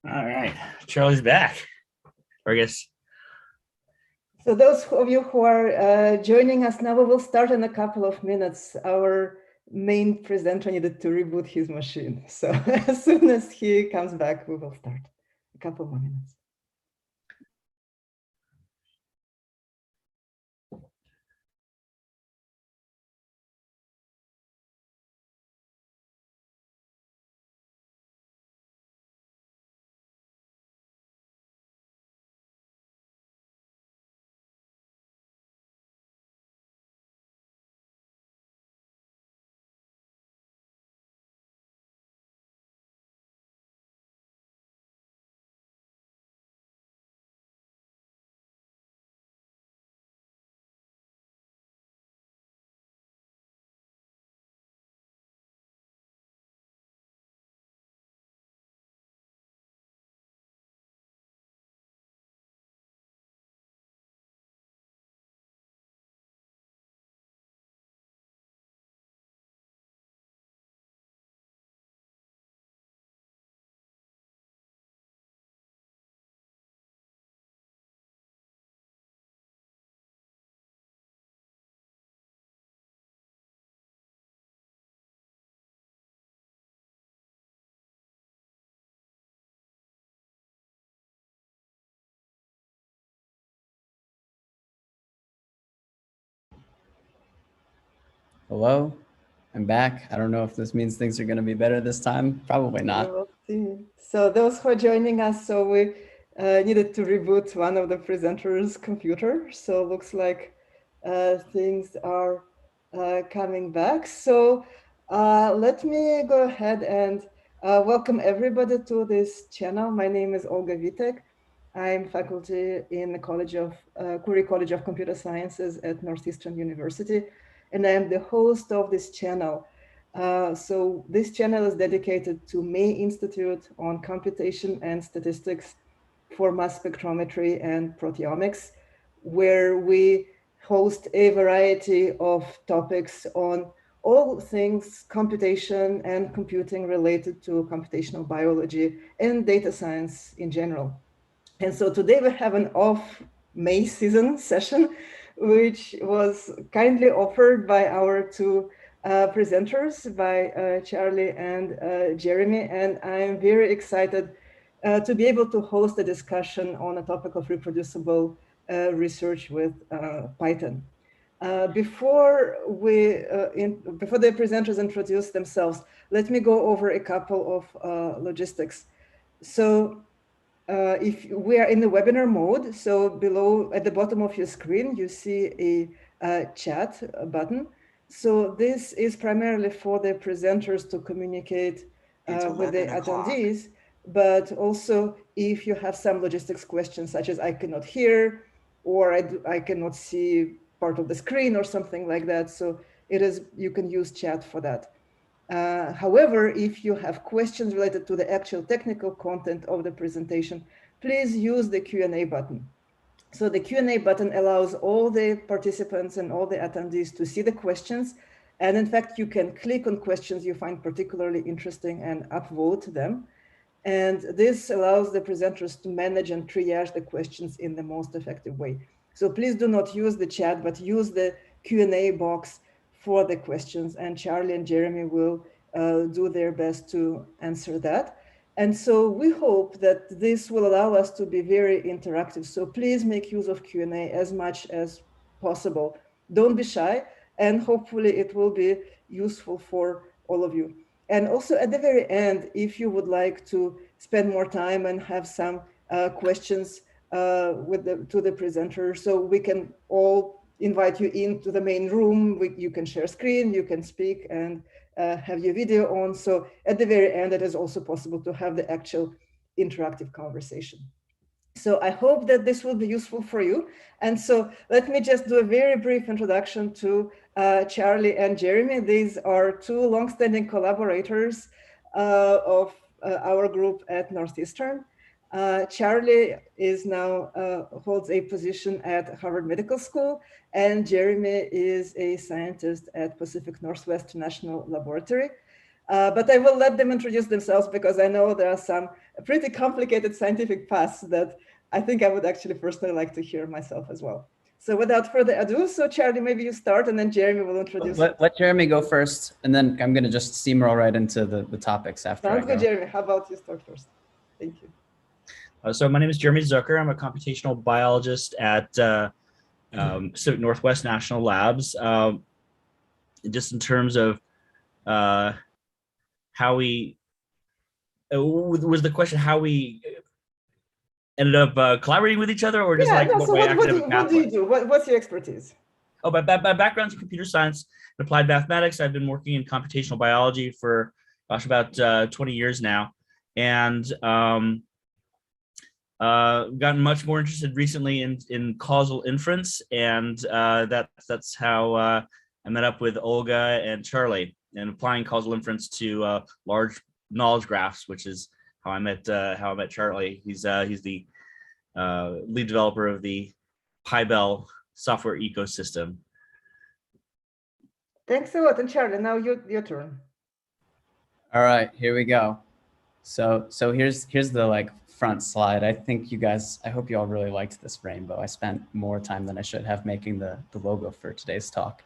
All right, Charlie's back. Or I guess. So those of you who are joining us now, we will start in a couple of minutes. Our main presenter needed to reboot his machine. So as soon as he comes back, we will start. A couple more minutes. Hello, I'm back. I don't know if this means things are going to be better this time. Probably We not. will see. So those who are joining us, so we needed to reboot one of the presenters' computer. So looks like things are coming back. So let me go ahead and welcome everybody to this channel. My name is Olga Vitek. I'm faculty in the Curie College of Computer Sciences at Northeastern University, and I'm the host of this channel. So this channel is dedicated to May Institute on Computation and Statistics for Mass Spectrometry and Proteomics, where we host a variety of topics on all things computation and computing related to computational biology and data science in general. And so today we have an off May season session, which was kindly offered by our two presenters, by Charlie and Jeremy. And I'm very excited to be able to host a discussion on a topic of reproducible research with Python. Before the presenters introduce themselves, let me go over a couple of logistics. So if we are in the webinar mode, so below at the bottom of your screen, you see a chat button. So this is primarily for the presenters to communicate with the attendees, but also if you have some logistics questions, such as I cannot hear, or I cannot see part of the screen or something like that. So you can use chat for that. However, if you have questions related to the actual technical content of the presentation, please use the Q&A button. So the Q&A button allows all the participants and all the attendees to see the questions. And in fact, you can click on questions you find particularly interesting and upvote them. And this allows the presenters to manage and triage the questions in the most effective way. So please do not use the chat, but use the Q&A box for the questions, and Charlie and Jeremy will do their best to answer that. And so we hope that this will allow us to be very interactive. So please make use of Q&A as much as possible. Don't be shy, and hopefully it will be useful for all of you. And also at the very end, if you would like to spend more time and have some questions to the presenter, so we can all invite you into the main room. You can share screen, you can speak and have your video on. So at the very end, it is also possible to have the actual interactive conversation. So I hope that this will be useful for you. And so let me just do a very brief introduction to Charlie and Jeremy. These are two longstanding collaborators of our group at Northeastern. Charlie is now holds a position at Harvard Medical School, and Jeremy is a scientist at Pacific Northwest National Laboratory. But I will let them introduce themselves because I know there are some pretty complicated scientific paths that I think I would actually personally like to hear myself as well. So without further ado, so Charlie, maybe you start and then Jeremy will introduce. Let Jeremy go first, and then I'm going to just steamroll right into the topics after Sounds I go. good, Jeremy. How about you start first? Thank you. So my name is Jeremy Zucker. I'm a computational biologist at Pacific Northwest National Labs. Just in terms of how we, was the question how we ended up collaborating with each other, or just like no, so my what academic do pathway? you do? What's your expertise? Oh, my background's in computer science and applied mathematics. I've been working in computational biology for, gosh, about 20 years now. And gotten much more interested recently in causal inference. And that's how I met up with Olga and Charlie, and applying causal inference to large knowledge graphs, which is how I met Charlie. He's the lead developer of the PyBell software ecosystem. Thanks a lot. And Charlie, now your turn. All right, here we go. So here's the like front slide. I think you guys, I hope you all really liked this rainbow. I spent more time than I should have making the logo for today's talk.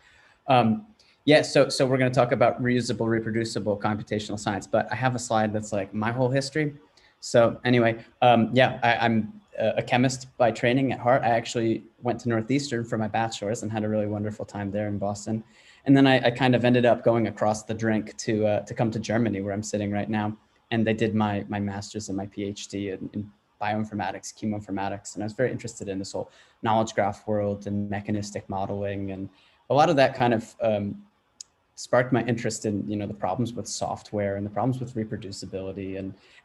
Yeah, so we're going to talk about reusable, reproducible computational science, but I have a slide that's like my whole history. So anyway, yeah, I'm a chemist by training at heart. I actually went to Northeastern for my bachelor's and had a really wonderful time there in Boston. And then I kind of ended up going across the drink to come to Germany, where I'm sitting right now. And I did my master's and my PhD in bioinformatics, chemoinformatics. And I was very interested in this whole knowledge graph world and mechanistic modeling. And a lot of that kind of sparked my interest in, the problems with software and the problems with reproducibility.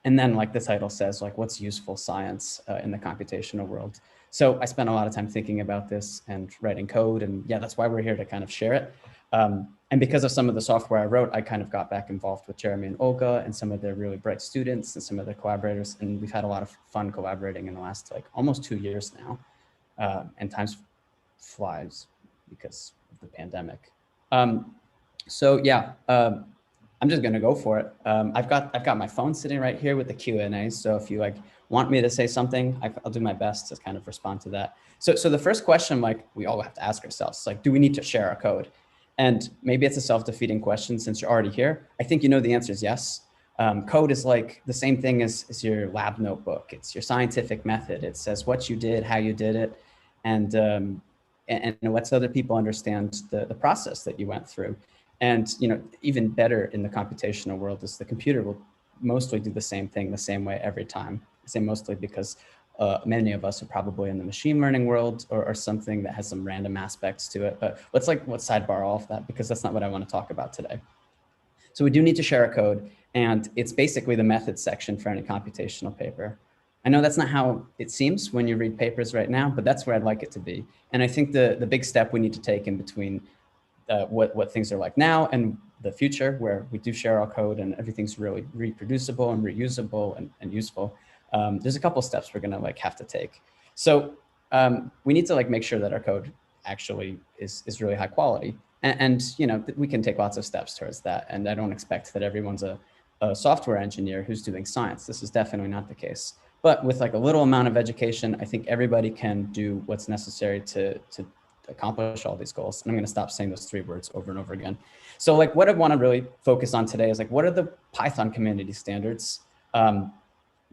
And then, like the title says, like what's useful science in the computational world. So I spent a lot of time thinking about this and writing code. And yeah, that's why we're here to kind of share it. And because of some of the software I wrote, I kind of got back involved with Jeremy and Olga and some of their really bright students and some of their collaborators. And we've had a lot of fun collaborating in the last like almost 2 years now. And time flies because of the pandemic. So yeah, I'm just gonna go for it. I've got my phone sitting right here with the Q&A. So if you like want me to say something, I'll do my best to kind of respond to that. So the first question, like we all have to ask ourselves, like, do we need to share our code? And maybe it's a self-defeating question since you're already here. I think you know the answer is yes. Code is like the same thing as your lab notebook. It's your scientific method. It says what you did, how you did it, and lets other people understand the process that you went through. And even better in the computational world is the computer will mostly do the same thing the same way every time. I say mostly because many of us are probably in the machine learning world or something that has some random aspects to it. But let's sidebar all of that because that's not what I want to talk about today. So we do need to share a code, and it's basically the methods section for any computational paper. I know that's not how it seems when you read papers right now, but that's where I'd like it to be. And I think the big step we need to take in between what things are like now and the future, where we do share our code and everything's really reproducible and reusable and useful. There's a couple steps we're gonna have to take. So we need to make sure that our code actually is really high quality. And we can take lots of steps towards that. And I don't expect that everyone's a software engineer who's doing science. This is definitely not the case. But with a little amount of education, I think everybody can do what's necessary to accomplish all these goals. And I'm going to stop saying those 3 words over and over again. So what I want to really focus on today is what are the Python community standards?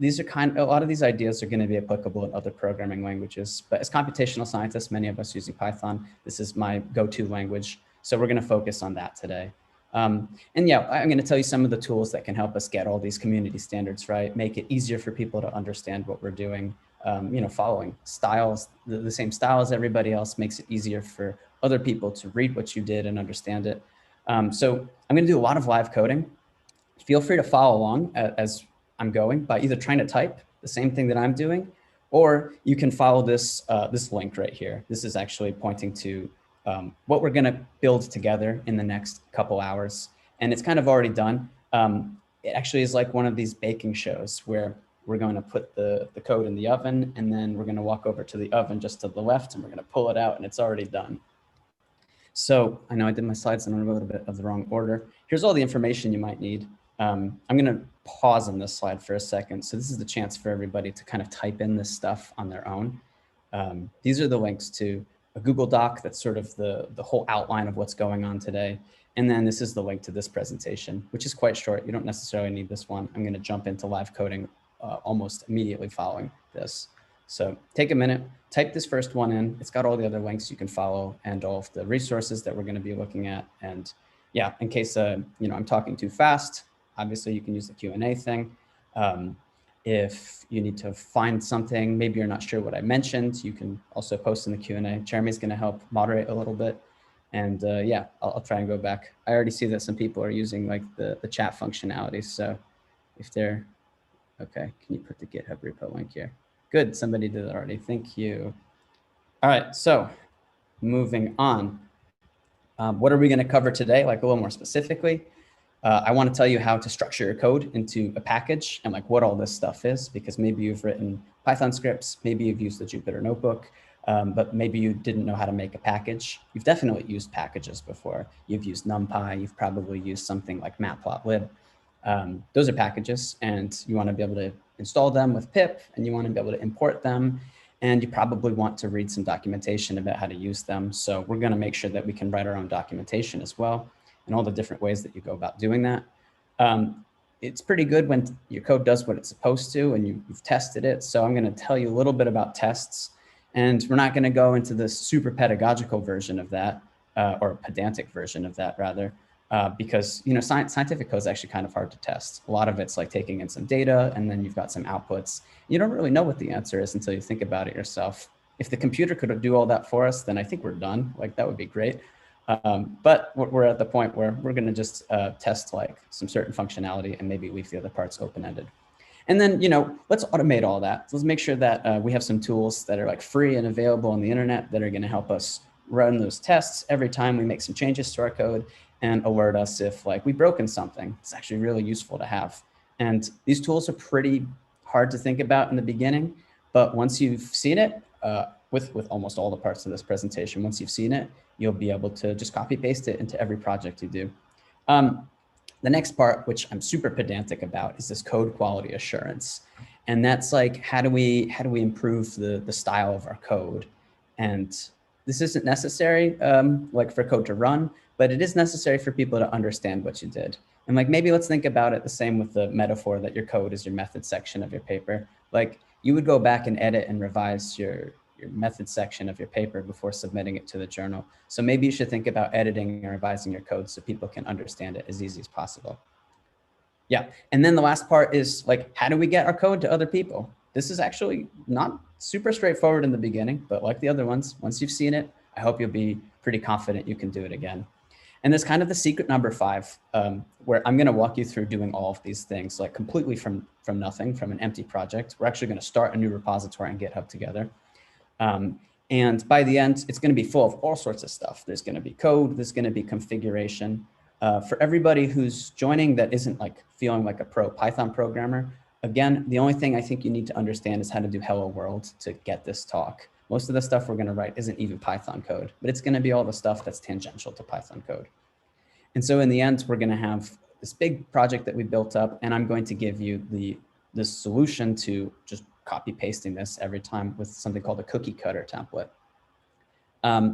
These are a lot of these ideas are going to be applicable in other programming languages, but as computational scientists, many of us using Python, this is my go-to language. So we're going to focus on that today. And yeah, I'm going to tell you some of the tools that can help us get all these community standards right, make it easier for people to understand what we're doing. Following styles, the same style as everybody else makes it easier for other people to read what you did and understand it. So I'm going to do a lot of live coding. Feel free to follow along as I'm going by either trying to type the same thing that I'm doing, or you can follow this link right here. This is actually pointing to what we're going to build together in the next couple hours. And it's kind of already done. It actually is like one of these baking shows where we're going to put the code in the oven, and then we're going to walk over to the oven just to the left, and we're going to pull it out, and it's already done. So I know I did my slides in a little bit of the wrong order. Here's all the information you might need. I'm going to pause on this slide for a second. So this is the chance for everybody to kind of type in this stuff on their own. These are the links to a Google Doc that's sort of the whole outline of what's going on today. And then this is the link to this presentation, which is quite short. You don't necessarily need this one. I'm going to jump into live coding almost immediately following this. So take a minute, type this first one in. It's got all the other links you can follow and all of the resources that we're going to be looking at. And yeah, in case I'm talking too fast, obviously you can use the Q&A thing. If you need to find something, maybe you're not sure what I mentioned, you can also post in the Q&A. Jeremy's going to help moderate a little bit. And yeah, I'll try and go back. I already see that some people are using like the chat functionality. So if they're, okay, can you put the GitHub repo link here? Good, somebody did it already, thank you. All right, so moving on. What are we gonna cover today? Like a little more specifically, I wanna tell you how to structure your code into a package and like what all this stuff is, because maybe you've written Python scripts, maybe you've used the Jupyter Notebook, but maybe you didn't know how to make a package. You've definitely used packages before. You've used NumPy, you've probably used something like matplotlib. Those are packages and you wanna be able to install them with pip and you wanna be able to import them. And you probably want to read some documentation about how to use them. So we're gonna make sure that we can write our own documentation as well and all the different ways that you go about doing that. It's pretty good when your code does what it's supposed to and you've tested it. So I'm gonna tell you a little bit about tests and we're not gonna go into the super pedagogical version of that or pedantic version of that rather. Because scientific code is actually kind of hard to test. A lot of it's like taking in some data and then you've got some outputs. You don't really know what the answer is until you think about it yourself. If the computer could do all that for us, then I think we're done. Like that would be great. But we're at the point where we're going to just test like some certain functionality and maybe leave the other parts open-ended. And then, let's automate all that. So let's make sure that we have some tools that are like free and available on the internet that are going to help us run those tests every time we make some changes to our code and alert us if like we've broken something. It's actually really useful to have. And these tools are pretty hard to think about in the beginning, but once you've seen it, with almost all the parts of this presentation, once you've seen it, you'll be able to just copy paste it into every project you do. The next part, which I'm super pedantic about, is this code quality assurance. And that's like, how do we improve the style of our code? And this isn't necessary like for code to run, but it is necessary for people to understand what you did. And like, maybe let's think about it the same with the metaphor that your code is your method section of your paper. Like you would go back and edit and revise your method section of your paper before submitting it to the journal. So maybe you should think about editing and revising your code so people can understand it as easy as possible. Yeah, and then the last part is like, how do we get our code to other people? This is actually not super straightforward in the beginning, but like the other ones, once you've seen it, I hope you'll be pretty confident you can do it again. And there's kind of the secret number 5, where I'm gonna walk you through doing all of these things, like completely from nothing, from an empty project. We're actually gonna start a new repository on GitHub together. And by the end, it's gonna be full of all sorts of stuff. There's gonna be code, there's gonna be configuration. For everybody who's joining that isn't like feeling like a pro Python programmer, again, the only thing I think you need to understand is how to do hello world to get this talk. Most of the stuff we're gonna write isn't even Python code, but it's gonna be all the stuff that's tangential to Python code. And so in the end, we're gonna have this big project that we built up, and I'm going to give you the solution to just copy pasting this every time with something called a cookie cutter template.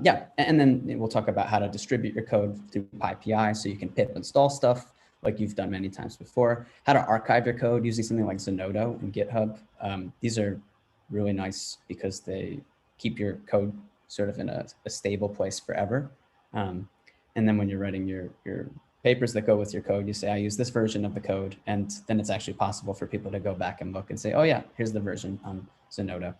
Yeah, and then we'll talk about how to distribute your code through PyPI so you can pip install stuff like you've done many times before, how to archive your code using something like Zenodo and GitHub. These are really nice because they keep your code sort of in a stable place forever. And then when you're writing your papers that go with your code, you say, I use this version of the code. And then it's actually possible for people to go back and look and say, oh yeah, here's the version on Zenodo.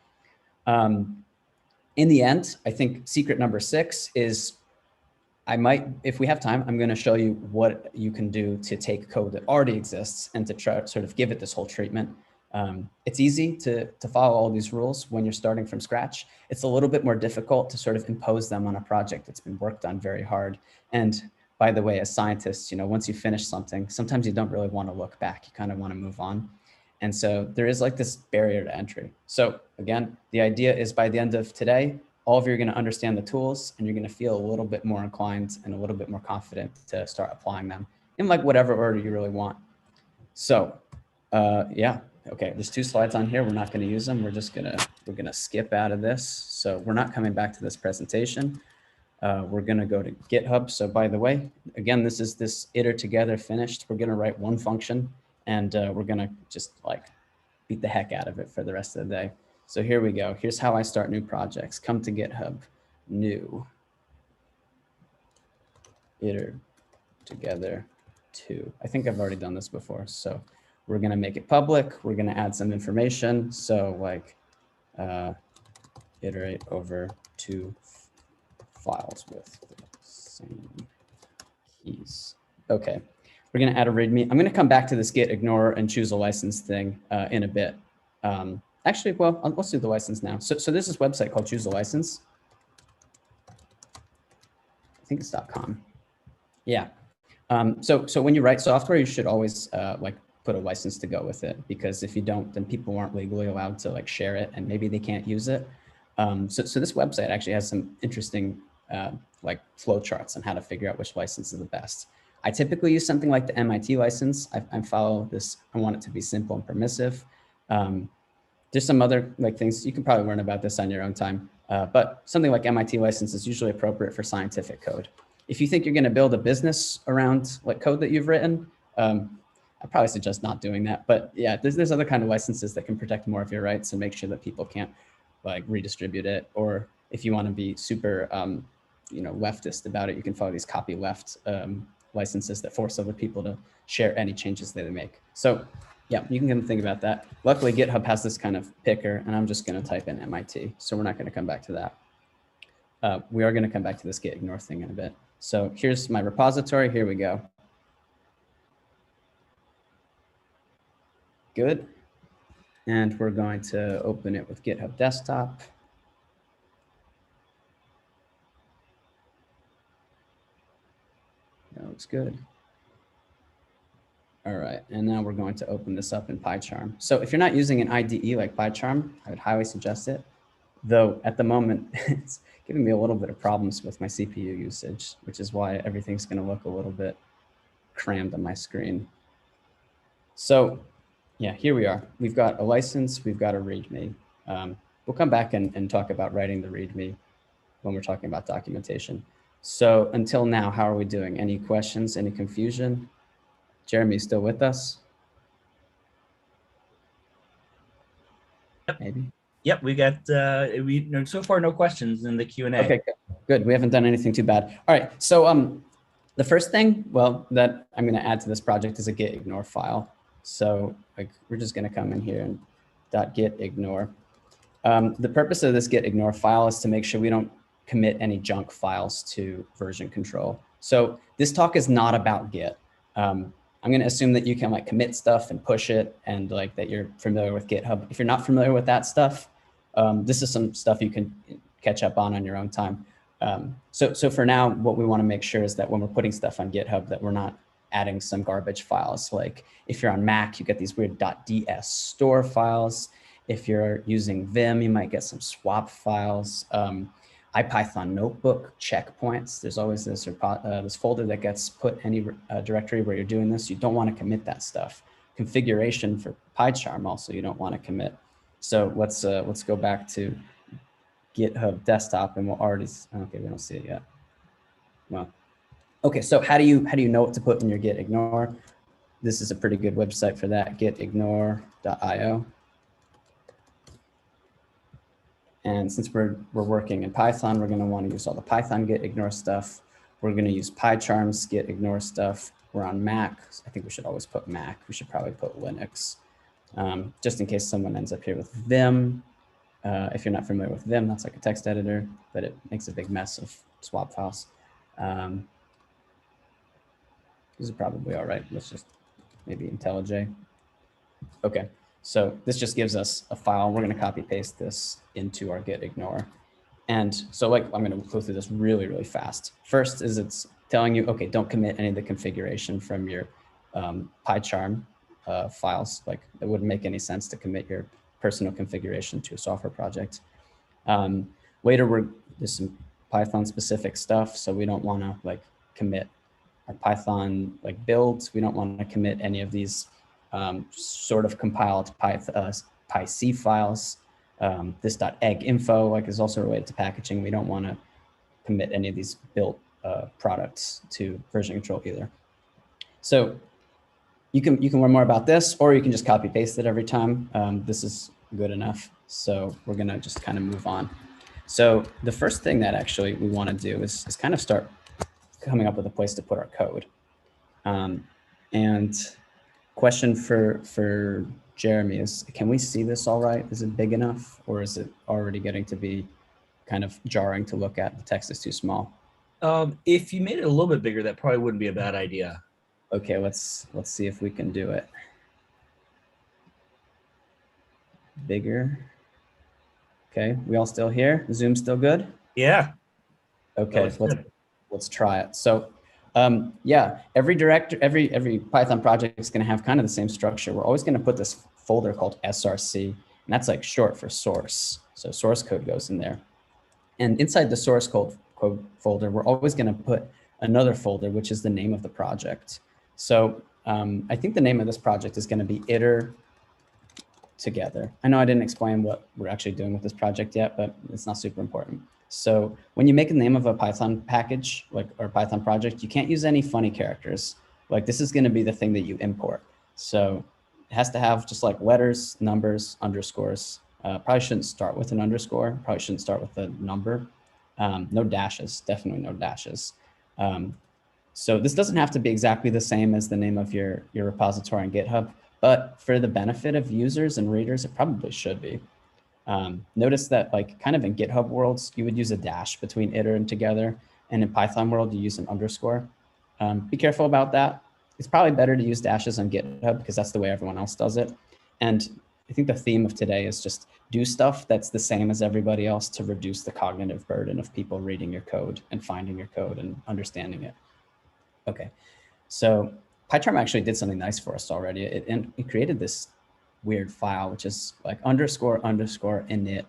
In the end, I think secret number 6 is if we have time, I'm gonna show you what you can do to take code that already exists and to try sort of give it this whole treatment. It's easy to follow all these rules when you're starting from scratch. It's a little bit more difficult to sort of impose them on a project that's been worked on very hard. And by the way, as scientists, once you finish something, sometimes you don't really want to look back. You kind of want to move on. And so there is like this barrier to entry. So again, the idea is by the end of today, all of you are going to understand the tools and you're going to feel a little bit more inclined and a little bit more confident to start applying them in like whatever order you really want. So yeah, okay, there's 2 slides on here. We're not going to use them. We're going to skip out of this. So we're not coming back to this presentation. We're going to go to GitHub. So by the way, again, this is this iter together finished. We're going to write one function, and we're going to just like beat the heck out of it for the rest of the day. So here we go. Here's how I start new projects. Come to GitHub, new, iter together 2. I think I've already done this before. So we're going to make it public. We're going to add some information. So like iterate over 2 files with the same keys. Okay, we're going to add a README. I'm going to come back to this git ignore and choose a license thing in a bit. Actually, well, let's do the license now. So there's this website called Choose a License. I think it's .com. Yeah. So when you write software, you should always like put a license to go with it, because if you don't, then people aren't legally allowed to like share it, and maybe they can't use it. So this website actually has some interesting like flow charts on how to figure out which license is the best. I typically use something like the MIT license. I follow this. I want it to be simple and permissive. There's some other like things you can probably learn about this on your own time, but something like MIT license is usually appropriate for scientific code. If you think you're going to build a business around like code that you've written, I probably suggest not doing that. But yeah, there's other kind of licenses that can protect more of your rights and make sure that people can't like redistribute it. Or if you want to be super, you know, leftist about it, you can follow these copyleft licenses that force other people to share any changes that they make. So yeah, you can think about that. Luckily, GitHub has this kind of picker, and I'm just going to type in MIT. So we're not going to come back to that. We are going to come back to this git ignore thing in a bit. So here's my repository. Here we go. Good. And we're going to open it with GitHub Desktop. That looks good. All right, and now we're going to open this up in PyCharm. So if you're not using an IDE like PyCharm, I would highly suggest it. Though at the moment, it's giving me a little bit of problems with my CPU usage, which is why everything's going to look a little bit crammed on my screen. So yeah, here we are. We've got a license, we've got a README. We'll come back and talk about writing the README when we're talking about documentation. So until now, how are we doing? Any questions, any confusion? Jeremy, still with us? Yep. Maybe. Yep, we got so far no questions in the Q&A. Okay, good. We haven't done anything too bad. All right, so the first thing, well, that I'm going to add to this project is a git ignore file. So like we're just going to come in here and .git ignore. The purpose of this git ignore file is to make sure we don't commit any junk files to version control. So this talk is not about Git. I'm going to assume that you can like commit stuff and push it, and like that you're familiar with GitHub. If you're not familiar with that stuff, this is some stuff you can catch up on your own time. So for now, what we want to make sure is that when we're putting stuff on GitHub, that we're not adding some garbage files. Like if you're on Mac, you get these weird .ds store files. If you're using Vim, you might get some swap files. IPython notebook checkpoints. There's always this folder that gets put any directory where you're doing this. You don't want to commit that stuff. Configuration for PyCharm also you don't want to commit. So let's go back to GitHub desktop, and we'll already, okay, we don't see it yet. Well, okay, so how do you know what to put in your git ignore? This is a pretty good website for that, gitignore.io. And since we're working in Python, we're going to want to use all the Python git ignore stuff. We're going to use PyCharm's git ignore stuff. We're on Mac. I think we should always put Mac. We should probably put Linux, just in case someone ends up here with Vim. If you're not familiar with Vim, that's like a text editor, but it makes a big mess of swap files. These are probably all right. Let's just maybe IntelliJ. Okay. So this just gives us a file. We're going to copy paste this into our git ignore. And so like, I'm going to go through this really, really fast. First is it's telling you, okay, don't commit any of the configuration from your PyCharm files. Like it wouldn't make any sense to commit your personal configuration to a software project. Later, there's some Python specific stuff. So we don't want to like commit our Python like builds. We don't want to commit any of these sort of compile to PyC files. This .egg.info like is also related to packaging. We don't want to commit any of these built products to version control either. So you can learn more about this, or you can just copy paste it every time. This is good enough. So we're gonna just kind of move on. So the first thing that actually we want to do is kind of start coming up with a place to put our code. And question for Jeremy is, can we see this all right? Is it big enough, or is it already getting to be kind of jarring to look at? The text is too small. If you made it a little bit bigger, that probably wouldn't be a bad idea. Okay, let's see if we can do it. Bigger. Okay, we all still here? Zoom still good? Yeah. Okay, let's try it. So yeah, every Python project is going to have kind of the same structure. We're always going to put this folder called src, and that's like short for source. So source code goes in there. And inside the source code folder, we're always going to put another folder, which is the name of the project. So I think the name of this project is going to be iter together. I know I didn't explain what we're actually doing with this project yet, but it's not super important. So when you make a name of a Python package, like or Python project, you can't use any funny characters. Like this is going to be the thing that you import. So it has to have just like letters, numbers, underscores. Probably shouldn't start with an underscore. Probably shouldn't start with a number. No dashes, definitely no dashes. So this doesn't have to be exactly the same as the name of your repository on GitHub, but for the benefit of users and readers, it probably should be. Notice that like kind of in GitHub worlds, you would use a dash between iter and together. And in Python world, you use an underscore. Be careful about that. It's probably better to use dashes on GitHub because that's the way everyone else does it. And I think the theme of today is just do stuff that's the same as everybody else to reduce the cognitive burden of people reading your code and finding your code and understanding it. Okay, so PyCharm actually did something nice for us already. It created this weird file, which is like __init__.py.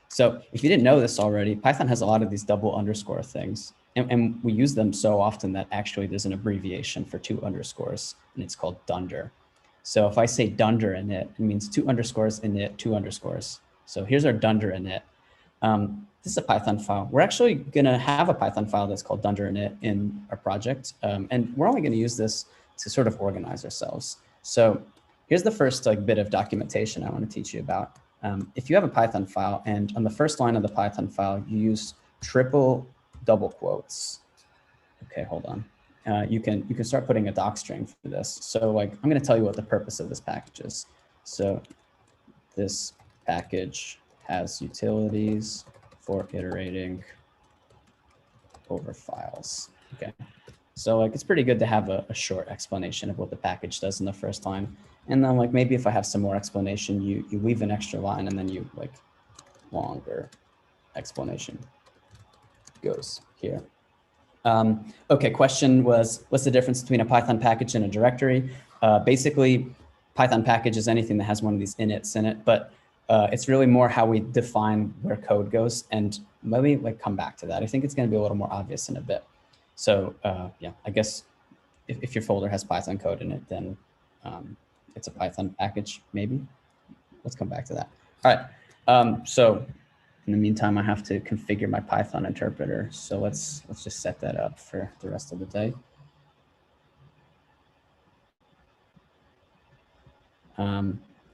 So if you didn't know this already, Python has a lot of these double underscore things. And we use them so often that actually there's an abbreviation for 2 underscores, and it's called dunder. So if I say dunder init, it means 2 underscores init, 2 underscores. So here's our dunder init. This is a Python file. We're actually going to have a Python file that's called dunder init in our project. And we're only going to use this to sort of organize ourselves. So here's the first like bit of documentation I want to teach you about. If you have a Python file and on the first line of the Python file, you use triple double quotes. Okay, hold on. You can start putting a doc string for this. So like, I'm going to tell you what the purpose of this package is. So this package has utilities for iterating over files. Okay. So like, it's pretty good to have a short explanation of what the package does in the first line. And then like, maybe if I have some more explanation, you leave an extra line and then you like longer explanation goes here. Okay, question was, what's the difference between a Python package and a directory? Basically, Python package is anything that has one of these inits in it, but it's really more how we define where code goes. And let me like come back to that. I think it's going to be a little more obvious in a bit. So yeah, I guess if your folder has Python code in it, then it's a Python package, maybe. Let's come back to that. All right. So in the meantime, I have to configure my Python interpreter. So let's just set that up for the rest of the day.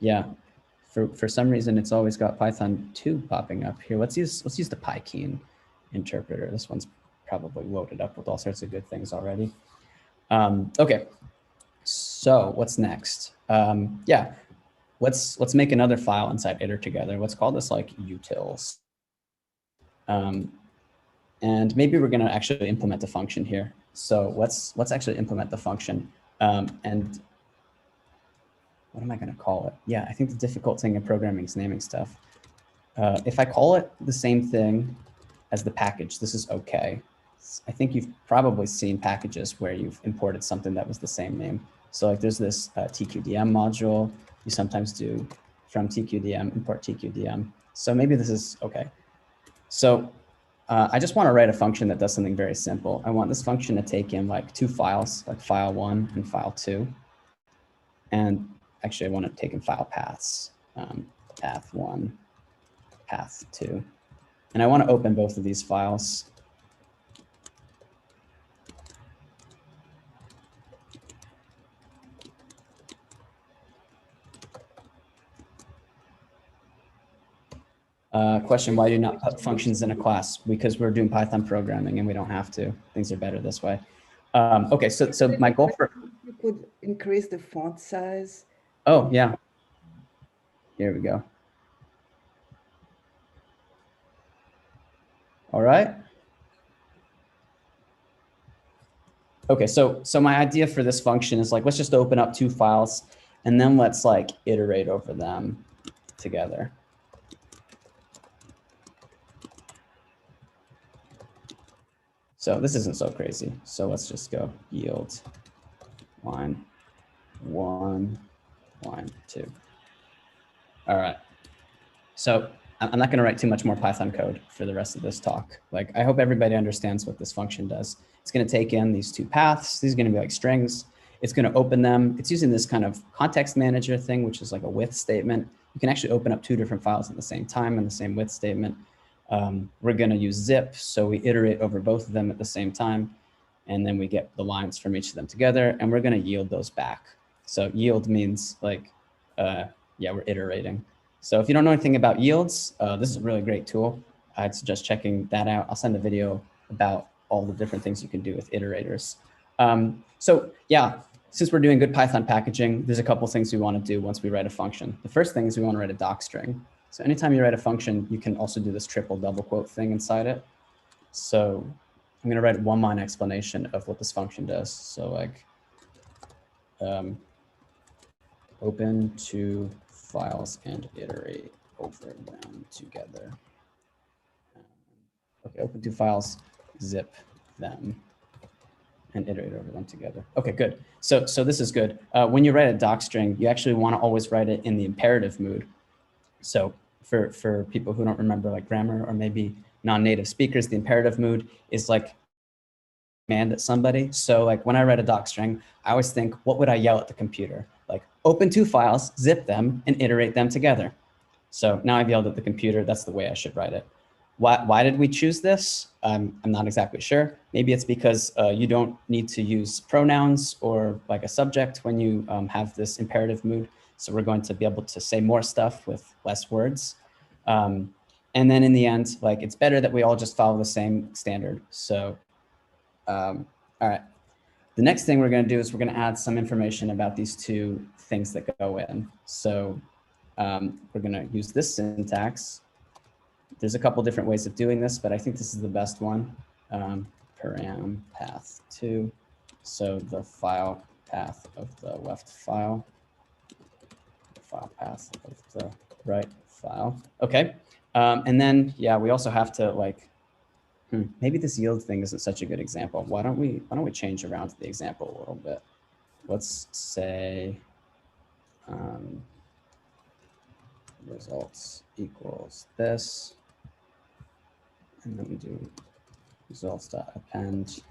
Yeah, for some reason, it's always got Python 2 popping up here. Let's use the PyKeen interpreter. This one's probably loaded up with all sorts of good things already. Okay, so what's next? Yeah, let's make another file inside iter together. Let's call this like utils. And maybe we're going to actually implement a function here. So let's actually implement the function. And what am I going to call it? Yeah, I think the difficult thing in programming is naming stuff. If I call it the same thing as the package, this is okay. I think you've probably seen packages where you've imported something that was the same name. So like there's this tqdm module. You sometimes do from tqdm, import tqdm. So maybe this is okay. So I just want to write a function that does something very simple. I want this function to take in like two files, like file1 and file2. And actually, I want to take in file paths, path1, path2. And I want to open both of these files. Question, why do you not put functions in a class? Because we're doing Python programming and we don't have to. Things are better this way. Okay, so my goal for... You could increase the font size. Oh, yeah. Here we go. All right. Okay, so my idea for this function is like, let's just open up two files and then let's like iterate over them together. So this isn't so crazy. So let's just go yield line 1, line 2. All right. So I'm not going to write too much more Python code for the rest of this talk. Like, I hope everybody understands what this function does. It's going to take in these two paths. These are going to be like strings. It's going to open them. It's using this kind of context manager thing, which is like a with statement. You can actually open up two different files at the same time in the same with statement. We're going to use zip. So we iterate over both of them at the same time. And then we get the lines from each of them together. And we're going to yield those back. So yield means like, yeah, we're iterating. So if you don't know anything about yields, this is a really great tool. I'd suggest checking that out. I'll send a video about all the different things you can do with iterators. So yeah, since we're doing good Python packaging, there's a couple things we want to do once we write a function. The first thing is we want to write a doc string. So anytime you write a function, you can also do this triple double quote thing inside it. So I'm going to write one line explanation of what this function does. So like open two files and iterate over them together. Okay, open two files, zip them, and iterate over them together. Okay, good. So this is good. When you write a doc string, you actually want to always write it in the imperative mood. So for people who don't remember like grammar or maybe non-native speakers, the imperative mood is like command at somebody. So like when I write a doc string, I always think, what would I yell at the computer? Like open two files, zip them, and iterate them together. So now I've yelled at the computer. That's the way I should write it. Why did we choose this? I'm not exactly sure. Maybe it's because you don't need to use pronouns or like a subject when you have this imperative mood. So we're going to be able to say more stuff with less words. And then in the end, like it's better that we all just follow the same standard. So, all right. The next thing we're going to do is we're going to add some information about these two things that go in. So we're going to use this syntax. There's a couple different ways of doing this, but I think this is the best one. Param path2. So the file path of the left file, file path of the right file. Okay. And then, yeah, we also have to like, maybe this yield thing isn't such a good example. Why don't we change around the example a little bit? Let's say results equals this. And then we do results.append.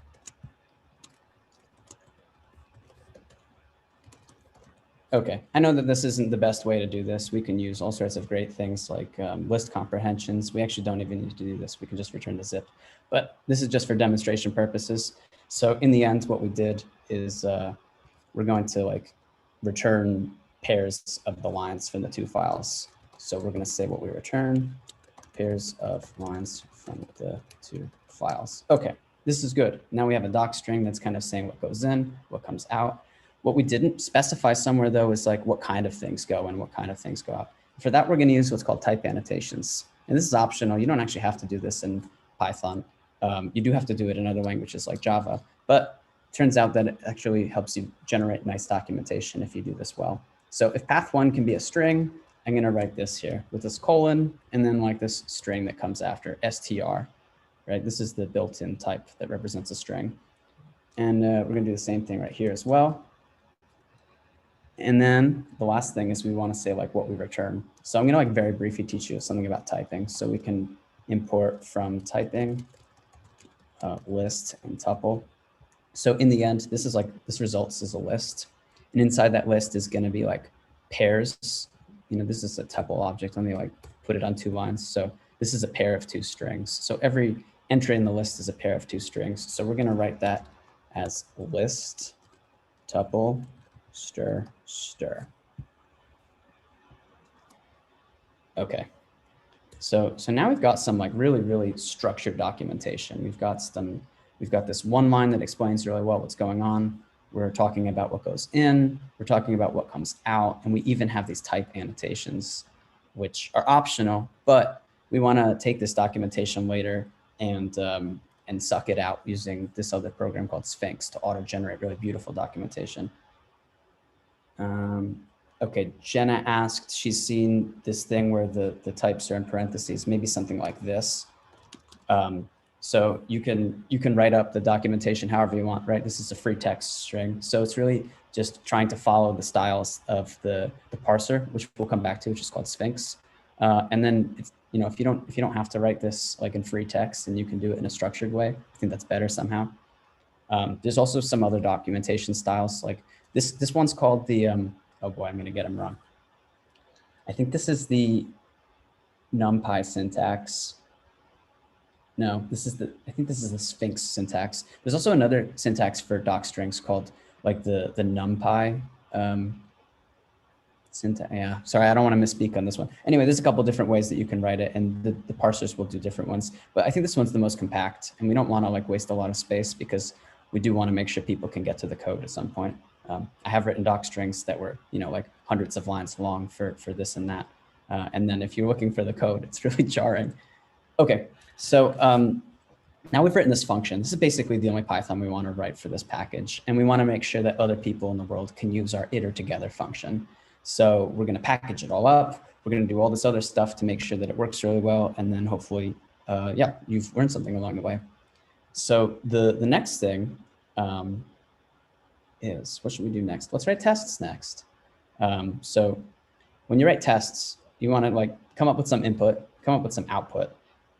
Okay, I know that this isn't the best way to do this. We can use all sorts of great things like list comprehensions. We actually don't even need to do this. We can just return the zip. But this is just for demonstration purposes. So in the end, what we did is we're going to like return pairs of the lines from the two files. So we're going to say what we return, pairs of lines from the two files. Okay, this is good. Now we have a doc string that's kind of saying what goes in, what comes out. What we didn't specify somewhere though is like what kind of things go in, what kind of things go out. For that, we're going to use what's called type annotations. And this is optional. You don't actually have to do this in Python. You do have to do it in other languages like Java, but it turns out that it actually helps you generate nice documentation if you do this well. So if path1 can be a string, I'm going to write this here with this colon and then like this string that comes after str, right? This is the built-in type that represents a string. And we're going to do the same thing right here as well. And then the last thing is we want to say like what we return. So I'm going to like very briefly teach you something about typing so we can import from typing, list and tuple. So in the end, this is like, this results as a list. And inside that list is going to be like pairs. You know, this is a tuple object. Let me like put it on 2 lines. So this is a pair of 2 strings. So every entry in the list is a pair of 2 strings. So we're going to write that as list tuple stir stir. Okay. So now we've got some like really structured documentation. We've got this one line that explains really well what's going on. We're talking about what goes in, we're talking about what comes out, and we even have these type annotations, which are optional, but we want to take this documentation later and suck it out using this other program called Sphinx to auto-generate really beautiful documentation. Okay, Jenna asked, she's seen this thing where the types are in parentheses, maybe something like this. So you can write up the documentation however you want, right? This is a free text string. So it's really just trying to follow the styles of the parser, which we'll come back to, which is called Sphinx. And then it's, you know, if you don't have to write this like in free text, and you can do it in a structured way, I think that's better somehow. There's also some other documentation styles, like this one's called the, oh boy, I'm gonna get them wrong. I think this is the NumPy syntax. No, I think this is the Sphinx syntax. There's also another syntax for doc strings called like the NumPy syntax. Yeah, sorry, I don't want to misspeak on this one. Anyway, there's a couple different ways that you can write it, and the parsers will do different ones. But I think this one's the most compact, and we don't want to like waste a lot of space because we do want to make sure people can get to the code at some point. I have written doc strings that were, you know, like hundreds of lines long for this and that. And then if you're looking for the code, it's really jarring. Okay, so now we've written this function. This is basically the only Python we want to write for this package. And we want to make sure that other people in the world can use our iter together function. So we're going to package it all up. We're going to do all this other stuff to make sure that it works really well. And then hopefully, yeah, you've learned something along the way. So the next thing is, what should we do next? Let's write tests next. So when you write tests, you want to like come up with some input, come up with some output,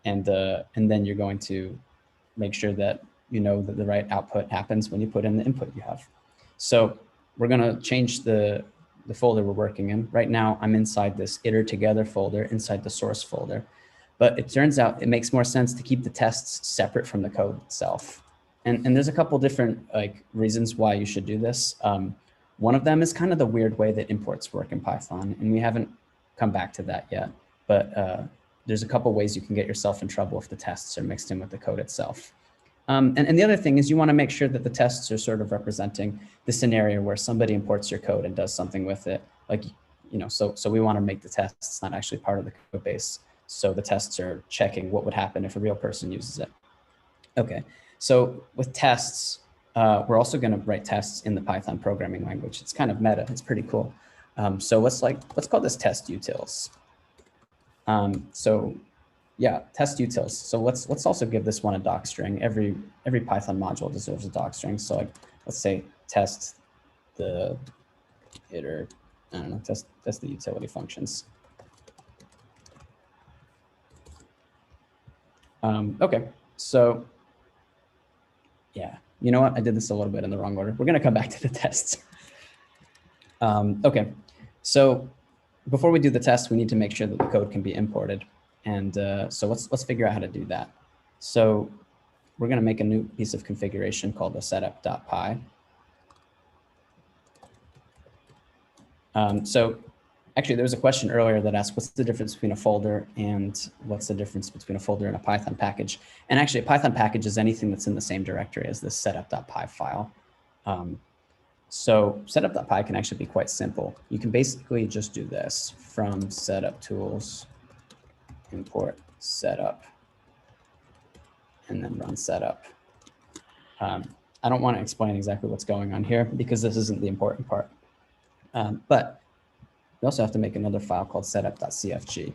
and then you're going to make sure that you know that the right output happens when you put in the input you have. So we're going to change the folder we're working in. Right now, I'm inside this iter together folder inside the source folder. But it turns out it makes more sense to keep the tests separate from the code itself. And there's a couple different like reasons why you should do this. One of them is kind of the weird way that imports work in Python, and we haven't come back to that yet. But there's a couple ways you can get yourself in trouble if the tests are mixed in with the code itself. And the other thing is you want to make sure that the tests are sort of representing the scenario where somebody imports your code and does something with it. Like, you know, so we want to make the tests not actually part of the code base. So the tests are checking what would happen if a real person uses it. Okay, so with tests, we're also going to write tests in the Python programming language. It's kind of meta. It's pretty cool. So let's call this test utils. So yeah, test utils. So let's also give this one a doc string. Every Python module deserves a doc string. So like, let's say test the iter, I don't know, test the utility functions. Okay, so yeah, you know what? I did this a little bit in the wrong order. We're going to come back to the tests. Okay, so before we do the test, we need to make sure that the code can be imported. And so let's figure out how to do that. So we're going to make a new piece of configuration called the setup.py. So actually, there was a question earlier that asked, what's the difference between a folder and what's the difference between a folder and a Python package? And actually, a Python package is anything that's in the same directory as this setup.py file. So setup.py can actually be quite simple. You can basically just do this from setup tools, import setup, and then run setup. I don't want to explain exactly what's going on here because this isn't the important part. But we also have to make another file called setup.cfg.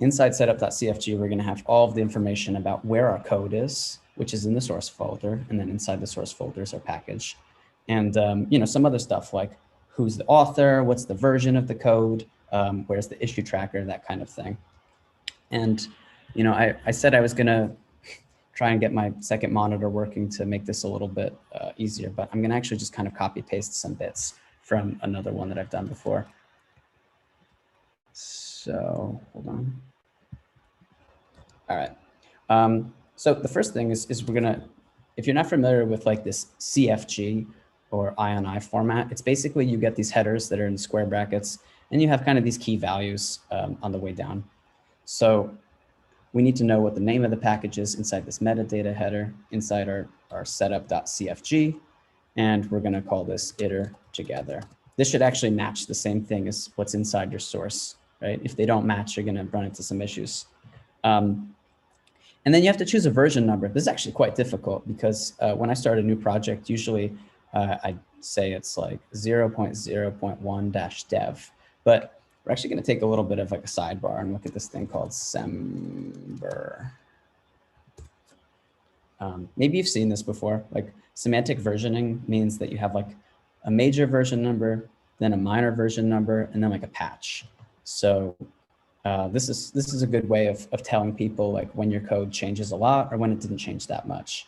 Inside setup.cfg, we're going to have all of the information about where our code is, which is in the source folder, and then inside the source folder is our package. And you know, some other stuff like who's the author, what's the version of the code, where's the issue tracker, that kind of thing. And, you know, I said I was going to try and get my second monitor working to make this a little bit easier, but I'm going to actually just kind of copy paste some bits from another one that I've done before. So hold on. All right. So the first thing is we're going to, if you're not familiar with like this CFG or IONI format, it's basically you get these headers that are in square brackets and you have kind of these key values on the way down. So we need to know what the name of the package is inside this metadata header, inside our setup.cfg, and we're going to call this iter together. This should actually match the same thing as what's inside your source, right? If they don't match, you're going to run into some issues. And then you have to choose a version number. This is actually quite difficult because when I start a new project, usually I say it's like 0.0.1-dev, but we're actually going to take a little bit of like a sidebar and look at this thing called semver. Maybe you've seen this before. Like semantic versioning means that you have like a major version number, then a minor version number, and then like a patch. So this is a good way of telling people like when your code changes a lot or when it didn't change that much.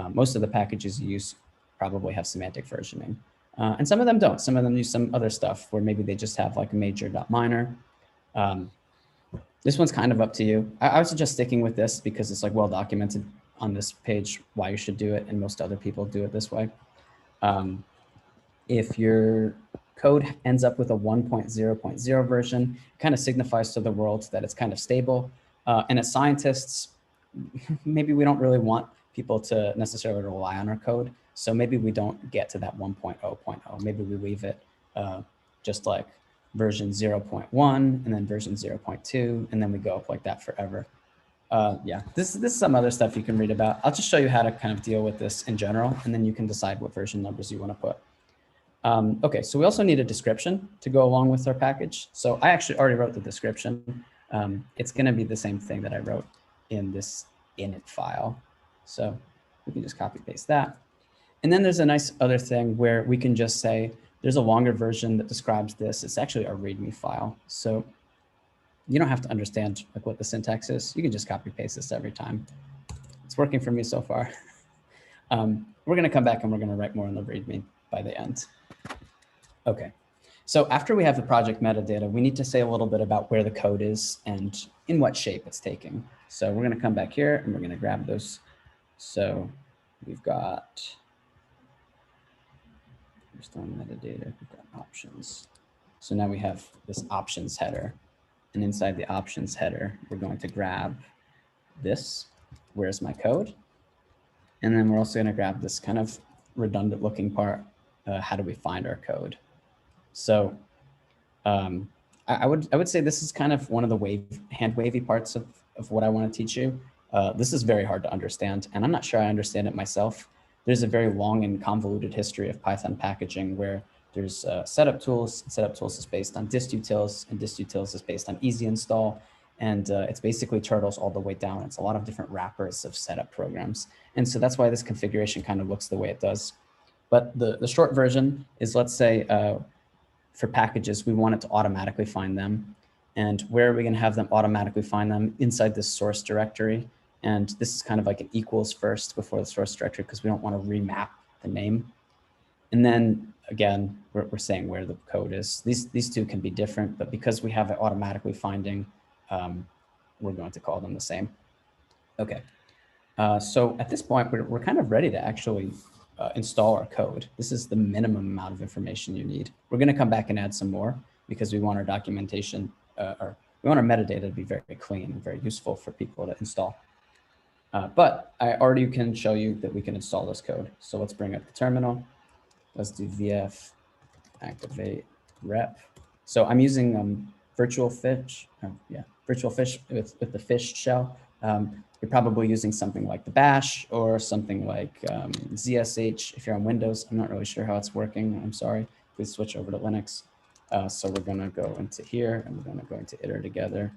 Most of the packages you use probably have semantic versioning. And some of them don't. Some of them use some other stuff where maybe they just have like a major.minor. This one's kind of up to you. I would suggest sticking with this because it's like well documented on this page why you should do it, and most other people do it this way. If your code ends up with a 1.0.0 version, it kind of signifies to the world that it's kind of stable. And as scientists, maybe we don't really want people to necessarily rely on our code. So maybe we don't get to that 1.0.0. Maybe we leave it just like version 0.1 and then version 0.2, and then we go up like that forever. Yeah, this is some other stuff you can read about. I'll just show you how to kind of deal with this in general, and then you can decide what version numbers you want to put. Okay, so we also need a description to go along with our package. So I actually already wrote the description. It's going to be the same thing that I wrote in this init file. So we can just copy paste that. And then there's a nice other thing where we can just say there's a longer version that describes this. It's actually a README file. So you don't have to understand like what the syntax is. You can just copy paste this every time. It's working for me so far. We're going to come back and we're going to write more in the README by the end. Okay, so after we have the project metadata, we need to say a little bit about where the code is and in what shape it's taking. So we're going to come back here and we're going to grab those. So we've got, we're still in metadata, we've got options. So now we have this options header. And inside the options header, we're going to grab this, where's my code? And then we're also going to grab this kind of redundant looking part, how do we find our code? So I would say this is kind of one of the hand wavy parts of what I want to teach you. This is very hard to understand, and I'm not sure I understand it myself. There's a very long and convoluted history of Python packaging where there's setup tools. Setup tools is based on distutils, and distutils is based on easy install. And it's basically turtles all the way down. It's a lot of different wrappers of setup programs. And so that's why this configuration kind of looks the way it does. But the short version is, let's say, for packages, we want it to automatically find them. And where are we going to have them automatically find them? Inside this source directory. And this is kind of like an equals first before the source directory because we don't want to remap the name. And then again, we're saying where the code is. These two can be different, but because we have it automatically finding, we're going to call them the same. Okay. So at this point, we're kind of ready to actually install our code. This is the minimum amount of information you need. We're going to come back and add some more because we want our documentation or we want our metadata to be very clean and very useful for people to install. But I already can show you that we can install this code. So let's bring up the terminal. Let's do vf activate rep. So I'm using virtual fish. Virtual fish with the fish shell. You're probably using something like the bash or something like ZSH if you're on Windows. I'm not really sure how it's working. I'm sorry. Please switch over to Linux. So we're going to go into here and we're going to go into iter together.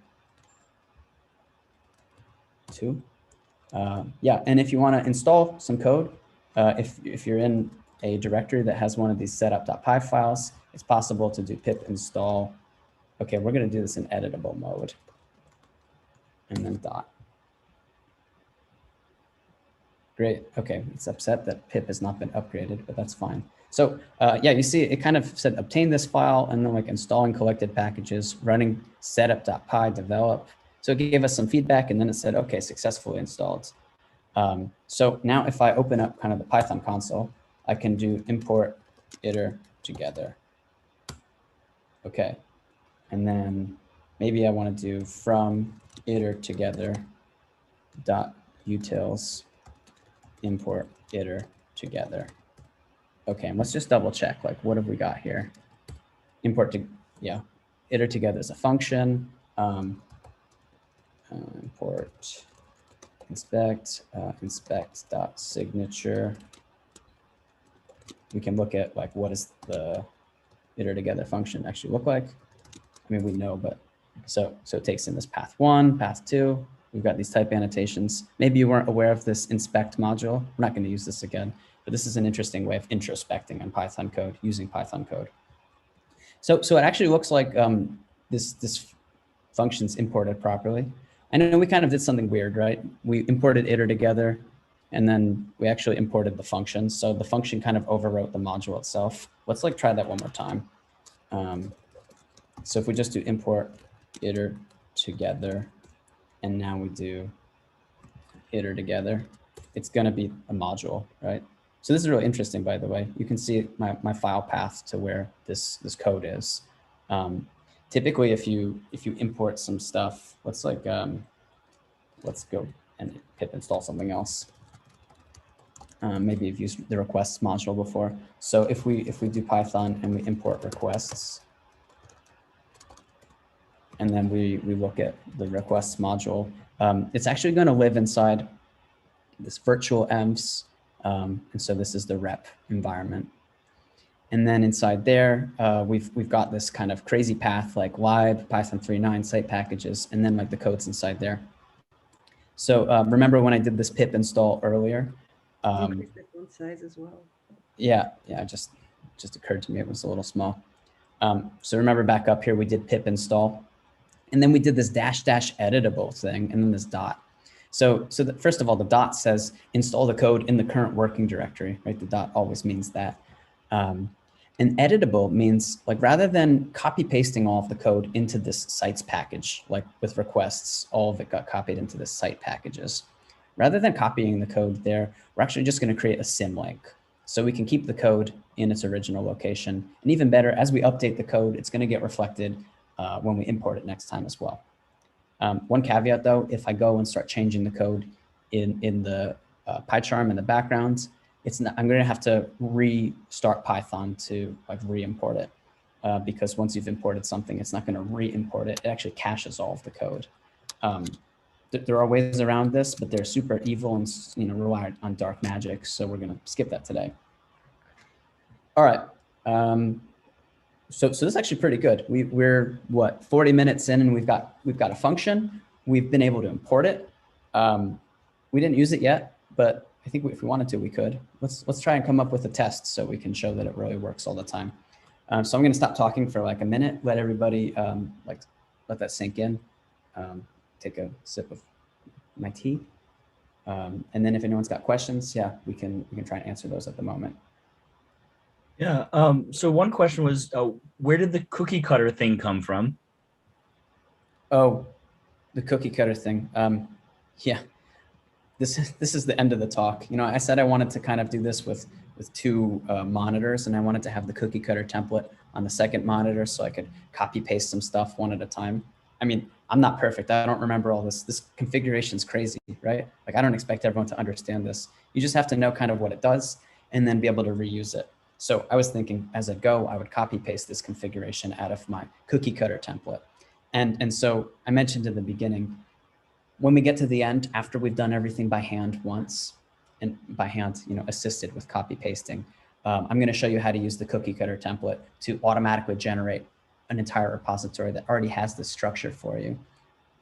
2. Yeah, and if you want to install some code, if you're in a directory that has one of these setup.py files, it's possible to do pip install. Okay, we're going to do this in editable mode. and then dot. Great. Okay, it's upset that pip has not been upgraded, but that's fine. So yeah, you see it kind of said obtain this file and then like installing collected packages, running setup.py develop. So it gave us some feedback and then it said, okay, successfully installed. So now if I open up kind of the Python console, I can do import iter together. Okay. And then maybe I want to do from iter together dot utils import iter together. Okay, and let's just double check, like what have we got here? Import to, yeah, iter together is a function. Import inspect, inspect dot signature. We can look at like what does the iter together function actually look like. I mean, we know, but so it takes in this path 1, path 2. We've got these type annotations. Maybe you weren't aware of this inspect module. We're not going to use this again, but this is an interesting way of introspecting on Python code using Python code. So it actually looks like this function's imported properly. I know we kind of did something weird, right? We imported iter together, and then we actually imported the function. So the function kind of overwrote the module itself. Let's like try that one more time. So if we just do import iter together, and now we do iter together, it's going to be a module, right? So this is really interesting, by the way. You can see my file path to where this code is. Typically, if you import some stuff, let's like let's go and pip install something else. Maybe you've used the requests module before. So if we do Python and we import requests, and then we look at the requests module, it's actually going to live inside this virtual envs. And so this is the rep environment. And then inside there, we've got this kind of crazy path like lib, Python 3.9, site packages, and then like the code's inside there. So remember when I did this pip install earlier? Increase the font size as well. Yeah, just occurred to me it was a little small. So remember back up here, we did pip install. And then we did this -- editable thing, and then this dot. So first of all, the dot says install the code in the current working directory, right? The dot always means that. And editable means like rather than copy pasting all of the code into this sites package, like with requests, all of it got copied into the site packages. Rather than copying the code there, we're actually just going to create a symlink. So we can keep the code in its original location. And even better, as we update the code, it's going to get reflected when we import it next time as well. One caveat though, if I go and start changing the code in the PyCharm in the background, I'm going to have to restart Python to like re-import it because once you've imported something, it's not going to re-import it. It actually caches all of the code. There are ways around this, but they're super evil and rely on dark magic. So we're going to skip that today. All right. So this is actually pretty good. We're what, 40 minutes in, and we've got a function. We've been able to import it. We didn't use it yet, but I think if we wanted to, we could. Let's try and come up with a test so we can show that it really works all the time. So I'm going to stop talking for like a minute. Let everybody let that sink in. Take a sip of my tea, and then if anyone's got questions, yeah, we can try and answer those at the moment. Yeah. So one question was, where did the cookie cutter thing come from? Oh, the cookie cutter thing. Yeah, this is the end of the talk. I said I wanted to kind of do this with two monitors, and I wanted to have the cookie cutter template on the second monitor so I could copy paste some stuff one at a time. I mean, I'm not perfect. I don't remember all this. This configuration is crazy, right? Like I don't expect everyone to understand this. You just have to know kind of what it does and then be able to reuse it. So I was thinking as I go, I would copy paste this configuration out of my cookie cutter template. And so I mentioned in the beginning, when we get to the end, after we've done everything by hand once, and by hand, assisted with copy pasting, I'm going to show you how to use the cookie cutter template to automatically generate an entire repository that already has this structure for you.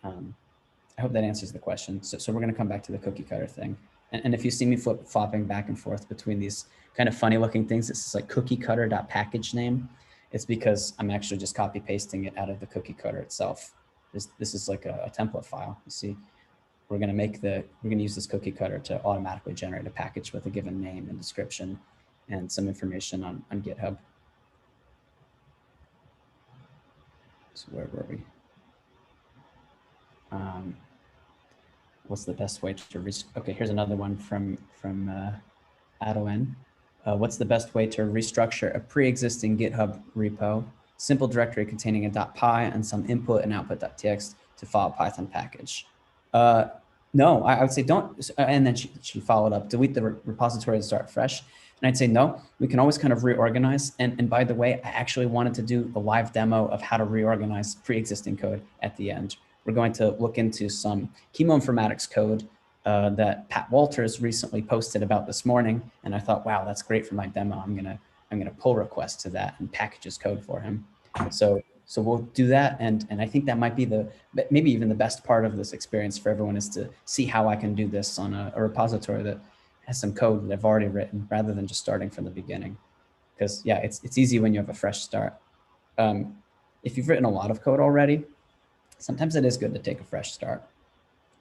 I hope that answers the question. So we're going to come back to the cookie cutter thing. And if you see me flopping back and forth between these kind of funny looking things, this is like cookiecutter.package name. It's because I'm actually just copy pasting it out of the cookie cutter itself. this is like a template file. You see, we're going to use this cookie cutter to automatically generate a package with a given name and description and some information on GitHub. So where were we? What's the best way to okay, here's another one from Adoen. What's the best way to restructure a pre-existing GitHub repo, simple directory containing a .py and some input and output.txt to file a Python package? No, I would say don't. And then she followed up, delete the repository and start fresh. And I'd say, no, we can always kind of reorganize. And by the way, I actually wanted to do a live demo of how to reorganize pre-existing code at the end. We're going to look into some chemoinformatics code that Pat Walters recently posted about this morning. And I thought, wow, that's great for my demo. I'm gonna pull request to that and package his code for him. So we'll do that. And I think that might be maybe even the best part of this experience for everyone, is to see how I can do this on a repository that has some code that I've already written, rather than just starting from the beginning. Because yeah, it's easy when you have a fresh start. If you've written a lot of code already, sometimes it is good to take a fresh start.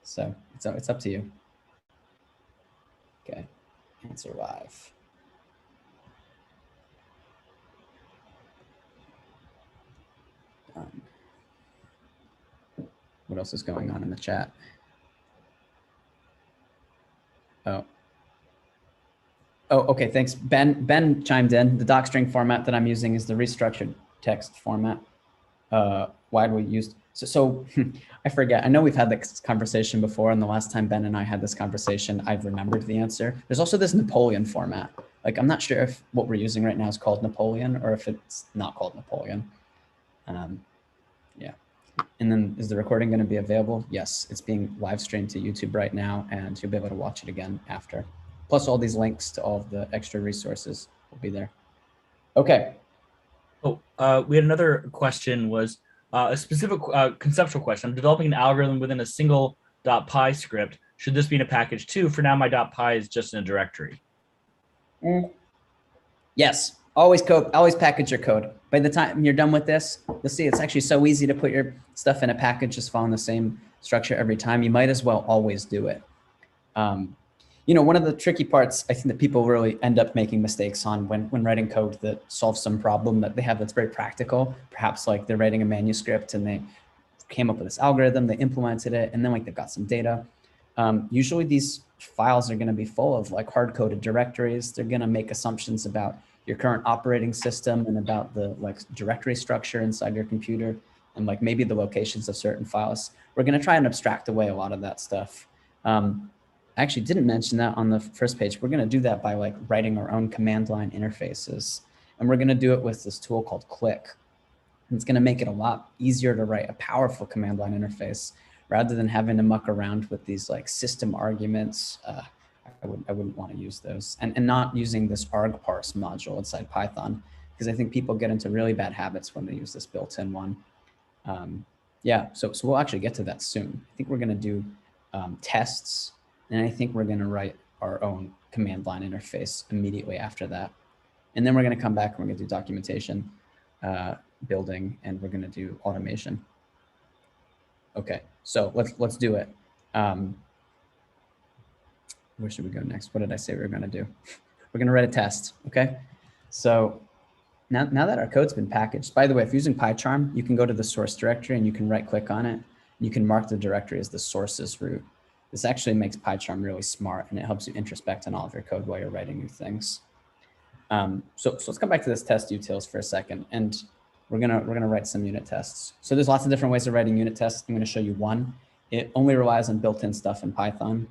So it's up to you. Okay, answer live. What else is going on in the chat? Oh, okay, thanks. Ben chimed in. The docstring format that I'm using is the restructured text format. Why do we use, so I forget. I know we've had this conversation before, and the last time Ben and I had this conversation, I've remembered the answer. There's also this Napoleon format. Like, I'm not sure if what we're using right now is called Napoleon or if it's not called Napoleon. Yeah. And then is the recording going to be available? Yes, it's being live streamed to YouTube right now, and you'll be able to watch it again after. Plus all these links to all of the extra resources will be there. Okay. Oh, we had another question, was a specific conceptual question. I'm developing an algorithm within a single .py script. Should this be in a package too? For now, my .py is just in a directory. Yes, always package your code. By the time you're done with this, you'll see it's actually so easy to put your stuff in a package, just following the same structure every time. You might as well always do it. You know, one of the tricky parts, I think, that people really end up making mistakes on when writing code that solves some problem that they have that's very practical. Perhaps like they're writing a manuscript and they came up with this algorithm, they implemented it, and then like they've got some data. Usually these files are going to be full of like hard-coded directories. They're going to make assumptions about your current operating system and about the like directory structure inside your computer and like maybe the locations of certain files. We're going to try and abstract away a lot of that stuff. I actually didn't mention that on the first page. We're going to do that by like writing our own command line interfaces. And we're going to do it with this tool called Click. And it's going to make it a lot easier to write a powerful command line interface rather than having to muck around with these like system arguments. I wouldn't want to use those, and not using this arg parse module inside Python, because I think people get into really bad habits when they use this built-in one. Yeah, so we'll actually get to that soon. I think we're going to do tests, and I think we're going to write our own command line interface immediately after that. And then we're going to come back and we're going to do documentation, building, and we're going to do automation. Okay, so let's do it. Where should we go next? What did I say we were going to do? We're going to write a test. Okay, so now that our code's been packaged, by the way, if you're using PyCharm, you can go to the source directory and you can right click on it. You can mark the directory as the sources root. This actually makes PyCharm really smart, and it helps you introspect on all of your code while you're writing new things. So let's come back to this test utils for a second, and we're gonna write some unit tests. So there's lots of different ways of writing unit tests. I'm gonna show you one. It only relies on built-in stuff in Python.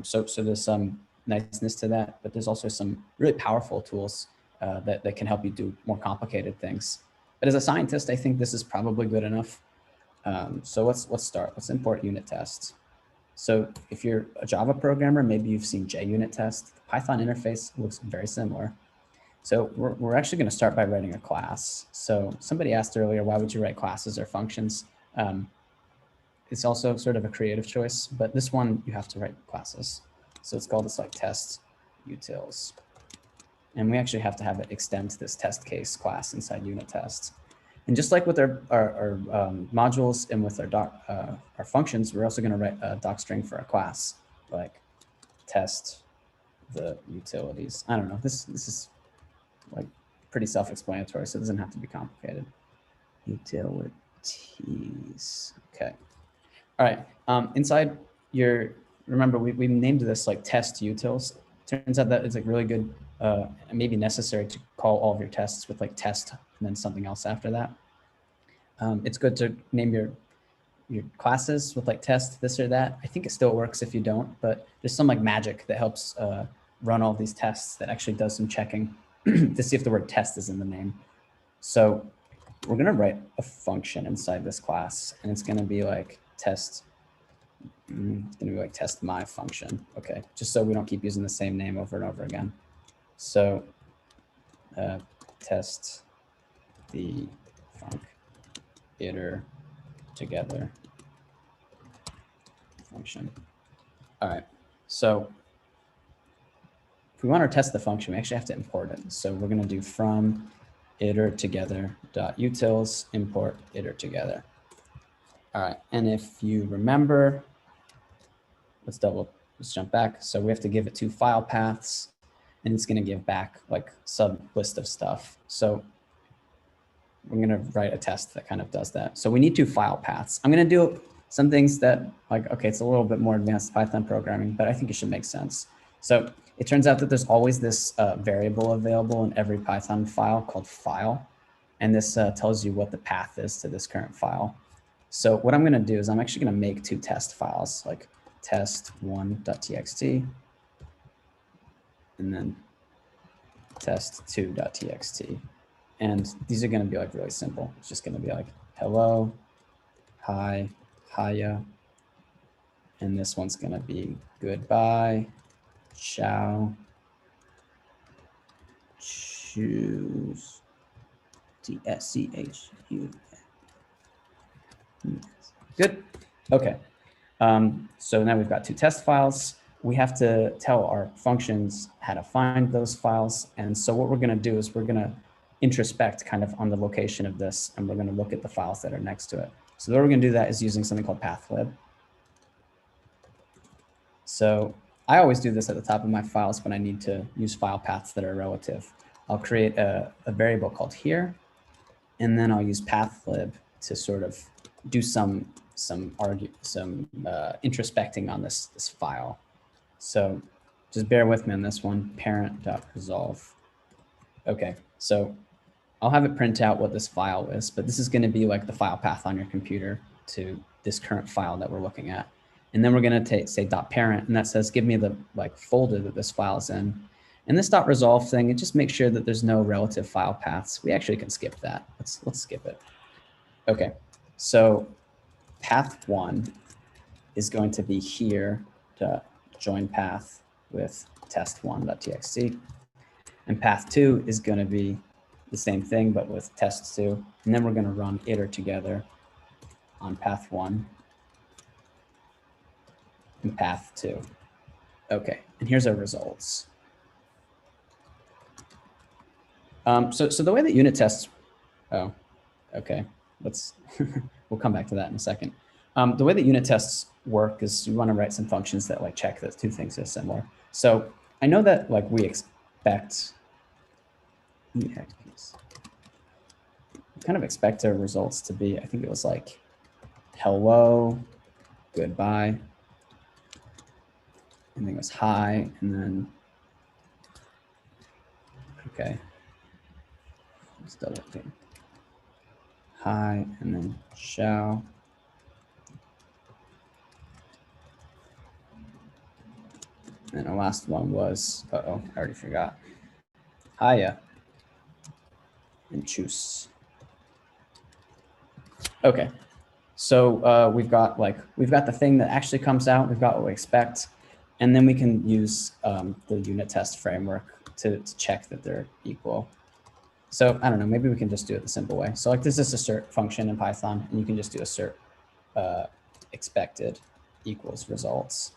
So there's some niceness to that, but there's also some really powerful tools that can help you do more complicated things. But as a scientist, I think this is probably good enough. So let's start. Let's import unit tests. So if you're a Java programmer, maybe you've seen JUnit test. The Python interface looks very similar. So we're actually going to start by writing a class. So somebody asked earlier, why would you write classes or functions? It's also sort of a creative choice, but this one you have to write classes. So it's called this like test utils. And we actually have to have it extend to this test case class inside unit tests. And just like with our modules and with our functions, we're also going to write a doc string for a class, like test the utilities. I don't know. This is like pretty self-explanatory, so it doesn't have to be complicated. Utilities. Okay. All right. Inside your, remember we named this like test utils. Turns out that it's like really good, maybe necessary to call all of your tests with like test and then something else after that. It's good to name your classes with like test this or that. I think it still works if you don't, but there's some like magic that helps run all these tests that actually does some checking to see if the word test is in the name. So we're gonna write a function inside this class, and it's gonna be like test. It's gonna be like test my function. Okay, just so we don't keep using the same name over and over again. So test the func iter together function. All right, so if we want to test the function, we actually have to import it. So we're going to do from iter together dot utils import iter together. All right, and if you remember, let's jump back. So we have to give it 2 file paths, and it's going to give back like sub list of stuff. So we're going to write a test that kind of does that. So we need 2 file paths. I'm going to do some things that like, okay, it's a little bit more advanced Python programming, but I think it should make sense. So it turns out that there's always this variable available in every Python file called file. And this tells you what the path is to this current file. So what I'm going to do is I'm actually going to make 2 test files, like test1.txt and then test2.txt. And these are going to be like really simple. It's just going to be like hello, hi, hiya. And this one's going to be goodbye, ciao, choose, tschU. Good. Okay. So now we've got 2 test files. We have to tell our functions how to find those files. And so what we're going to do is we're going to introspect kind of on the location of this, and we're going to look at the files that are next to it. So the way we're going to do that is using something called pathlib. So I always do this at the top of my files when I need to use file paths that are relative. I'll create a variable called here, and then I'll use pathlib to sort of do some introspecting on this file. So just bear with me on this one, parent.resolve. Okay, so I'll have it print out what this file is, but this is going to be like the file path on your computer to this current file that we're looking at. And then we're going to say .parent, and that says, give me the like folder that this file is in. And this .resolve thing, it just makes sure that there's no relative file paths. We actually can skip that. Let's skip it. Okay, so path 1 is going to be here to join path with test1.txt. And path 2 is going to be the same thing, but with test2. And then we're going to run iter together on path 1 and path 2. Okay, and here's our results. So the way that unit tests, oh, okay, let's, we'll come back to that in a second. The way that unit tests work is you want to write some functions that like check that 2 things are similar. So I know that like we expect, kind of expect our results to be, I think it was like hello, goodbye, and then it was hi, and then, okay, let's double click. Hi, and then ciao. And the last one was, uh-oh, I already forgot. Hiya and choose. Okay, so we've got the thing that actually comes out. We've got what we expect, and then we can use the unit test framework to check that they're equal. So I don't know, maybe we can just do it the simple way. So like there's this assert function in Python, and you can just do assert expected equals results.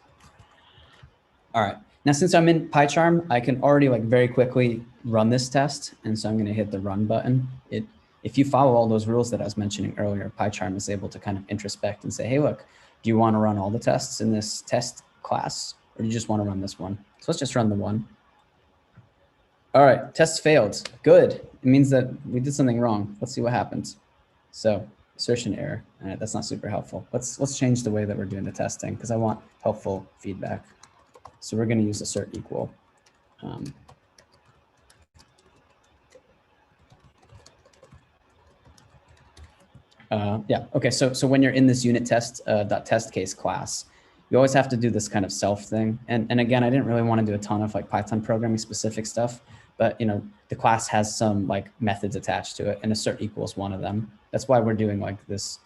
All right, now since I'm in PyCharm, I can already like very quickly run this test. And so I'm gonna hit the run button. It if you follow all those rules that I was mentioning earlier, PyCharm is able to kind of introspect and say, hey, look, do you want to run all the tests in this test class, or do you just want to run this one? So let's just run the one. All right, test failed. Good. It means that we did something wrong. Let's see what happens. So assertion error. All right, that's not super helpful. Let's change the way that we're doing the testing because I want helpful feedback. So we're going to use assert equal. Yeah, okay, so when you're in this unit test .test case class, you always have to do this kind of self thing. And again, I didn't really want to do a ton of like Python programming specific stuff, but you know, the class has some like methods attached to it, and assert equals one of them. That's why we're doing like this,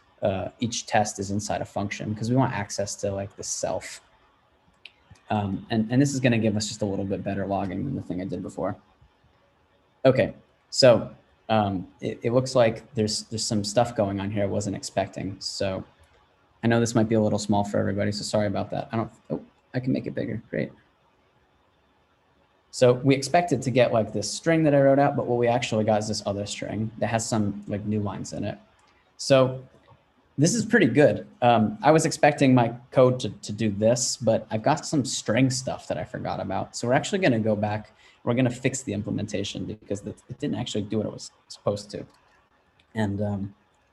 each test is inside a function because we want access to like the self. And this is gonna give us just a little bit better logging than the thing I did before. Okay, so it looks like there's some stuff going on here I wasn't expecting. So I know this might be a little small for everybody, so sorry about that. Oh, I can make it bigger, great. So we expected to get like this string that I wrote out, but what we actually got is this other string that has some like new lines in it. So this is pretty good. I was expecting my code to do this, but I've got some string stuff that I forgot about. So we're actually gonna go back, we're gonna fix the implementation because it didn't actually do what it was supposed to. And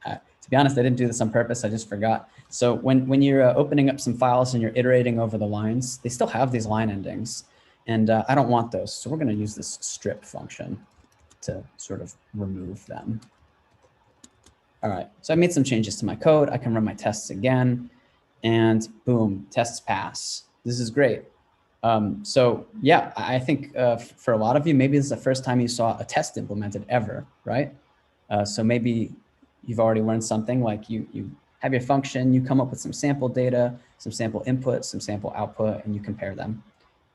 to be honest, I didn't do this on purpose, I just forgot. So when you're opening up some files and you're iterating over the lines, they still have these line endings. And I don't want those. So we're gonna use this strip function to sort of remove them. All right, so I made some changes to my code. I can run my tests again and boom, tests pass. This is great. So yeah, I think for a lot of you, maybe this is the first time you saw a test implemented ever, right? So maybe you've already learned something like you have your function, you come up with some sample data, some sample input, some sample output, and you compare them.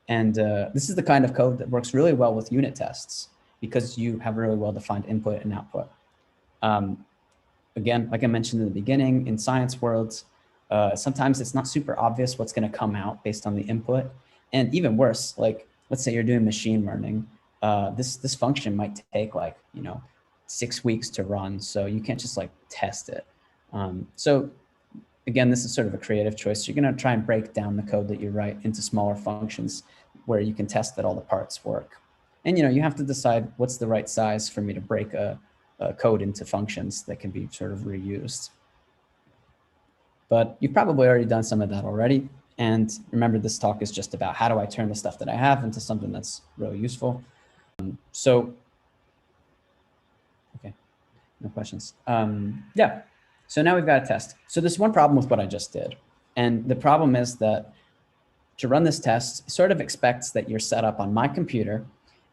And this is the kind of code that works really well with unit tests because you have really well-defined input and output. Again, like I mentioned in the beginning, in science worlds, sometimes it's not super obvious what's going to come out based on the input. And even worse, like let's say you're doing machine learning, this function might take like, 6 weeks to run. So you can't just like test it. So again, this is sort of a creative choice. You're going to try and break down the code that you write into smaller functions where you can test that all the parts work. And you have to decide what's the right size for me to break a code into functions that can be sort of reused. But you've probably already done some of that already. And remember, this talk is just about how do I turn the stuff that I have into something that's really useful. So, okay, no questions. Yeah, so now we've got a test. So there's one problem with what I just did. And the problem is that to run this test, it sort of expects that you're set up on my computer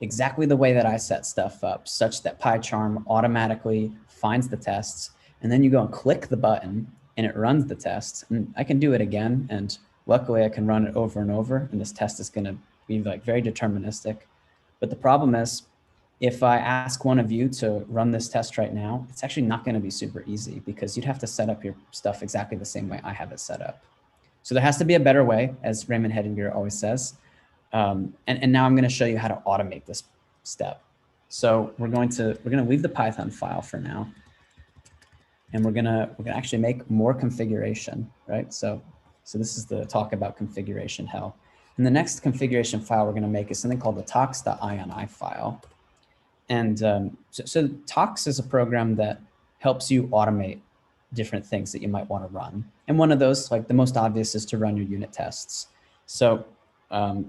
exactly the way that I set stuff up, such that PyCharm automatically finds the tests, and then you go and click the button and it runs the test. And I can do it again, and luckily I can run it over and over, and this test is gonna be like very deterministic. But the problem is, if I ask one of you to run this test right now, it's actually not gonna be super easy because you'd have to set up your stuff exactly the same way I have it set up. So there has to be a better way, as Raymond Hedinger always says. And now I'm going to show you how to automate this step. So we're going to leave the Python file for now, and we're gonna actually make more configuration, right? So this is the talk about configuration hell. And the next configuration file we're going to make is something called the tox.ini file. And so tox is a program that helps you automate different things that you might want to run. And one of those, like the most obvious, is to run your unit tests. So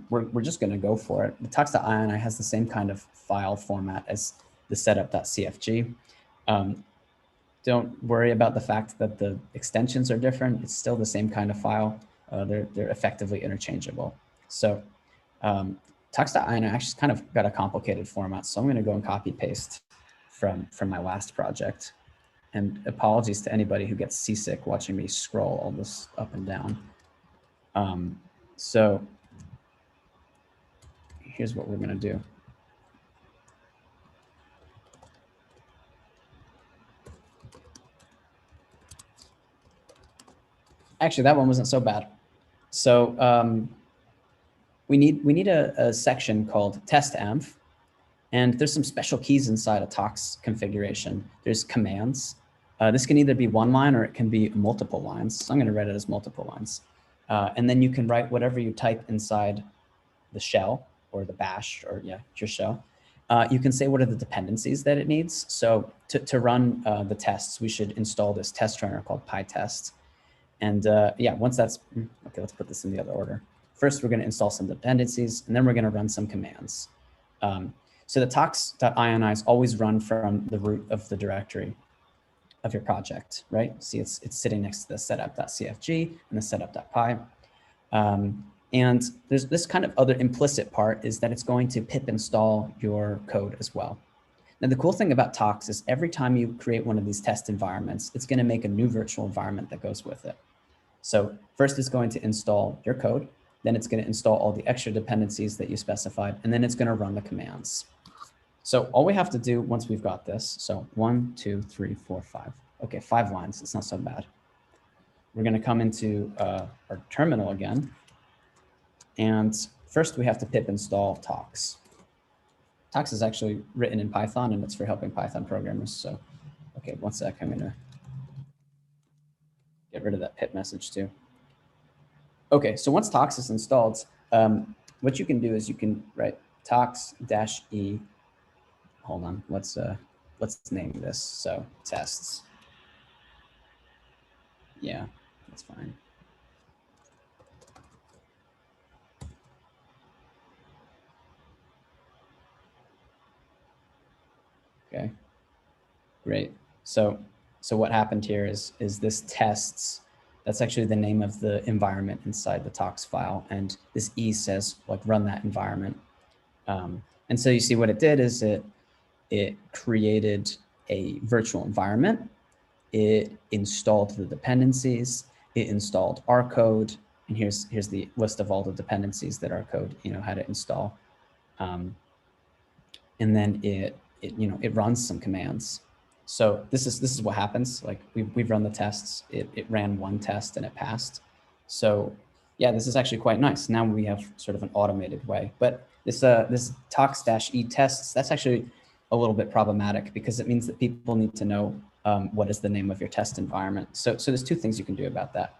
we're just going to go for it. The tox.ini has the same kind of file format as the setup.cfg. Don't worry about the fact that the extensions are different. It's still the same kind of file. They're effectively interchangeable. So tox.ini actually kind of got a complicated format. So I'm going to go and copy paste from my last project. And apologies to anybody who gets seasick watching me scroll all this up and down. So here's what we're going to do. Actually, that one wasn't so bad. So we need a section called test env, And there's some special keys inside a tox configuration. There's commands. This can either be one line or it can be multiple lines. So I'm going to write it as multiple lines. And then you can write whatever you type inside the shell or the bash, or yeah, your shell. You can say what are the dependencies that it needs. So to run the tests, we should install this test runner called PyTest. And yeah, once that's, okay, let's put this in the other order. First, we're going to install some dependencies, and then we're going to run some commands. So the tox.ini always run from the root of the directory of your project, right? See, it's sitting next to the setup.cfg and the setup.py. And there's this kind of other implicit part is that it's going to pip install your code as well. Now, the cool thing about Tox is every time you create one of these test environments, it's going to make a new virtual environment that goes with it. So first it's going to install your code, then it's going to install all the extra dependencies that you specified, and then it's going to run the commands. So all we have to do once we've got this, so 1, 2, 3, 4, 5. Okay, 5 lines, it's not so bad. We're going to come into our terminal again. And first we have to pip install Tox. Tox is actually written in Python and it's for helping Python programmers. So, okay, one sec, I'm gonna get rid of that pip message too. Okay, so once Tox is installed, what you can do is you can write tox-e. Hold on, let's name this. So tests. Yeah, that's fine. Okay, great. So what happened here is this tests, that's actually the name of the environment inside the Tox file. And this E says like run that environment. And so you see what it did is it created a virtual environment. It installed the dependencies. It installed our code. And here's the list of all the dependencies that our code, had to install. And then it runs some commands. So this is what happens. Like we've run the tests. It ran one test and it passed. So yeah, this is actually quite nice. Now we have sort of an automated way. But this tox-e tests, that's actually a little bit problematic because it means that people need to know what is the name of your test environment. So there's two things you can do about that.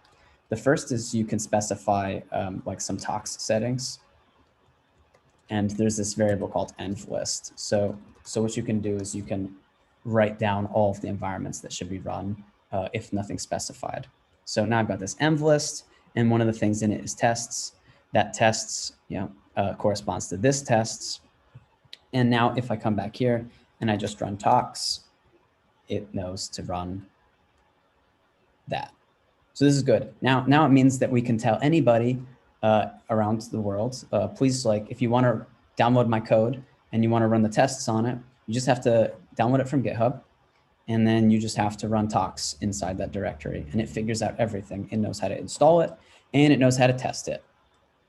The first is you can specify like some tox settings. And there's this variable called env-list. So what you can do is you can write down all of the environments that should be run if nothing's specified. So now I've got this env-list, and one of the things in it is tests. That tests corresponds to this tests. And now if I come back here and I just run tox, it knows to run that. So this is good. Now it means that we can tell anybody around the world, please, like, if you want to download my code and you want to run the tests on it, you just have to download it from GitHub, and then you just have to run Tox inside that directory, and it figures out everything. It knows how to install it, and it knows how to test it.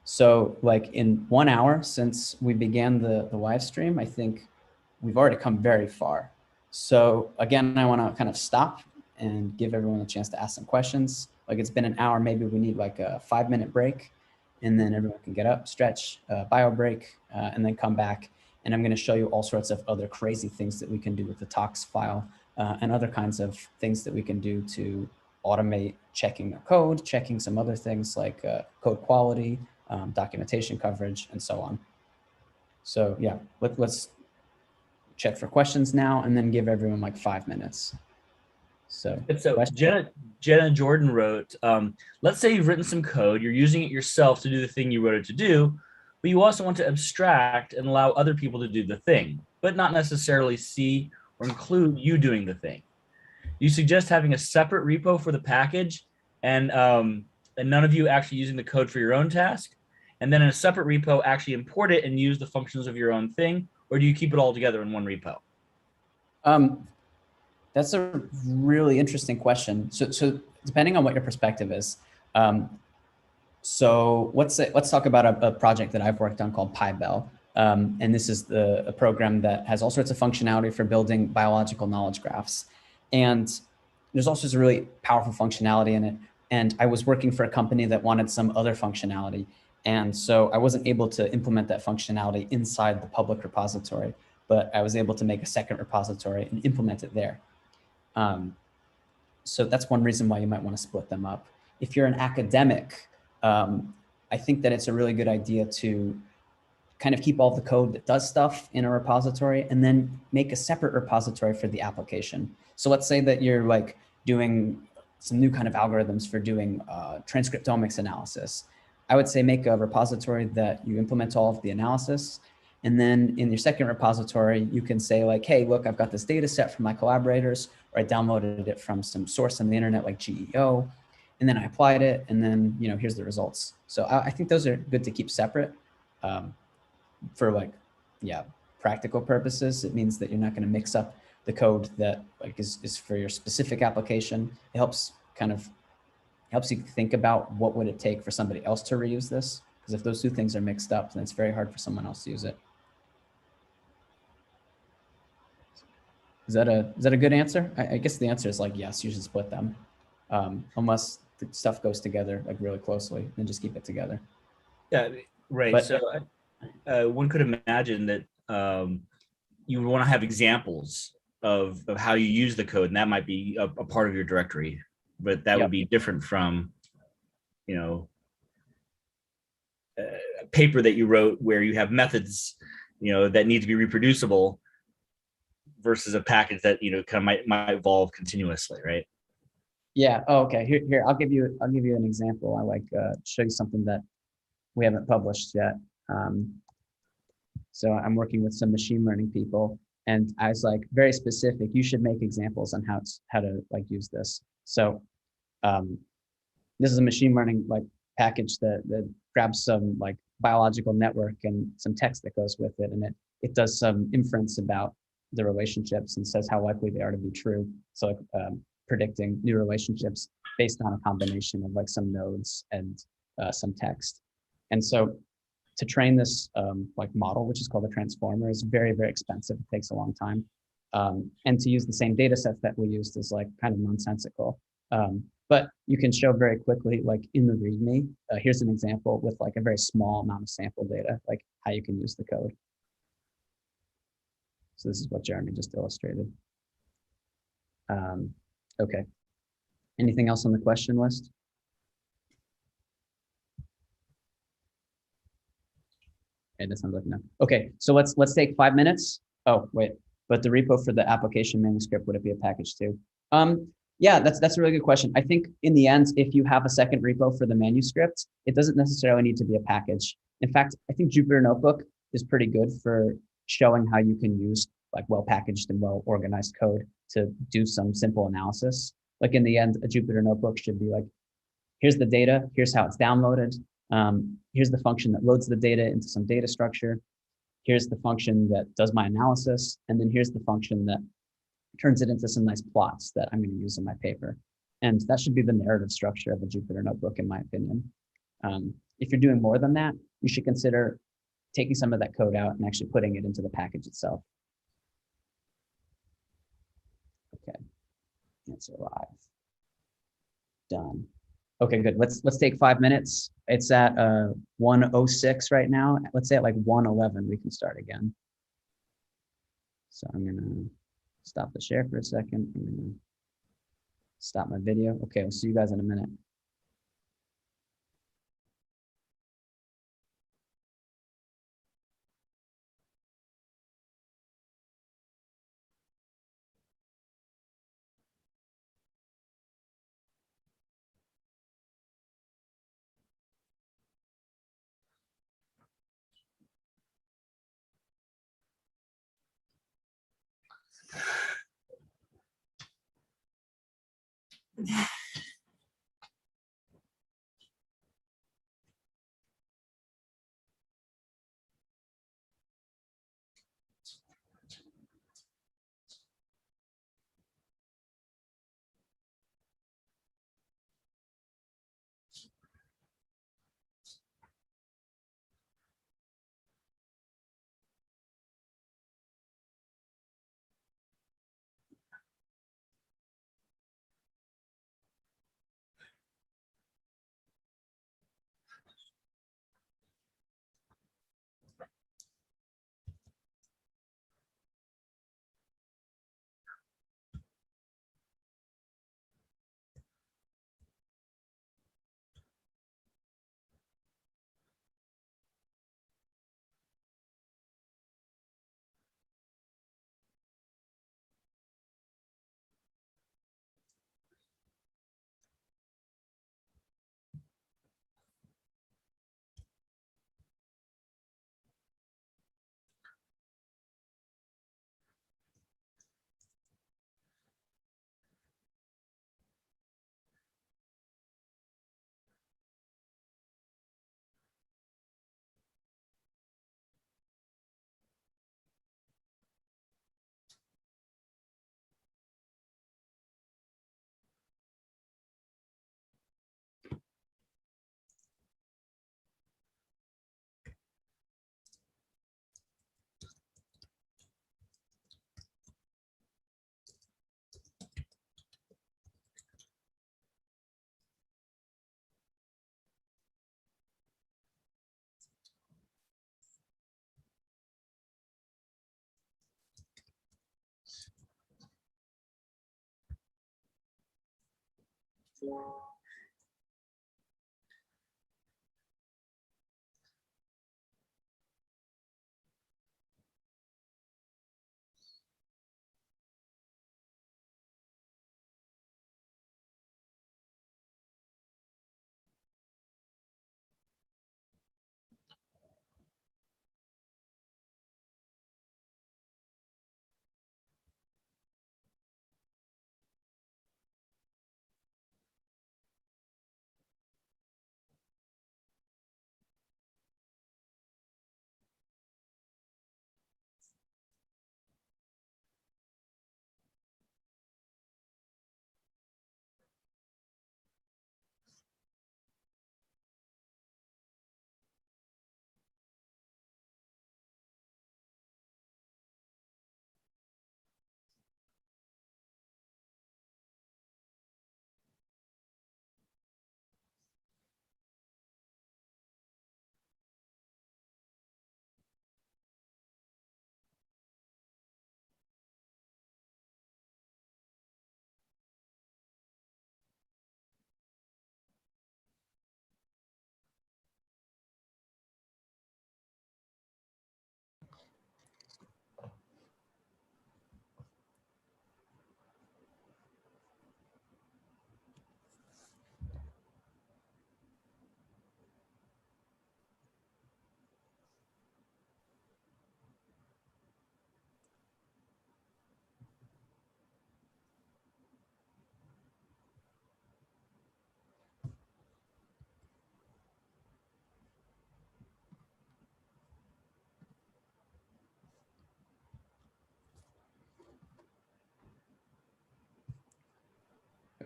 So like in 1 hour since we began the live stream, I think we've already come very far. So again, I want to kind of stop and give everyone a chance to ask some questions. Like it's been an hour, maybe we need like a 5-minute break, and then everyone can get up, stretch, bio break, and then come back. And I'm going to show you all sorts of other crazy things that we can do with the Tox file and other kinds of things that we can do to automate checking our code, checking some other things like code quality, documentation coverage, and so on. So yeah, let's check for questions now and then give everyone like 5 minutes. So Jenna Jordan wrote, let's say you've written some code, you're using it yourself to do the thing you wrote it to do, but you also want to abstract and allow other people to do the thing, but not necessarily see or include you doing the thing. You suggest having a separate repo for the package and none of you actually using the code for your own task, and then in a separate repo actually import it and use the functions of your own thing, or do you keep it all together in one repo? That's a really interesting question. So depending on what your perspective is, so let's talk about a project that I've worked on called PyBell. And this is a program that has all sorts of functionality for building biological knowledge graphs. And there's also a really powerful functionality in it. And I was working for a company that wanted some other functionality. And so I wasn't able to implement that functionality inside the public repository. but I was able to make a second repository and implement it there. So that's one reason why you might want to split them up. If you're an academic, I think that it's a really good idea to kind of keep all the code that does stuff in a repository and then make a separate repository for the application. So let's say that you're like doing some new kind of algorithms for doing transcriptomics analysis. I would say make a repository that you implement all of the analysis. And then in your second repository, you can say like, hey, look, I've got this data set from my collaborators, or I downloaded it from some source on the internet like GEO, and then I applied it, and then, you know, here's the results. So I think those are good to keep separate for like, yeah, practical purposes. It means that you're not going to mix up the code that like is for your specific application. It helps you think about what would it take for somebody else to reuse this. Because if those two things are mixed up, then it's very hard for someone else to use it. Is that a good answer? I guess the answer is like, yes, you should split them. Unless the stuff goes together like really closely, then just keep it together. Yeah, right. But, so one could imagine that you would want to have examples of how you use the code, and that might be a part of your directory, but that would be different from, you know, a paper that you wrote where you have methods, you know, that need to be reproducible versus a package that, you know, kind of might evolve continuously, right? Yeah. Oh, okay. Here, I'll give you an example. I like show you something that we haven't published yet. So I'm working with some machine learning people, and I was like very specific. You should make examples on how to like use this. So this is a machine learning like package that grabs some like biological network and some text that goes with it, and it does some inference about the relationships and says how likely they are to be true. So like predicting new relationships based on a combination of like some nodes and some text. And so to train this like model, which is called a transformer, is very, very expensive. It takes a long time. And to use the same data sets that we used is like kind of nonsensical. But you can show very quickly, like in the README, here's an example with like a very small amount of sample data, like how you can use the code. So this is what Jeremy just illustrated. Okay. Anything else on the question list? Okay, that sounds like no. Okay, so let's take 5 minutes. Oh, wait, but the repo for the application manuscript, would it be a package too? Yeah, that's a really good question. I think in the end, if you have a second repo for the manuscript, it doesn't necessarily need to be a package. In fact, I think Jupyter Notebook is pretty good for showing how you can use like well-packaged and well-organized code to do some simple analysis. Like in the end, a Jupyter Notebook should be like, here's the data, here's how it's downloaded. Here's the function that loads the data into some data structure. Here's the function that does my analysis. And then here's the function that turns it into some nice plots that I'm going to use in my paper. And that should be the narrative structure of a Jupyter Notebook, in my opinion. If you're doing more than that, you should consider taking some of that code out and actually putting it into the package itself. Okay, it's alive. Done. Okay, good. Let's take 5 minutes. It's at 1:06 right now. Let's say at like 1:11 we can start again. So I'm gonna stop the share for a second. I'm gonna stop my video. Okay, I'll see you guys in a minute.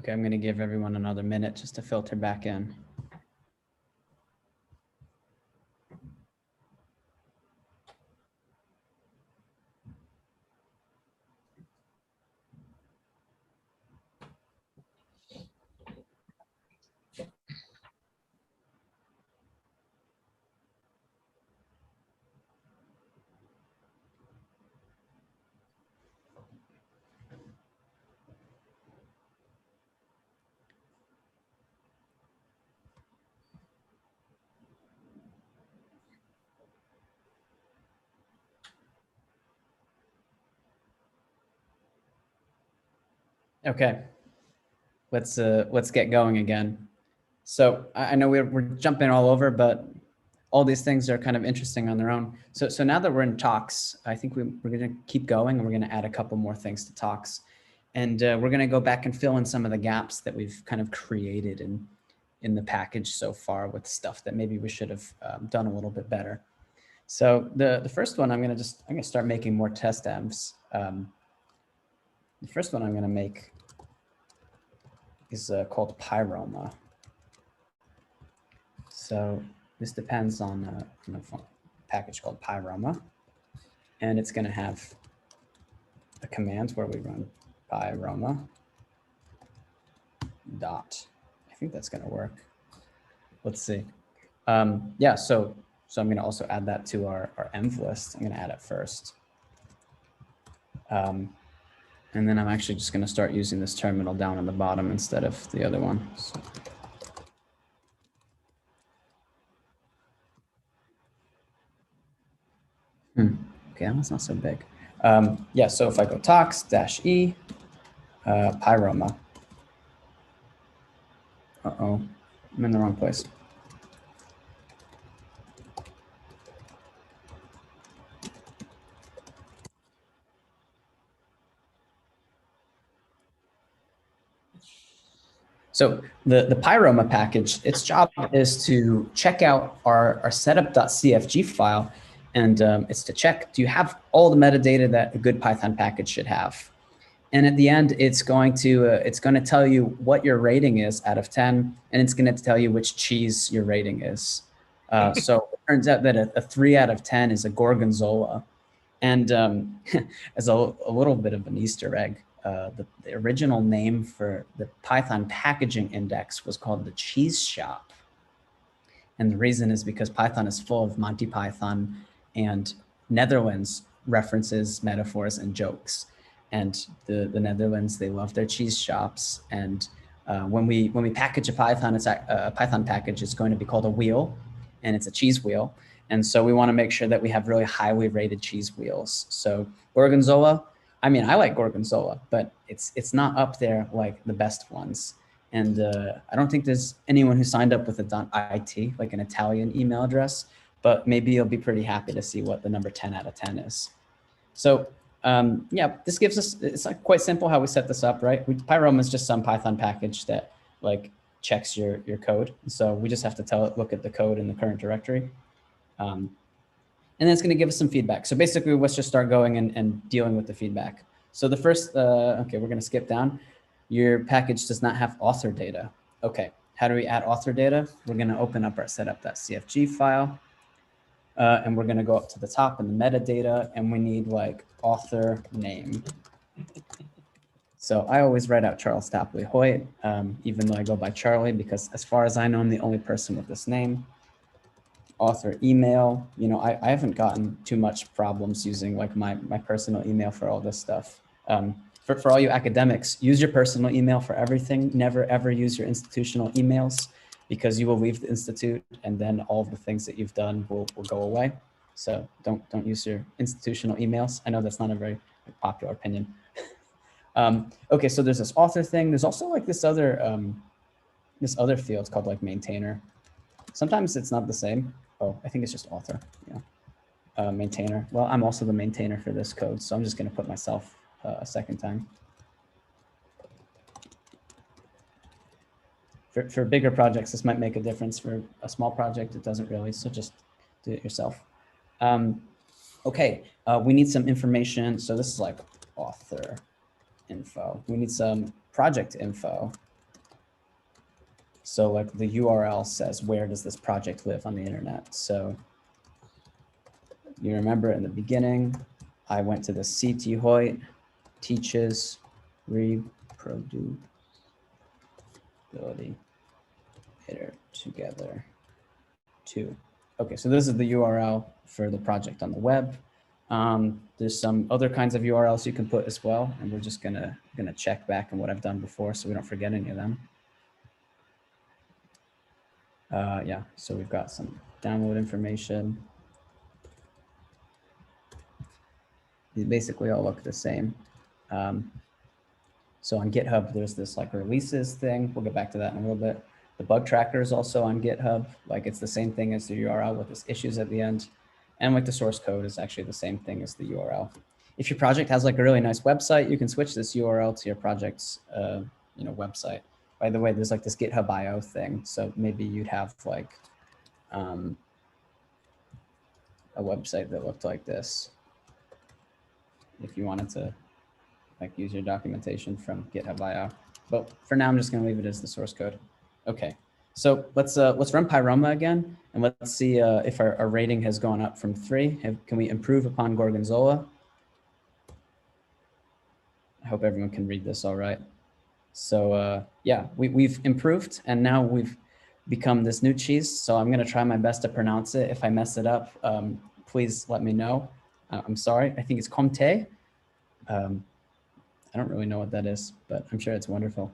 Okay, I'm going to give everyone another minute just to filter back in. Okay, let's get going again. So I know we're jumping all over, but all these things are kind of interesting on their own. So now that we're in talks, I think we're going to keep going, and we're going to add a couple more things to talks, and we're going to go back and fill in some of the gaps that we've kind of created in the package so far with stuff that maybe we should have done a little bit better. So the first one, I'm going to start making more test devs. The first one I'm going to make is called Pyroma. So this depends on a package called Pyroma, and it's going to have a command where we run Pyroma dot. I think that's going to work. Let's see. Yeah, so I'm going to also add that to our env list. I'm going to add it first. And then I'm actually just going to start using this terminal down on the bottom instead of the other one. So. Okay, that's not so big. Yeah, so if I go tox -e, Pyroma. Uh-oh, I'm in the wrong place. So the Pyroma package, its job is to check out our setup.cfg file, and it's to check, do you have all the metadata that a good Python package should have? And at the end, it's going to tell you what your rating is out of 10, and it's going to tell you which cheese your rating is. So it turns out that a 3 out of 10 is a Gorgonzola. And as a little bit of an Easter egg, the original name for the Python packaging index was called the Cheese Shop. And the reason is because Python is full of Monty Python and Netherlands references, metaphors, and jokes. And the Netherlands, they love their cheese shops. And When we package a Python, a Python package, it's going to be called a wheel, and it's a cheese wheel. And so we want to make sure that we have really highly rated cheese wheels. So Gorgonzola, I mean, I like Gorgonzola, but it's not up there like the best ones. And I don't think there's anyone who signed up with a .it, like an Italian email address, but maybe you'll be pretty happy to see what the number 10 out of 10 is. So yeah, this gives us, it's like quite simple how we set this up, right? Pyroma is just some Python package that like checks your code. So we just have to tell it, look at the code in the current directory. And then it's going to give us some feedback. So basically, let's just start going and dealing with the feedback. So the first, okay, we're going to skip down. Your package does not have author data. Okay, how do we add author data? We're going to open up our setup.cfg file. And we're going to go up to the top in the metadata, and we need like author name. So I always write out Charles Tapley Hoyt, even though I go by Charlie, because as far as I know, I'm the only person with this name. Author email, you know, I haven't gotten too much problems using like my personal email for all this stuff. For all you academics, use your personal email for everything. Never ever use your institutional emails, because you will leave the institute and then all of the things that you've done will go away. So don't use your institutional emails. I know that's not a very popular opinion. Okay, so there's this author thing. There's also like this other field called like maintainer. Sometimes it's not the same. Oh, I think it's just author. Yeah. Maintainer. Well, I'm also the maintainer for this code, so I'm just going to put myself a second time. For bigger projects, this might make a difference. For a small project, it doesn't really, so just do it yourself. Okay, we need some information. So this is like author info. We need some project info. So like the URL says, where does this project live on the internet? So you remember in the beginning, I went to the CT Hoyt teaches reproducibility together 2. Okay, so this is the URL for the project on the web. There's some other kinds of URLs you can put as well, and we're just gonna check back on what I've done before so we don't forget any of them. Yeah, so we've got some download information. These basically all look the same. So on GitHub, there's this like releases thing. We'll get back to that in a little bit. The bug tracker is also on GitHub. Like it's the same thing as the URL with this issues at the end. And like the source code is actually the same thing as the URL. If your project has like a really nice website, you can switch this URL to your project's website. By the way, there's like this GitHub IO thing. So maybe you'd have like a website that looked like this if you wanted to like use your documentation from GitHub IO. But for now, I'm just going to leave it as the source code. Okay, so let's run Pyroma again, and let's see if our rating has gone up from 3. Can we improve upon Gorgonzola? I hope everyone can read this all right. So yeah, we've improved, and now we've become this new cheese. So I'm going to try my best to pronounce it. If I mess it up, please let me know. I'm sorry. I think it's Comté. I don't really know what that is, but I'm sure it's wonderful.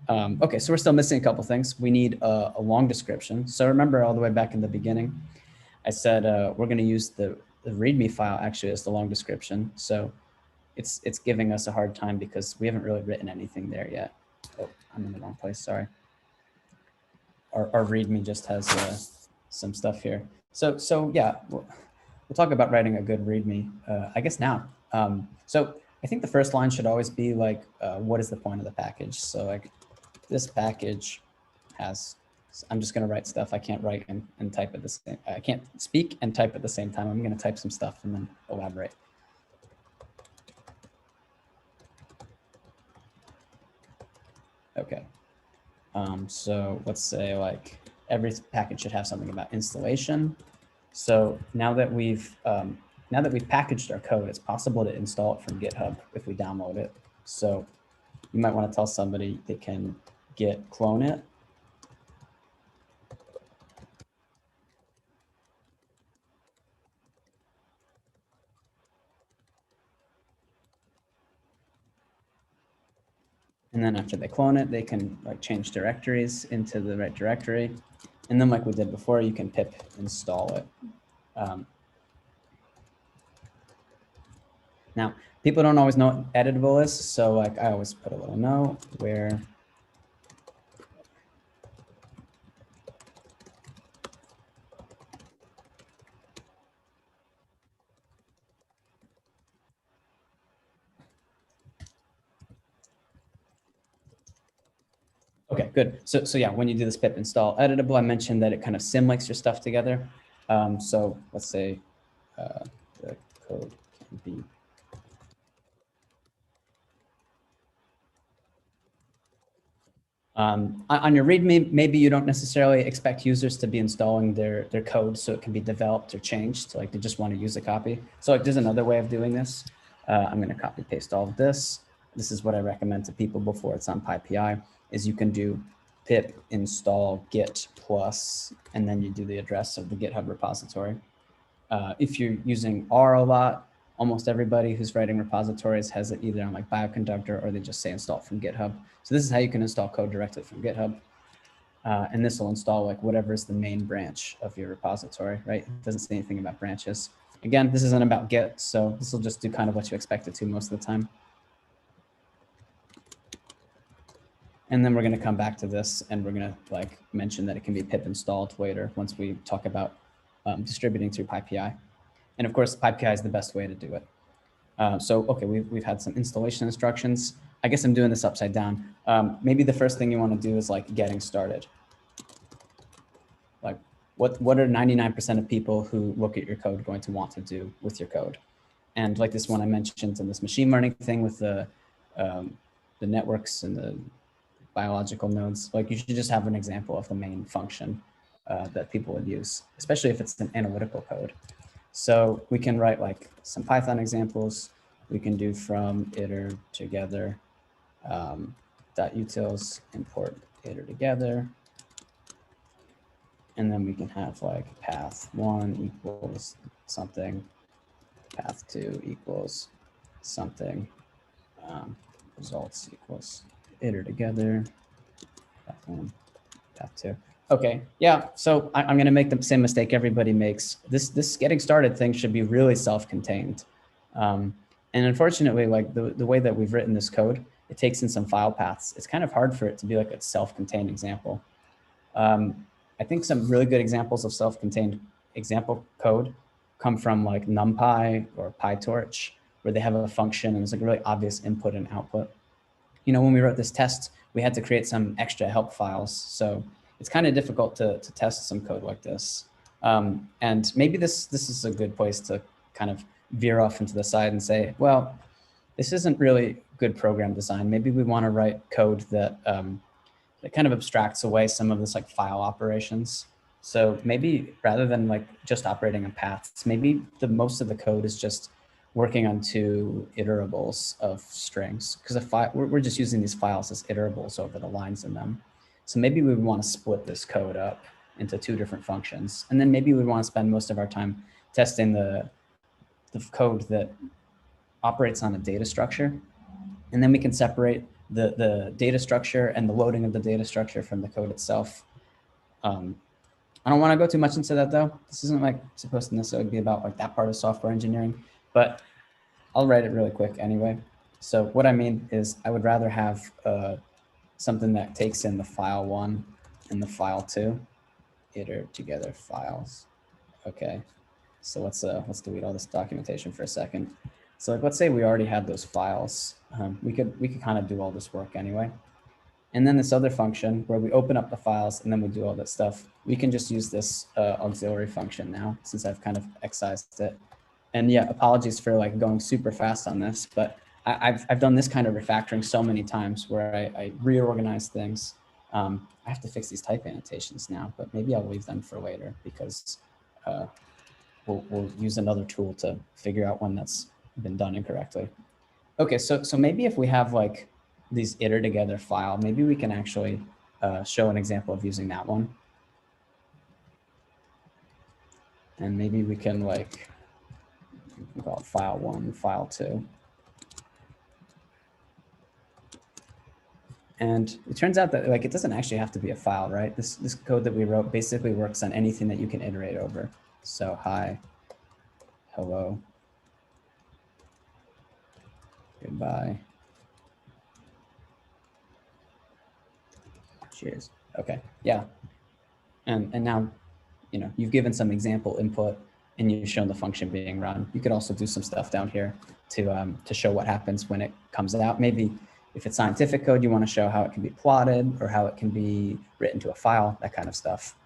Okay, so we're still missing a couple things. We need a long description. So remember all the way back in the beginning, I said we're going to use the README file actually as the long description. So it's giving us a hard time because we haven't really written anything there yet. Oh, I'm in the wrong place, sorry. Our README just has some stuff here. So yeah, we'll talk about writing a good README, I guess now. So I think the first line should always be like, what is the point of the package? So like this package has, I'm just going to write stuff. I can't write and type at the same, I can't speak and type at the same time. I'm going to type some stuff and then elaborate. Okay. So let's say like every package should have something about installation. So now that we've packaged our code, it's possible to install it from GitHub if we download it. So you might want to tell somebody they can git clone it. And then after they clone it, they can like change directories into the right directory. And then like we did before, you can pip install it. Now, people don't always know what editable is. So like I always put a little note where okay, good. So yeah, when you do this pip install editable, I mentioned that it kind of symlinks your stuff together. So let's say the code can be on your README, maybe you don't necessarily expect users to be installing their code so it can be developed or changed. Like they just want to use a copy. So like there's another way of doing this. I'm going to copy paste all of this. This is what I recommend to people before it's on PyPI is you can do pip install git plus, and then you do the address of the GitHub repository. If you're using R a lot, almost everybody who's writing repositories has it either on like Bioconductor or they just say install from GitHub. So this is how you can install code directly from GitHub. And this will install like whatever is the main branch of your repository, right? It doesn't say anything about branches. Again, this isn't about Git, so this will just do kind of what you expect it to most of the time. And then we're going to come back to this and we're going to like mention that it can be pip installed later once we talk about distributing through PyPI. And of course, PyPI is the best way to do it. So, okay, we've had some installation instructions. I guess I'm doing this upside down. Maybe the first thing you want to do is like getting started. Like what are 99% of people who look at your code going to want to do with your code? And like this one I mentioned in this machine learning thing with the networks and the biological nodes, like you should just have an example of the main function that people would use, especially if it's an analytical code. So we can write like some Python examples. We can do from iter together dot utils import iter together. And then we can have like path 1 equals something, path 2 equals something, results equals iter together, path 1, path 2. Okay, yeah, so I'm going to make the same mistake everybody makes. This getting started thing should be really self-contained. And unfortunately, like the way that we've written this code, it takes in some file paths. It's kind of hard for it to be like a self-contained example. I think some really good examples of self-contained example code come from like NumPy or PyTorch, where they have a function and there's like really obvious input and output. You know, when we wrote this test, we had to create some extra help files. So it's kind of difficult to test some code like this. And maybe this is a good place to kind of veer off into the side and say, well, this isn't really good program design. Maybe we want to write code that that kind of abstracts away some of this like file operations. So maybe rather than like just operating on paths, maybe the most of the code is just working on 2 iterables of strings, because we're just using these files as iterables over the lines in them. So maybe we would want to split this code up into 2 different functions. And then maybe we want to spend most of our time testing the code that operates on a data structure. And then we can separate the data structure and the loading of the data structure from the code itself. I don't want to go too much into that though. This isn't like supposed to necessarily be about like that part of software engineering, but I'll write it really quick anyway. So what I mean is I would rather have something that takes in the file 1 and the file 2, iter together files. Okay, so let's delete all this documentation for a second. So like, let's say we already had those files. We could kind of do all this work anyway. And then this other function where we open up the files and then we do all that stuff, we can just use this auxiliary function now since I've kind of excised it. And yeah, apologies for like going super fast on this, but I've done this kind of refactoring so many times where I reorganize things. I have to fix these type annotations now, but maybe I'll leave them for later because we'll use another tool to figure out when that's been done incorrectly. Okay, so maybe if we have like these iter together file, maybe we can actually show an example of using that one. And maybe we can like call it file 1, file 2. And it turns out that like it doesn't actually have to be a file, right? This code that we wrote basically works on anything that you can iterate over. So hi, hello, goodbye, cheers. Okay, yeah. And now, you know, you've given some example input and you've shown the function being run. You could also do some stuff down here to show what happens when it comes out. Maybe if it's scientific code, you want to show how it can be plotted or how it can be written to a file, that kind of stuff.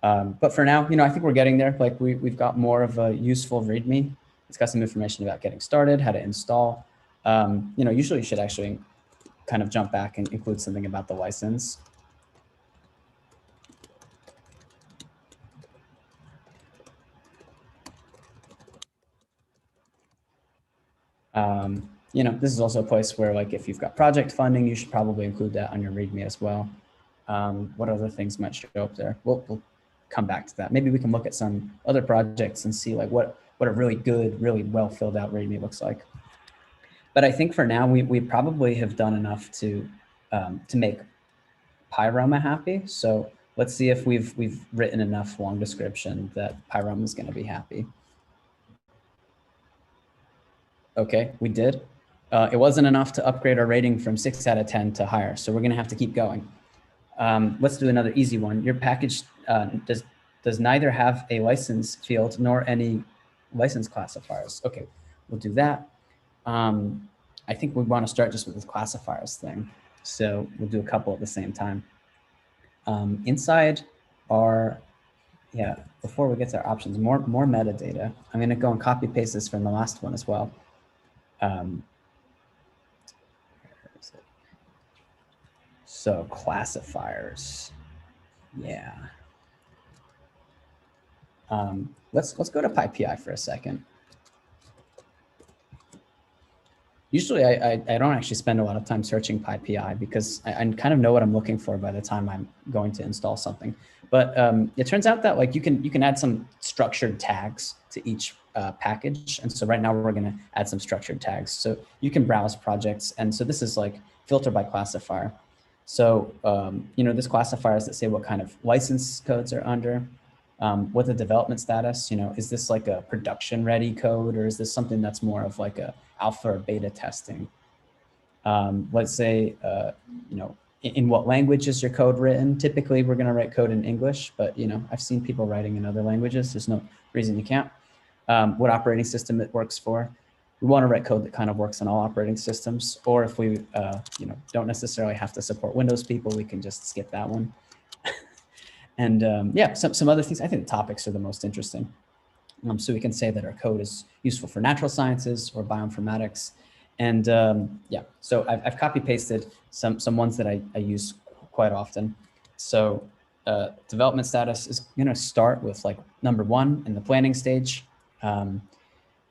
But for now, you know, I think we're getting there. Like we've got more of a useful README. It's got some information about getting started, how to install. You know, usually you should actually kind of jump back and include something about the license. You know, this is also a place where like if you've got project funding, you should probably include that on your README as well. What other things might show up there? We'll come back to that. Maybe we can look at some other projects and see like what a really good, really well filled out README looks like. But I think for now, we probably have done enough to make Pyroma happy. So let's see if we've written enough long description that Pyroma is going to be happy. Okay, we did. It wasn't enough to upgrade our rating from 6 out of 10 to higher, so we're going to have to keep going. Let's do another easy one. Your package does neither have a license field nor any license classifiers. Okay, we'll do that. I think we want to start just with this classifiers thing. So we'll do a couple at the same time. Inside our, yeah, before we get to our options, more metadata. I'm going to go and copy paste this from the last one as well. So classifiers, yeah. Let's go to PyPI for a second. Usually I don't actually spend a lot of time searching PyPI because I kind of know what I'm looking for by the time I'm going to install something. But it turns out that like you can add some structured tags to each package. And so right now we're going to add some structured tags. So you can browse projects. And so this is like filter by classifier. So, you know, this classifiers that say what kind of license codes are under, what the development status, you know, is this like a production ready code or is this something that's more of like a alpha or beta testing? Let's say, you know, in what language is your code written? Typically, we're going to write code in English, but, you know, I've seen people writing in other languages. There's no reason you can't. What operating system it works for. We want to write code that kind of works on all operating systems. Or if we, you know, don't necessarily have to support Windows people, we can just skip that one. And yeah, some other things. I think the topics are the most interesting. So we can say that our code is useful for natural sciences or bioinformatics. And yeah, so I've copy pasted some ones that I use quite often. So development status is going to start with like number 1 in the planning stage.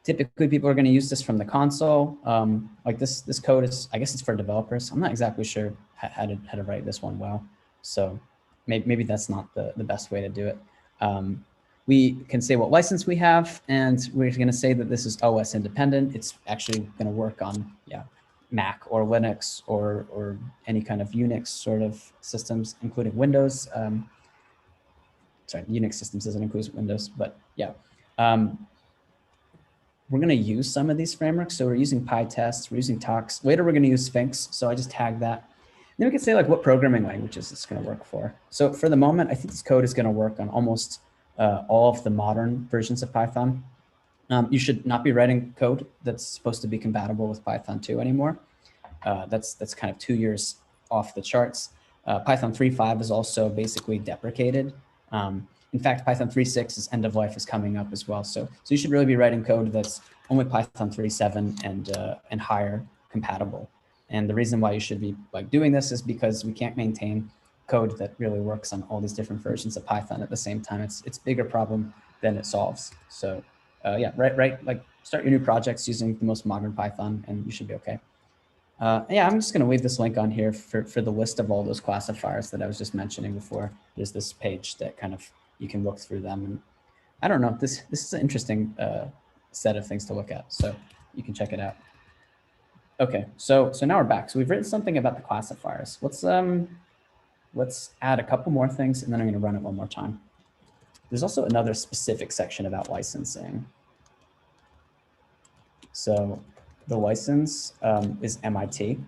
Typically, people are going to use this from the console. Like this code is, I guess it's for developers. I'm not exactly sure how to write this one well. So maybe that's not the best way to do it. We can say what license we have, and we're going to say that this is OS independent. It's actually going to work on Mac or Linux or any kind of Unix sort of systems, including Windows. Sorry, Unix systems doesn't include Windows, but yeah. We're going to use some of these frameworks. So we're using PyTest, we're using Tox. Later, we're going to use Sphinx. So I just tagged that. Then we can say like what programming languages it's going to work for. So for the moment, I think this code is going to work on almost all of the modern versions of Python. You should not be writing code that's supposed to be compatible with Python 2 anymore. That's kind of 2 years off the charts. Python 3.5 is also basically deprecated. In fact, Python 3.6's end of life is coming up as well. So you should really be writing code that's only Python 3.7 and higher compatible. And the reason why you should be like doing this is because we can't maintain code that really works on all these different versions of Python at the same time. It's a bigger problem than it solves. So yeah, like start your new projects using the most modern Python and you should be okay. Yeah, I'm just going to leave this link on here for the list of all those classifiers that I was just mentioning before. There's this page that kind of, you can look through them. And I don't know, this is an interesting set of things to look at. So you can check it out. Okay, so now we're back. So we've written something about the classifiers. Let's add a couple more things, and then I'm going to run it one more time. There's also another specific section about licensing. So the license is MIT.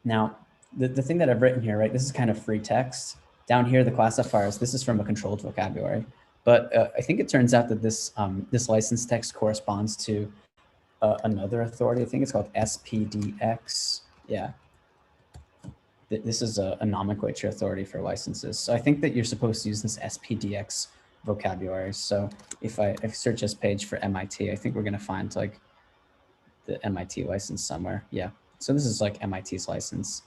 Now, the thing that I've written here, right, this is kind of free text. Down here, the classifiers, this is from a controlled vocabulary. But I think it turns out that this, this license text corresponds to another authority. I think it's called SPDX. Yeah. This is a nomenclature authority for licenses. So I think that you're supposed to use this SPDX vocabulary. So if I search this page for MIT, I think we're going to find like the MIT license somewhere. Yeah. So this is like MIT's license.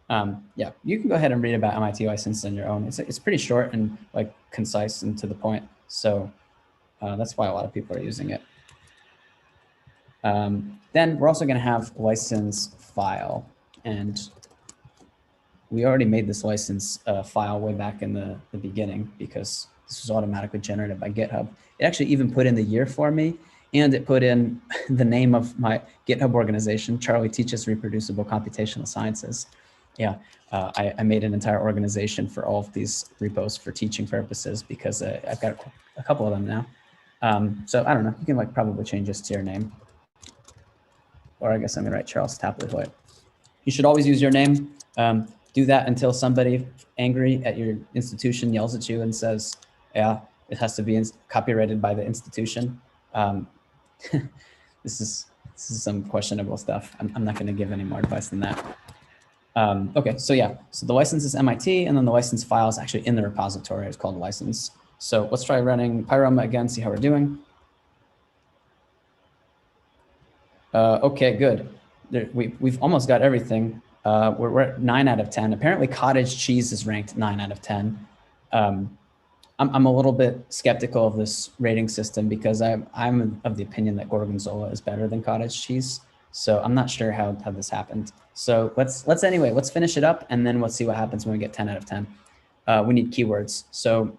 Yeah, you can go ahead and read about MIT license on your own. It's pretty short and like concise and to the point. So that's why a lot of people are using it. Then we're also going to have license file, and we already made this license file way back in the beginning because this was automatically generated by GitHub. It actually even put in the year for me, and it put in the name of my GitHub organization, Charlie Teaches Reproducible Computational Sciences. Yeah, I made an entire organization for all of these repos for teaching purposes because I've got a couple of them now. So I don't know, you can like probably change this to your name. Or I guess I'm gonna write Charles Tapley Hoyt. You should always use your name. Do that until somebody angry at your institution yells at you and says, yeah, it has to be copyrighted by the institution. This is some questionable stuff. I'm not going to give any more advice than that. Okay, so yeah, so the license is MIT, and then the license file is actually in the repository. It's called license. So let's try running Pyroma again, see how we're doing. Okay, good. We've almost got everything. We're at 9 out of 10. Apparently cottage cheese is ranked 9 out of 10. I'm a little bit skeptical of this rating system because I'm of the opinion that Gorgonzola is better than cottage cheese. So I'm not sure how this happened. So let's finish it up, and then let's see what happens when we get 10 out of 10. We need keywords. So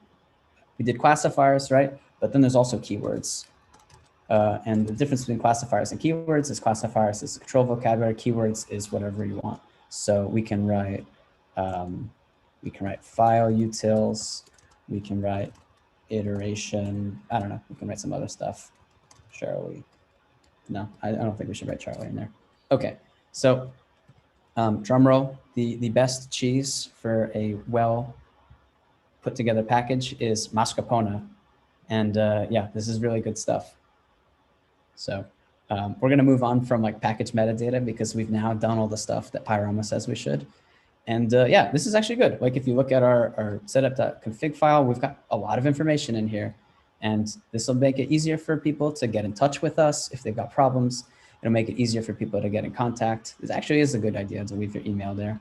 we did classifiers, right? But then there's also keywords. And the difference between classifiers and keywords is classifiers is control vocabulary, keywords is whatever you want. So we can write file utils, we can write iteration, I don't know, we can write some other stuff. Charlie, no, I don't think we should write Charlie in there. Okay, so drum roll, the best cheese for a well put together package is mascarpone. And yeah, this is really good stuff. So we're going to move on from like package metadata because we've now done all the stuff that Pyroma says we should. And yeah, this is actually good. Like if you look at our setup.config file, we've got a lot of information in here. And this will make it easier for people to get in touch with us if they've got problems. It'll make it easier for people to get in contact. This actually is a good idea to leave your email there.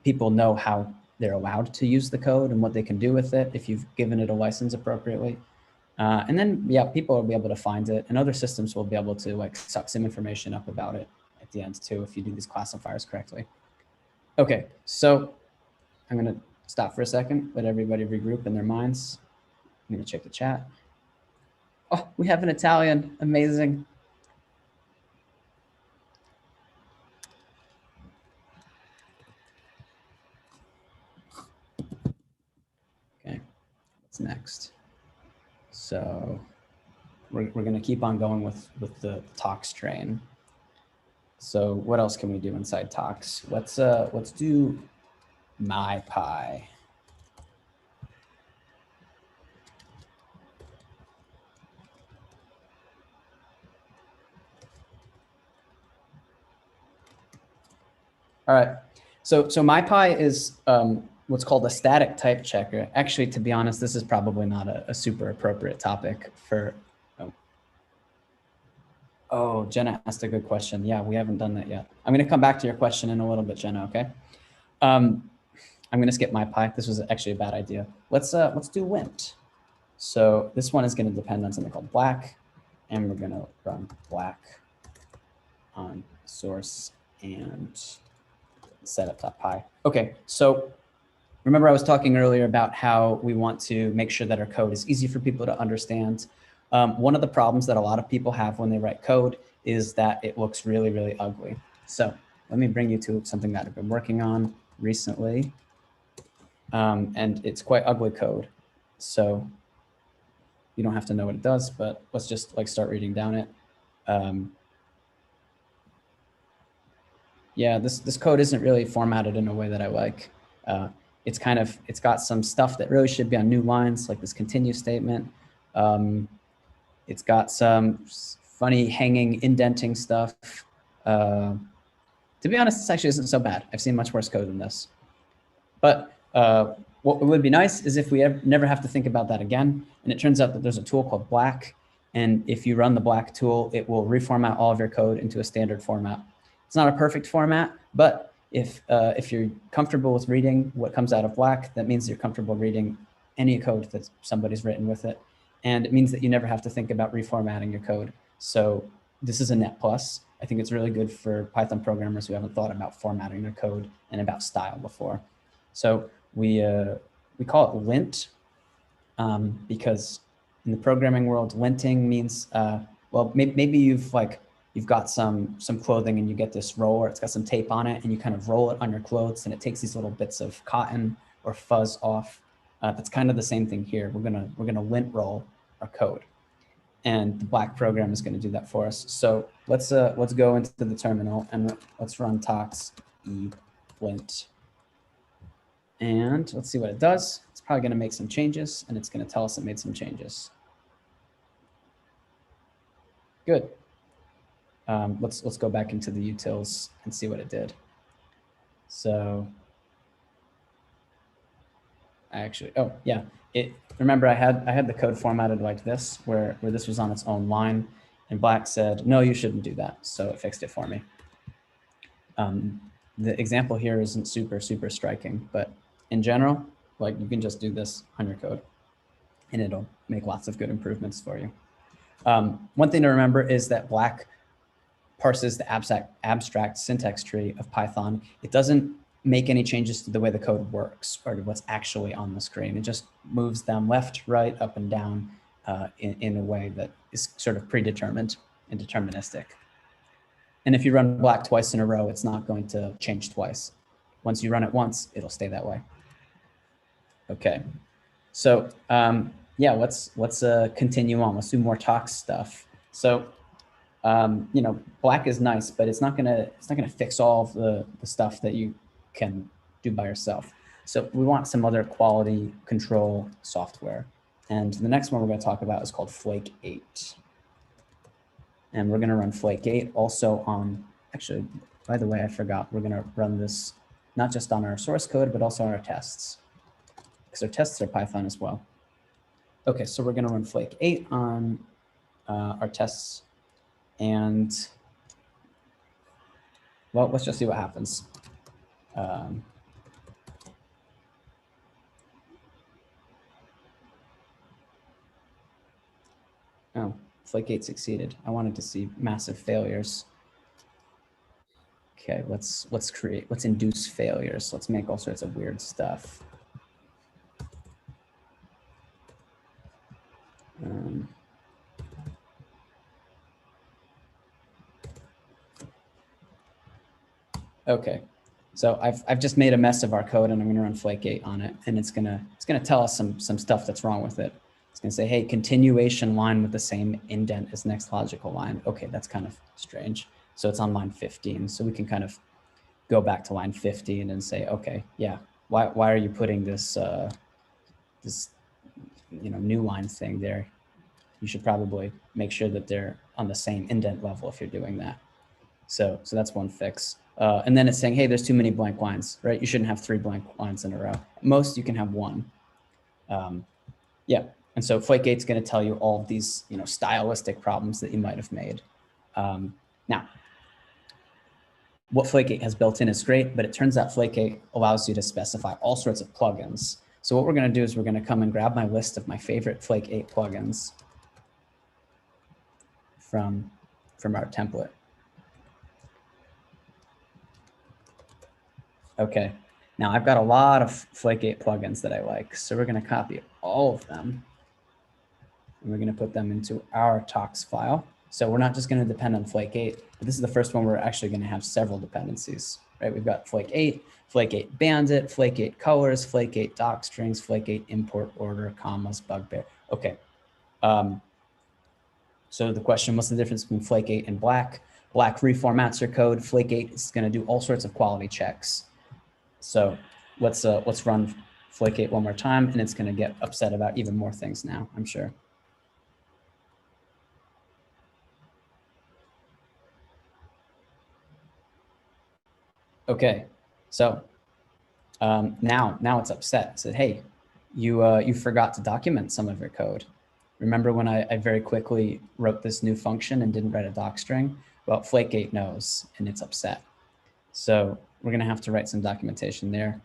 People know how they're allowed to use the code and what they can do with it if you've given it a license appropriately. And then, yeah, people will be able to find it, and other systems will be able to like suck some information up about it at the end too, if you do these classifiers correctly. Okay, so I'm going to stop for a second, let everybody regroup in their minds. I'm going to check the chat. Oh, we have an Italian. Amazing. Okay, what's next? So we're going to keep on going with the talks train. So what else can we do inside talks? Let's do MyPy. All right. So MyPy is what's called a static type checker. Actually, to be honest, this is probably not a super appropriate topic for. Oh, Jenna asked a good question. Yeah, we haven't done that yet. I'm going to come back to your question in a little bit, Jenna. Okay. I'm going to skip MyPy. This was actually a bad idea. Let's do Wint. So this one is going to depend on something called black, and we're going to run black on source and setup.py. Okay, so remember I was talking earlier about how we want to make sure that our code is easy for people to understand. One of the problems that a lot of people have when they write code is that it looks really, really ugly. So let me bring you to something that I've been working on recently. And it's quite ugly code. So you don't have to know what it does, but let's just like start reading down it. Yeah, this code isn't really formatted in a way that I like. It's got some stuff that really should be on new lines, like this continue statement. It's got some funny hanging indenting stuff. To be honest, this actually isn't so bad. I've seen much worse code than this. But what would be nice is if we never have to think about that again. And it turns out that there's a tool called Black. And if you run the Black tool, it will reformat all of your code into a standard format. It's not a perfect format, but if you're comfortable with reading what comes out of Black, that means you're comfortable reading any code that somebody's written with it. And it means that you never have to think about reformatting your code. So this is a net plus. I think it's really good for Python programmers who haven't thought about formatting their code and about style before. So we call it lint because in the programming world, linting means, well, maybe you've got some clothing and you get this roll, or it's got some tape on it and you kind of roll it on your clothes and it takes these little bits of cotton or fuzz off. That's kind of the same thing here. We're gonna lint roll our code, and the Black program is going to do that for us. So let's go into the terminal and let's run tox e lint, and let's see what it does. It's probably going to make some changes, and it's going to tell us it made some changes. Good. Let's go back into the utils and see what it did. So oh yeah, remember I had the code formatted like this, where this was on its own line, and Black said, no, you shouldn't do that. So it fixed it for me. The example here isn't super striking, but in general, like you can just do this on your code and it'll make lots of good improvements for you. One thing to remember is that Black parses the abstract syntax tree of Python. It doesn't make any changes to the way the code works or to what's actually on the screen. It just moves them left, right, up, and down in a way that is sort of predetermined and deterministic. And if you run Black twice in a row, it's not going to change twice. Once you run it once, it'll stay that way. Okay, so yeah, let's continue on. Let's do more tox stuff. So you know, Black is nice, but it's not gonna fix all of the stuff that you can do by yourself. So we want some other quality control software. And the next one we're going to talk about is called Flake 8. And we're going to run Flake 8 also on, actually, by the way, I forgot, we're going to run this not just on our source code, but also on our tests, because our tests are Python as well. Okay, so we're going to run Flake 8 on our tests. And, well, let's just see what happens. Oh, Flake 8 succeeded. I wanted to see massive failures. Okay, let's induce failures. Let's make all sorts of weird stuff. Okay, so I've just made a mess of our code, and I'm gonna run Flake 8 on it, and it's gonna tell us some stuff that's wrong with it. It's gonna say, hey, continuation line with the same indent as next logical line. Okay, that's kind of strange. So it's on line 15. So we can kind of go back to line 15 and say, okay, yeah, why are you putting this this new line thing there? You should probably make sure that they're on the same indent level if you're doing that. So that's one fix. And then it's saying, hey, there's too many blank lines, right? You shouldn't have 3 blank lines in a row. At most, you can have 1. Yeah, and so Flake 8 is going to tell you all of these, stylistic problems that you might have made. Now, what Flake 8 has built in is great, but it turns out Flake 8 allows you to specify all sorts of plugins. So what we're going to do is we're going to come and grab my list of my favorite Flake 8 plugins from our template. Okay, now I've got a lot of Flake 8 plugins that I like, so we're going to copy all of them. and we're going to put them into our tox file. So we're not just going to depend on flake8, but this is the first one we're actually going to have several dependencies, right? We've got flake8, flake8 bandit, flake8 colors, flake8 doc strings, flake8 import order, commas, bugbear. Okay. So the question, what's the difference between flake8 and black? Black reformats your code. Flake8 is going to do all sorts of quality checks. So let's run flake8 one more time, and it's going to get upset about even more things now, I'm sure. Okay, so now it's upset. It said, hey, you forgot to document some of your code. Remember when I very quickly wrote this new function and didn't write a doc string? Well, flake8 knows, and it's upset. So we're going to have to write some documentation there.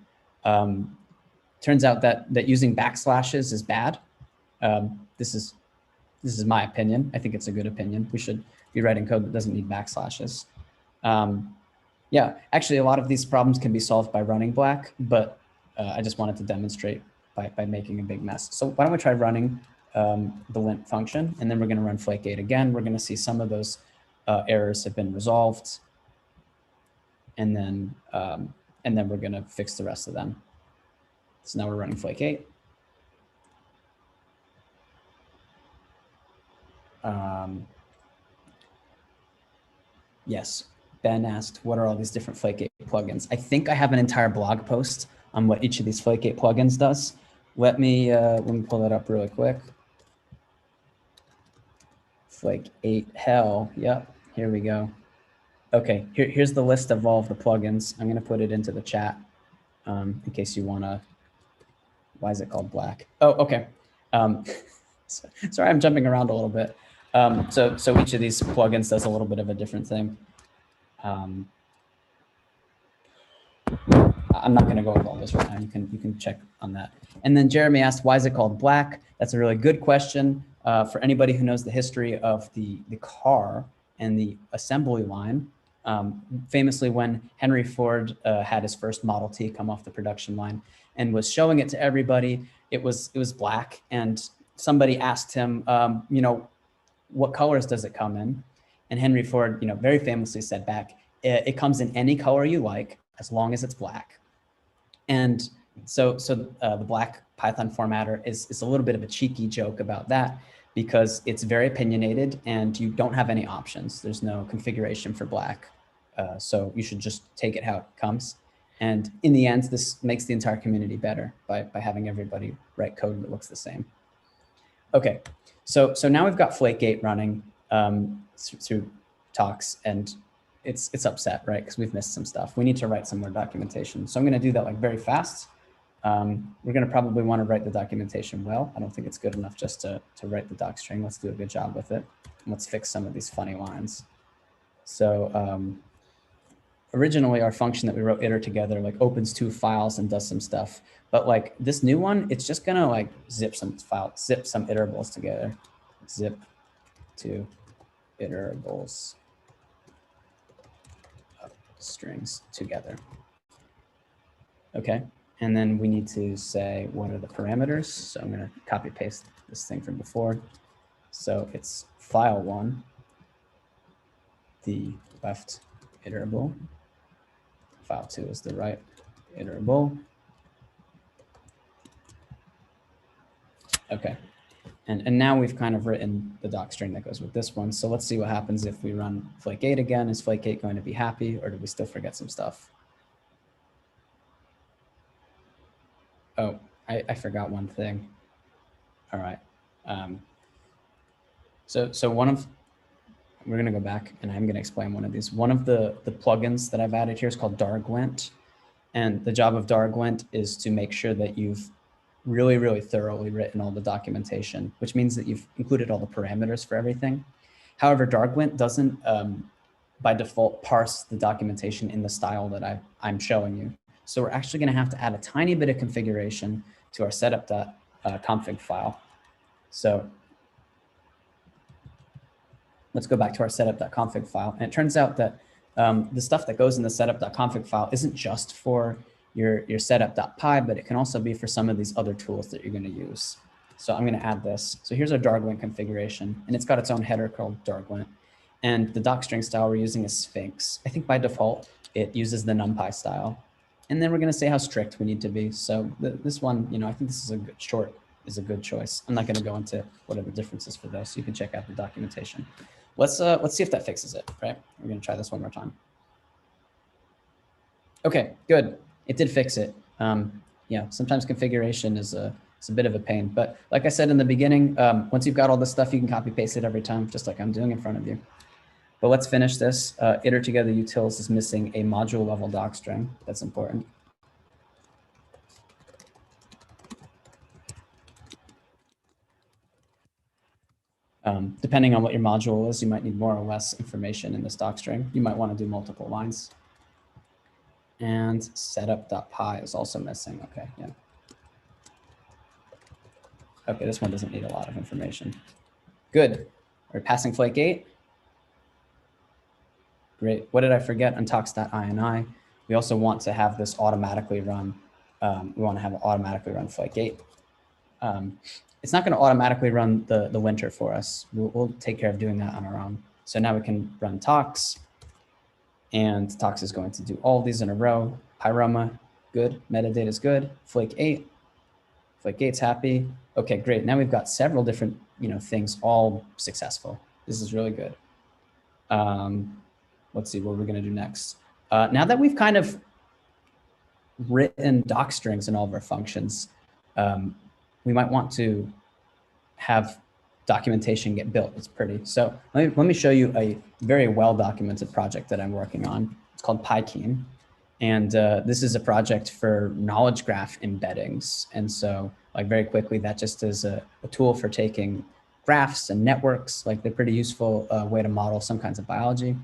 Turns out that using backslashes is bad. This is my opinion. I think it's a good opinion. We should be writing code that doesn't need backslashes. Yeah, actually, a lot of these problems can be solved by running black, but I just wanted to demonstrate by making a big mess. So why don't we try running the lint function, and then we're going to run flake8 again. We're going to see some of those errors have been resolved, and then we're going to fix the rest of them. So now we're running flake8. Yes, Ben asked, what are all these different flake8 plugins? I think I have an entire blog post on what each of these flake8 plugins does. Let me pull that up really quick. Flake8 hell, yep, here we go. Okay, here's the list of all of the plugins. I'm gonna put it into the chat in case you wanna, why is it called black? Oh, okay. Sorry, I'm jumping around a little bit. So each of these plugins does a little bit of a different thing. I'm not going to go over all this right now. You can check on that. And then Jeremy asked, why is it called black? That's a really good question. For anybody who knows the history of the car and the assembly line, famously when Henry Ford had his first Model T come off the production line and was showing it to everybody, it was black. And somebody asked him, you know, what colors does it come in? And Henry Ford, you know, very famously said back, it comes in any color you like, as long as it's black. And so the black Python formatter is a little bit of a cheeky joke about that, because it's very opinionated and you don't have any options. There's no configuration for black. So you should just take it how it comes. And in the end, this makes the entire community better by having everybody write code that looks the same. Okay, so now we've got flake8 running through talks, and it's upset, right? Because we've missed some stuff. We need to write some more documentation. So I'm going to do that like very fast. We're going to probably want to write the documentation well. I don't think it's good enough just to write the doc string. Let's do a good job with it. And let's fix some of these funny lines. So originally our function that we wrote iter together like opens two files and does some stuff. But like this new one, it's just going to like zip some iterables together. Zip two iterables strings together. Okay, and then we need to say what are the parameters. So I'm going to copy paste this thing from before. So it's file1, the left iterable. File2 is the right iterable. Okay, and now we've kind of written the doc string that goes with this one. So let's see what happens if we run flake8 again. Is flake8 going to be happy, or did we still forget some stuff? Oh, I forgot one thing. All right. So one of, we're going to go back and I'm going to explain one of these. One of the plugins that I've added here is called darglint. And the job of darglint is to make sure that you've really, really thoroughly written all the documentation, which means that you've included all the parameters for everything. However, darglint doesn't, by default, parse the documentation in the style that I'm showing you. So we're actually going to have to add a tiny bit of configuration to our setup.config file. So let's go back to our setup.config file. And it turns out that the stuff that goes in the setup.config file isn't just for your setup.py, but it can also be for some of these other tools that you're going to use. So I'm going to add this. So here's our darglint configuration, and it's got its own header called darglint. And the docstring style we're using is Sphinx. I think by default, it uses the NumPy style. And then we're going to say how strict we need to be. So this one, I think this is a good short is a good choice. I'm not going to go into what are the differences for those. So you can check out the documentation. Let's see if that fixes it, right? We're going to try this one more time. Okay, good. It did fix it. Yeah, sometimes configuration is a bit of a pain, but like I said in the beginning, once you've got all this stuff, you can copy paste it every time, just like I'm doing in front of you. But let's finish this. Iter together utils is missing a module level docstring. That's important. Depending on what your module is, you might need more or less information in this docstring. You might want to do multiple lines. And setup.py is also missing. Okay, yeah. Okay, this one doesn't need a lot of information. Good. We're passing flake 8. Great. What did I forget on tox.ini? We also want to have this automatically run. We want to have it automatically run flake 8. It's not going to automatically run the linter for us. We'll take care of doing that on our own. So now we can run tox, and tox is going to do all of these in a row. Pyroma, good. Metadata is good. Flake 8. Flake 8's happy. Okay, great. Now we've got several different things all successful. This is really good. Let's see what we're going to do next. Now that we've kind of written docstrings in all of our functions, we might want to have documentation get built. It's pretty. So let me show you a very well-documented project that I'm working on. It's called PyKeen. And this is a project for knowledge graph embeddings. And so like very quickly, that just is a tool for taking graphs and networks. Like they're pretty useful way to model some kinds of biology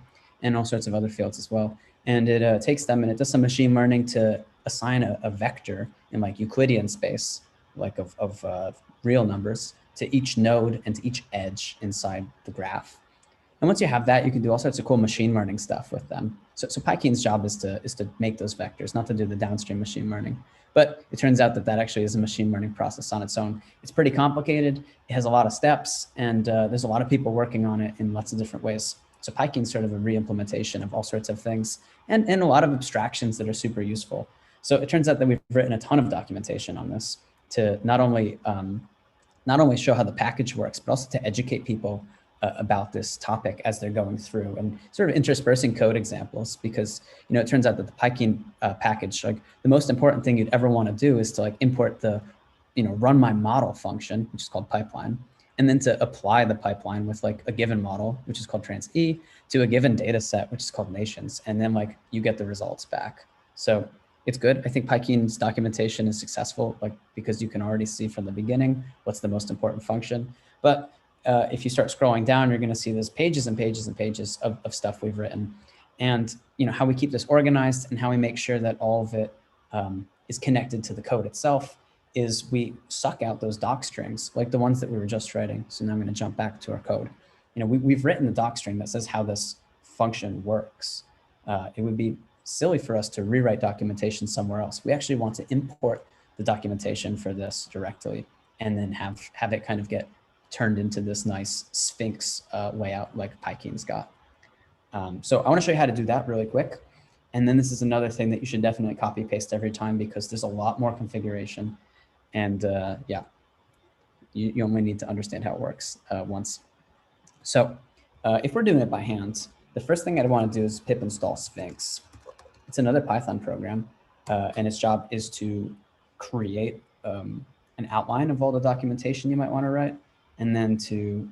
and all sorts of other fields as well. And it takes them and it does some machine learning to assign a vector in like Euclidean space, like of real numbers, to each node and to each edge inside the graph. And once you have that, you can do all sorts of cool machine learning stuff with them. So PyKeen's job is to make those vectors, not to do the downstream machine learning. But it turns out that actually is a machine learning process on its own. It's pretty complicated. It has a lot of steps, and there's a lot of people working on it in lots of different ways. So PyKeen's sort of a re-implementation of all sorts of things and a lot of abstractions that are super useful. So it turns out that we've written a ton of documentation on this to not only show how the package works, but also to educate people about this topic as they're going through and sort of interspersing code examples, because it turns out that the PyKeen package, like the most important thing you'd ever want to do is to like import the run my model function, which is called pipeline, and then to apply the pipeline with like a given model, which is called trans E, to a given data set, which is called nations, and then like you get the results back. So it's good. I think PyKeen's documentation is successful, like because you can already see from the beginning what's the most important function. But if you start scrolling down, you're going to see there's pages and pages and pages of stuff we've written, and how we keep this organized and how we make sure that all of it is connected to the code itself is we suck out those doc strings, like the ones that we were just writing. So now I'm going to jump back to our code. We've written the doc string that says how this function works. It would be silly for us to rewrite documentation somewhere else. We actually want to import the documentation for this directly and then have it kind of get turned into this nice Sphinx layout like PyKeen's got. So I want to show you how to do that really quick. And then this is another thing that you should definitely copy paste every time, because there's a lot more configuration. And yeah, you only need to understand how it works once. So if we're doing it by hand, the first thing I'd want to do is pip install Sphinx. It's another Python program, and its job is to create an outline of all the documentation you might want to write, and then to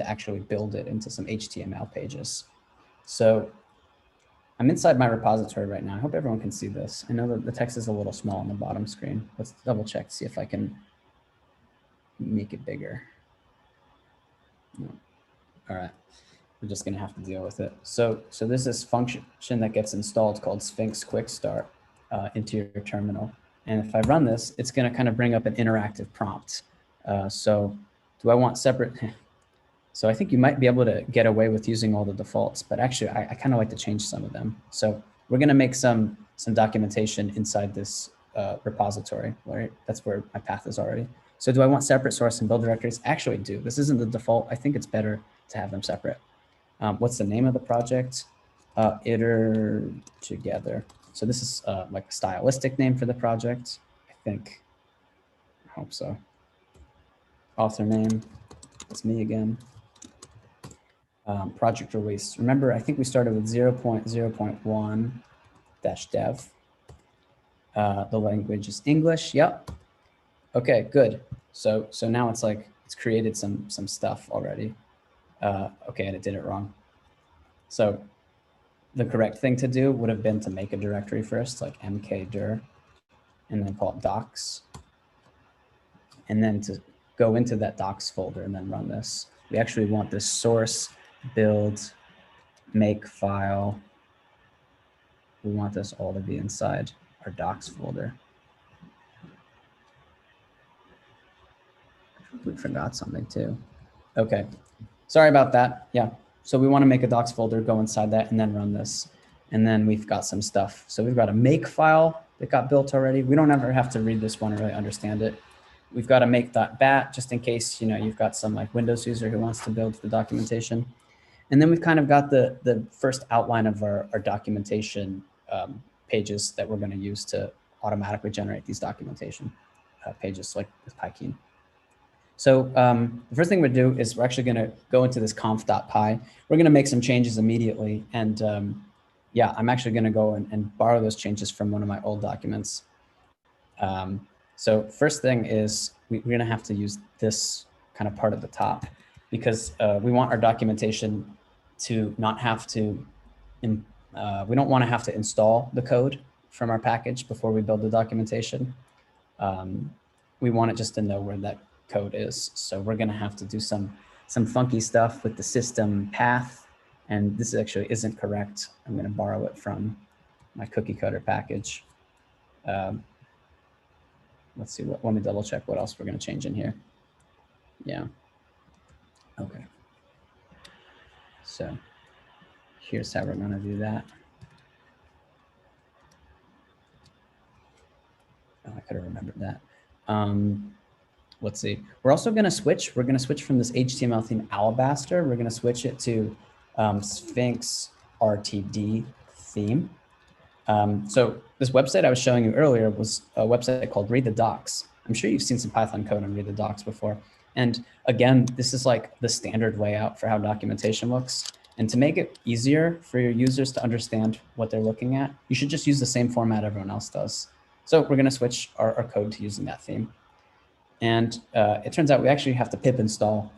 actually build it into some HTML pages. So I'm inside my repository right now. I hope everyone can see this. I know that the text is a little small on the bottom screen. Let's double check to see if I can make it bigger. No. All right, we're just gonna have to deal with it. So there's this function that gets installed called Sphinx Quick Start into your terminal. And if I run this, it's gonna kind of bring up an interactive prompt. So do I want separate? So I think you might be able to get away with using all the defaults, but actually I kind of like to change some of them. So we're going to make some documentation inside this repository, right? That's where my path is already. So do I want separate source and build directories? Actually I do. This isn't the default. I think it's better to have them separate. What's the name of the project? Iter together. So this is like a stylistic name for the project, I think. I hope so. Author name, that's me again. Project release. Remember, I think we started with 0.0.1-dev. The language is English. Yep. Okay, good. So now it's like it's created some stuff already. Okay, and it did it wrong. So the correct thing to do would have been to make a directory first, like mkdir, and then call it docs, and then to go into that docs folder and then run this. We actually want this source build make file. We want this all to be inside our docs folder. We forgot something too. Okay, sorry about that. Yeah, so we want to make a docs folder, go inside that, and then run this. And then we've got some stuff. So we've got a make file that got built already. We don't ever have to read this one to really understand it. We've got a make.bat just in case, you know, you've got some like Windows user who wants to build the documentation. And then we've kind of got the first outline of our documentation pages that we're going to use to automatically generate these documentation pages like with Pykeen. So the first thing we do is we're actually going to go into this conf.py. We're going to make some changes immediately. And yeah, I'm actually going to go and borrow those changes from one of my old documents. So first thing is we're going to have to use this kind of part at the top because we want our documentation to not have to, we don't want to have to install the code from our package before we build the documentation. We want it just to know where that code is. So we're going to have to do some funky stuff with the system path. And this actually isn't correct. I'm going to borrow it from my cookiecutter package. Let's see, let me double check what else we're going to change in here. Yeah. Okay. So here's how we're going to do that. Oh, I could have remembered that. Let's see. We're also going to switch. We're going to switch from this HTML theme Alabaster. We're going to switch it to Sphinx RTD theme. So this website I was showing you earlier was a website called Read the Docs. I'm sure you've seen some Python code on Read the Docs before. And again, this is like the standard layout for how documentation looks. And to make it easier for your users to understand what they're looking at, you should just use the same format everyone else does. So we're going to switch our code to using that theme. And it turns out we actually have to pip install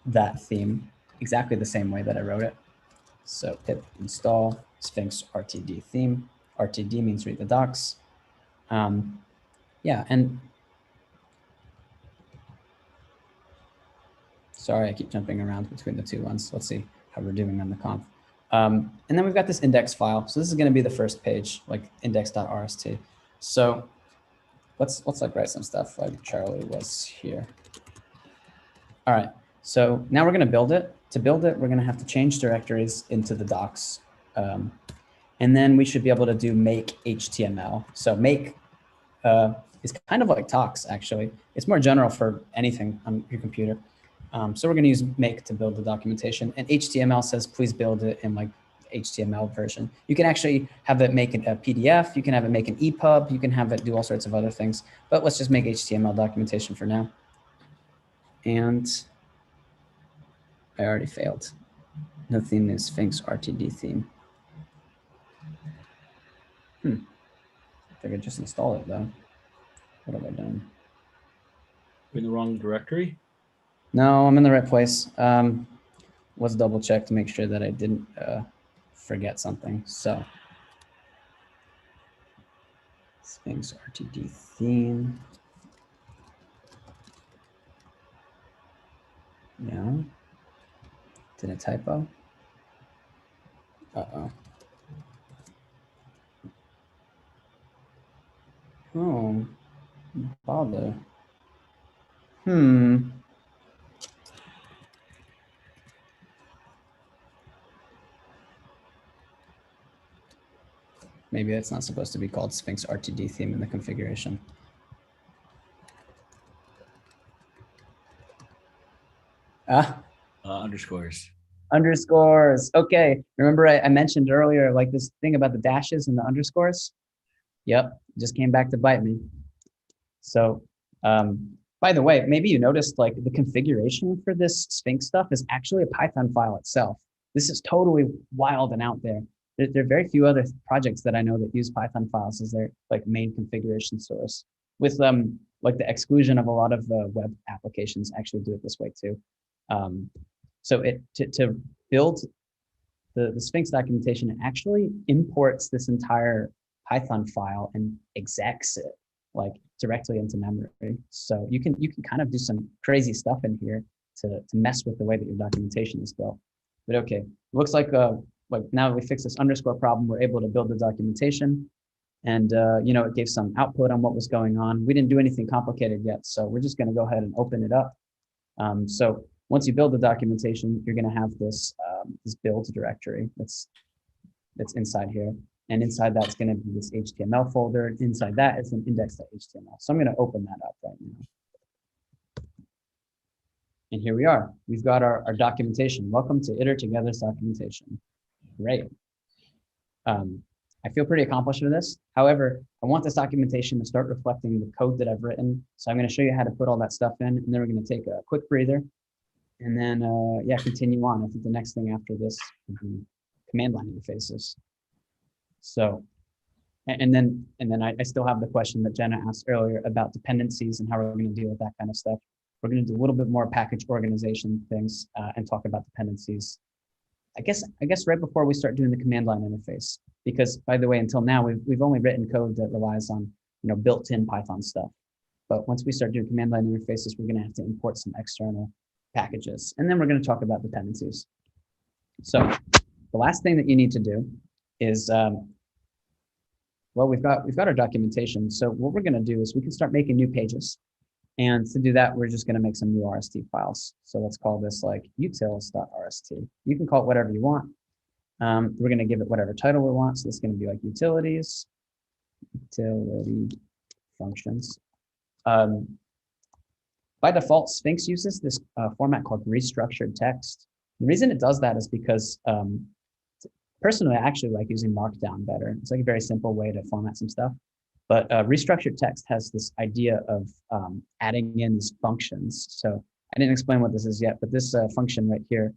that theme exactly the same way that I wrote it. So pip install Sphinx RTD theme. RTD means read the docs. Yeah, and sorry, I keep jumping around between the two ones. Let's see how we're doing on the conf. And then we've got this index file. So this is going to be the first page, like index.rst. So let's like write some stuff like Charlie was here. All right, so now we're going to build it. To build it, we're going to have to change directories into the docs. And then we should be able to do make HTML. So make is kind of like talks, actually. It's more general for anything on your computer. So we're going to use make to build the documentation. And HTML says, please build it in like HTML version. You can actually have it make a PDF. You can have it make an EPUB. You can have it do all sorts of other things. But let's just make HTML documentation for now. And I already failed. No theme is Sphinx RTD theme. I think I just installed it though. What have I done? You're in the wrong directory? No, I'm in the right place. Let's double check to make sure that I didn't forget something. So Sphinx RTD theme. No. Did I typo? Uh-oh. Oh, bother. Maybe it's not supposed to be called Sphinx RTD theme in the configuration. Underscores. Underscores. Okay. Remember I mentioned earlier, like this thing about the dashes and the underscores? Yep. Just came back to bite me. So, by the way, maybe you noticed like the configuration for this Sphinx stuff is actually a Python file itself. This is totally wild and out there. There are very few other projects that I know that use Python files as their like main configuration source, with like the exclusion of a lot of the web applications actually do it this way too. So to build the Sphinx documentation, it actually imports this entire Python file and execs it like directly into memory. So you can kind of do some crazy stuff in here to mess with the way that your documentation is built. But okay, looks like now that we fix this underscore problem, we're able to build the documentation. And you know, it gave some output on what was going on. We didn't do anything complicated yet, so we're just going to go ahead and open it up. So once you build the documentation, you're going to have this this build directory that's inside here, and inside that's going to be this HTML folder. Inside that is an index.html. So I'm going to open that up right now. And here we are. We've got our documentation. Welcome to Iter Together's documentation. Great. I feel pretty accomplished with this. However, I want this documentation to start reflecting the code that I've written. So I'm going to show you how to put all that stuff in, and then we're going to take a quick breather, and then yeah, continue on. I think the next thing after this would be command line interfaces. So, and then I still have the question that Jenna asked earlier about dependencies and how we're going to deal with that kind of stuff. We're going to do a little bit more package organization things and talk about dependencies. I guess right before we start doing the command line interface, because by the way, until now we've only written code that relies on built-in Python stuff. But once we start doing command line interfaces, we're going to have to import some external packages, and then we're going to talk about dependencies. So the last thing that you need to do is well, we've got our documentation. So what we're going to do is we can start making new pages. And to do that, we're just going to make some new RST files. So let's call this like utils.rst. You can call it whatever you want. We're going to give it whatever title we want. So this is going to be like utilities, utility functions. By default, Sphinx uses this format called restructured text. The reason it does that is because personally, I actually like using Markdown better. It's like a very simple way to format some stuff. But restructured text has this idea of adding in these functions. So I didn't explain what this is yet, but this function right here,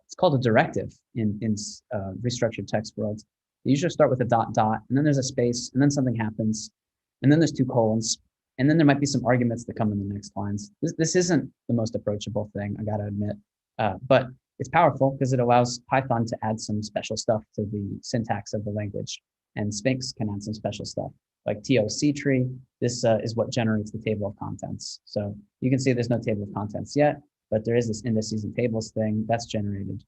it's called a directive in restructured text world. You usually start with a dot, and then there's a space, and then something happens, and then there's 2 colons, and then there might be some arguments that come in the next lines. This isn't the most approachable thing, I gotta admit, but it's powerful because it allows Python to add some special stuff to the syntax of the language, and Sphinx can add some special stuff. Like TOC tree, this is what generates the table of contents. So you can see there's no table of contents yet, but there is this indices and tables thing that's generated.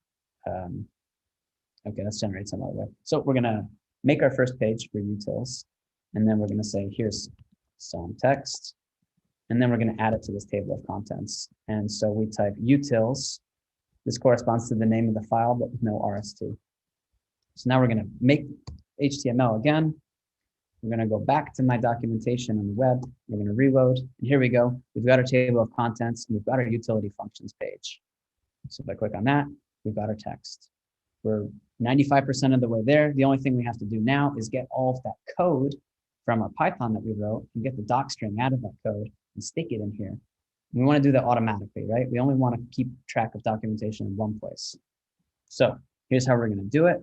Okay, let's generate some other way. So we're gonna make our first page for utils, and then we're gonna say, here's some text, and then we're gonna add it to this table of contents. And so we type utils. This corresponds to the name of the file, but with no RST. So now we're gonna make HTML again. We're going to go back to my documentation on the web. We're going to reload, and here we go. We've got our table of contents, and we've got our utility functions page. So if I click on that, we've got our text. We're 95% of the way there. The only thing we have to do now is get all of that code from our Python that we wrote and get the doc string out of that code and stick it in here. We want to do that automatically, right? We only want to keep track of documentation in one place. So here's how we're going to do it.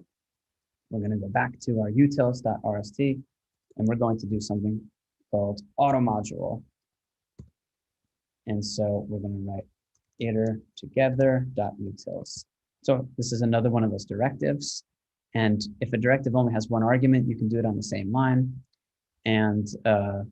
We're going to go back to our utils.rst. And we're going to do something called automodule. And so we're going to write iter together.utils. So this is another one of those directives. And if a directive only has one argument, you can do it on the same line. And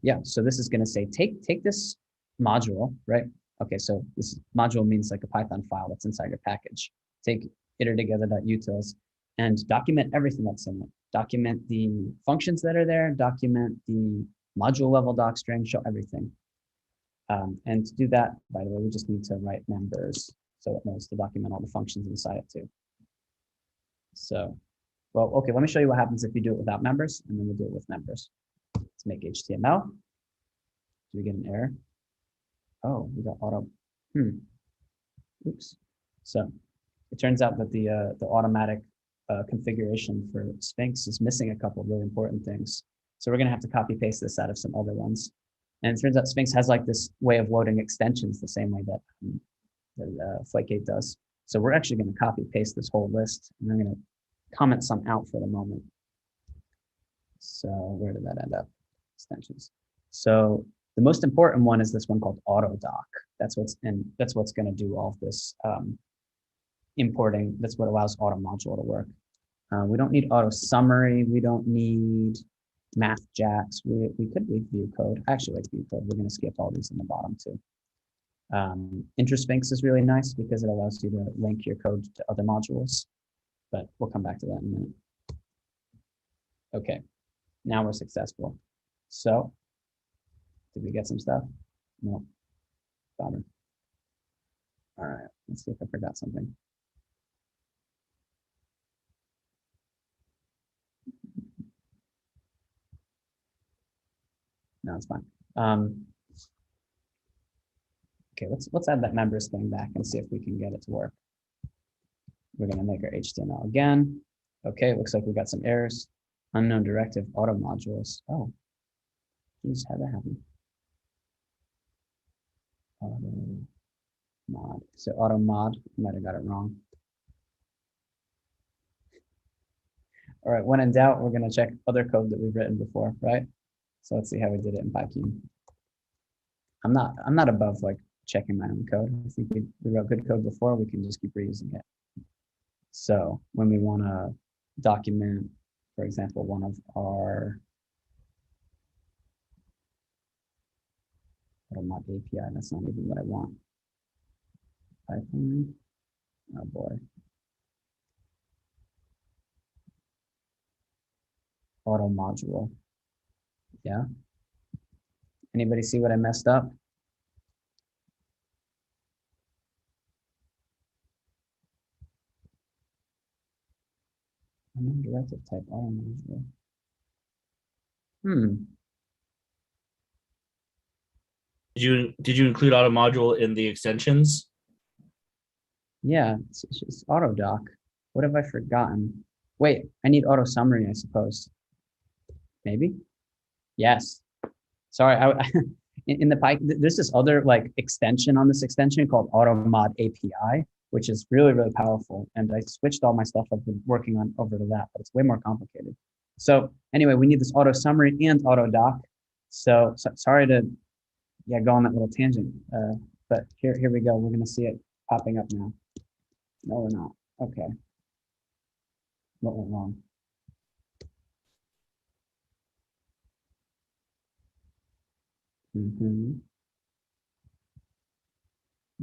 yeah, so this is going to say, take this module, right? Okay, so this module means like a Python file that's inside your package. Take iter together.utils and document everything that's in it. Document the functions that are there, document the module level doc string, show everything. And to do that, by the way, we just need to write members so it knows to document all the functions inside it too. So Well, okay, let me show you what happens if you do it without members, and then we'll do it with members. Let's make HTML. Do we get an error? Oh, we got auto. Oops. So it turns out that the automatic configuration for Sphinx is missing a couple of really important things. So we're going to have to copy paste this out of some other ones. And it turns out Sphinx has like this way of loading extensions the same way that, Flake8 does. So we're actually going to copy paste this whole list, and I'm going to comment some out for the moment. So where did that end up? Extensions. So the most important one is this one called AutoDoc. That's what's going to do all of this importing. That's what allows auto module to work. We don't need auto summary. We don't need math jacks. We could read view code. I actually like view code. We're going to skip all these in the bottom too. Intersphinx is really nice because it allows you to link your code to other modules, but we'll come back to that in a minute. Okay, now we're successful. So, did we get some stuff? No. Bummer. All right, let's see if I forgot something. No, it's fine. Okay, let's add that members thing back and see if we can get it to work. We're going to make our HTML again. Okay, it looks like we got some errors. Unknown directive auto modules. Oh, geez, how'd that happen? Auto mod. So auto mod, might have got it wrong. All right, when in doubt, we're going to check other code that we've written before, right? So let's see how we did it in Python. I'm not above like checking my own code. I think we wrote good code before. We can just keep reusing it. So when we want to document, for example, one of our mod API, that's not even what I want. Python. Oh boy. Auto module. Yeah. Anybody see what I messed up? Directive type auto module. Did you include auto module in the extensions? Yeah, it's AutoDoc. What have I forgotten? Wait, I need auto summary, I suppose. Maybe? Yes. Sorry, in the Python, there's this other like extension on this extension called AutoMod API, which is really, really powerful. And I switched all my stuff I've been working on over to that, but it's way more complicated. So anyway, we need this auto summary and AutoDoc. So sorry to go on that little tangent, but here we go. We're going to see it popping up now. No, we're not. Okay. What went wrong?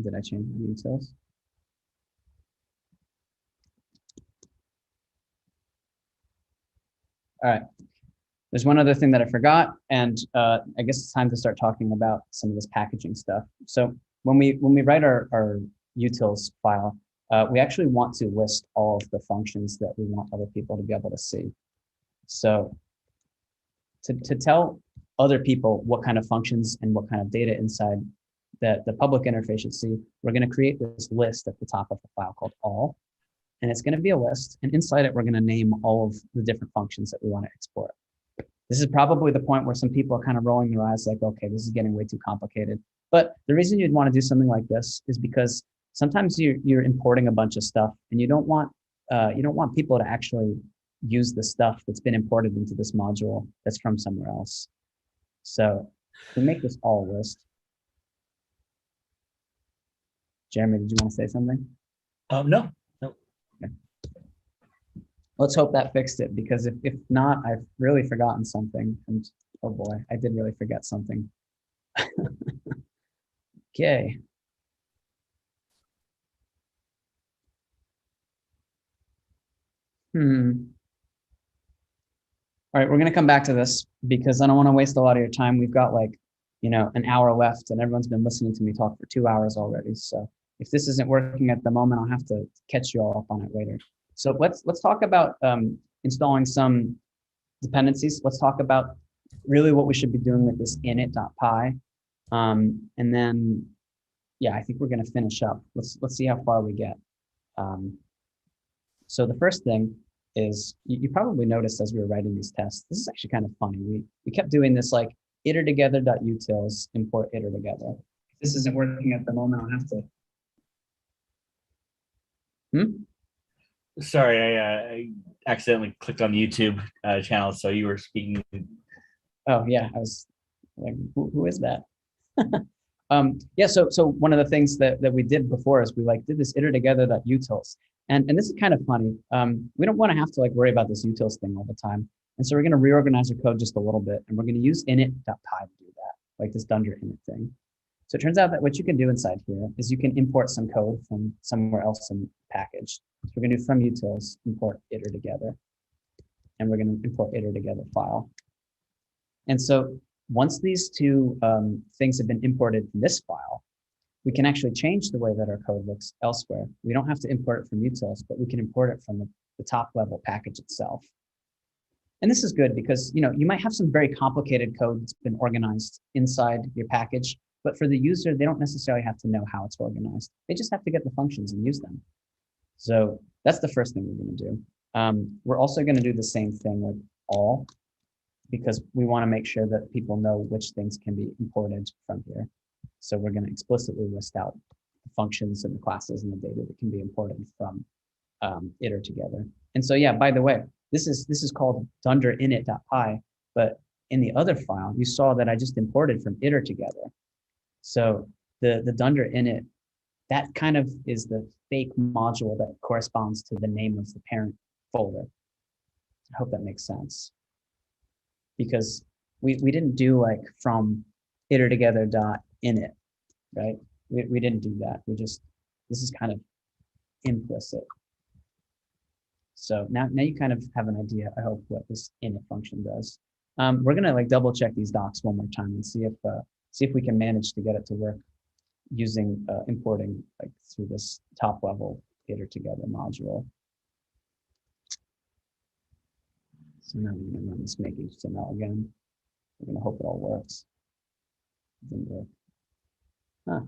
Did I change the details? All right. There's one other thing that I forgot, and I guess it's time to start talking about some of this packaging stuff. So when we write our utils file, we actually want to list all of the functions that we want other people to be able to see. So to tell other people what kind of functions and what kind of data inside that the public interface should see, we're going to create this list at the top of the file called all. And it's going to be a list. And inside it, we're going to name all of the different functions that we want to export. This is probably the point where some people are kind of rolling their eyes like, okay, this is getting way too complicated. But the reason you'd want to do something like this is because sometimes you're importing a bunch of stuff and you don't want people to actually use the stuff that's been imported into this module that's from somewhere else. So we make this all list. Jeremy, did you want to say something? No. Okay. Let's hope that fixed it, because if not, I've really forgotten something. And oh boy, I did really forget something. Okay. All right, we're going to come back to this because I don't want to waste a lot of your time. We've got like, an hour left and everyone's been listening to me talk for 2 hours already. So if this isn't working at the moment, I'll have to catch you all up on it later. So let's talk about installing some dependencies. Let's talk about really what we should be doing with this init.py. And then, yeah, I think we're going to finish up. Let's see how far we get. So the first thing is you probably noticed as we were writing these tests, this is actually kind of funny. We kept doing this like itertogether.utils import itertogether. If this isn't working at the moment, I'll have to. Sorry, I accidentally clicked on the YouTube channel, so you were speaking. Oh yeah, I was like, who is that? Yeah, so one of the things that we did before is we like did this itertogether.utils. And this is kind of funny. We don't want to have to like worry about this utils thing all the time. And so we're going to reorganize our code just a little bit, and we're going to use init.py to do that, like this dunder init thing. So it turns out that what you can do inside here is you can import some code from somewhere else in the package. So we're going to do from utils, import itertogether, and we're going to import itertogether file. And so once these two things have been imported from this file, we can actually change the way that our code looks elsewhere. We don't have to import it from utils, but we can import it from the top level package itself. And this is good because you might have some very complicated code that's been organized inside your package, but for the user, they don't necessarily have to know how it's organized. They just have to get the functions and use them. So that's the first thing we're going to do. We're also going to do the same thing with all, because we want to make sure that people know which things can be imported from here. So we're going to explicitly list out the functions and the classes and the data that can be imported from itertogether. And so, yeah, by the way, this is called dunder init.py, but in the other file, you saw that I just imported from itertogether. So the dunder init, that kind of is the fake module that corresponds to the name of the parent folder. I hope that makes sense. Because we didn't do like from itertogether.init, right? We didn't do that. This is kind of implicit. So now you kind of have an idea, I hope, what this init function does. We're gonna like double check these docs one more time and see if we can manage to get it to work using importing like through this top level itertogether module. So now we're gonna run this make HTML again. We're gonna hope it all works. It didn't work. Huh.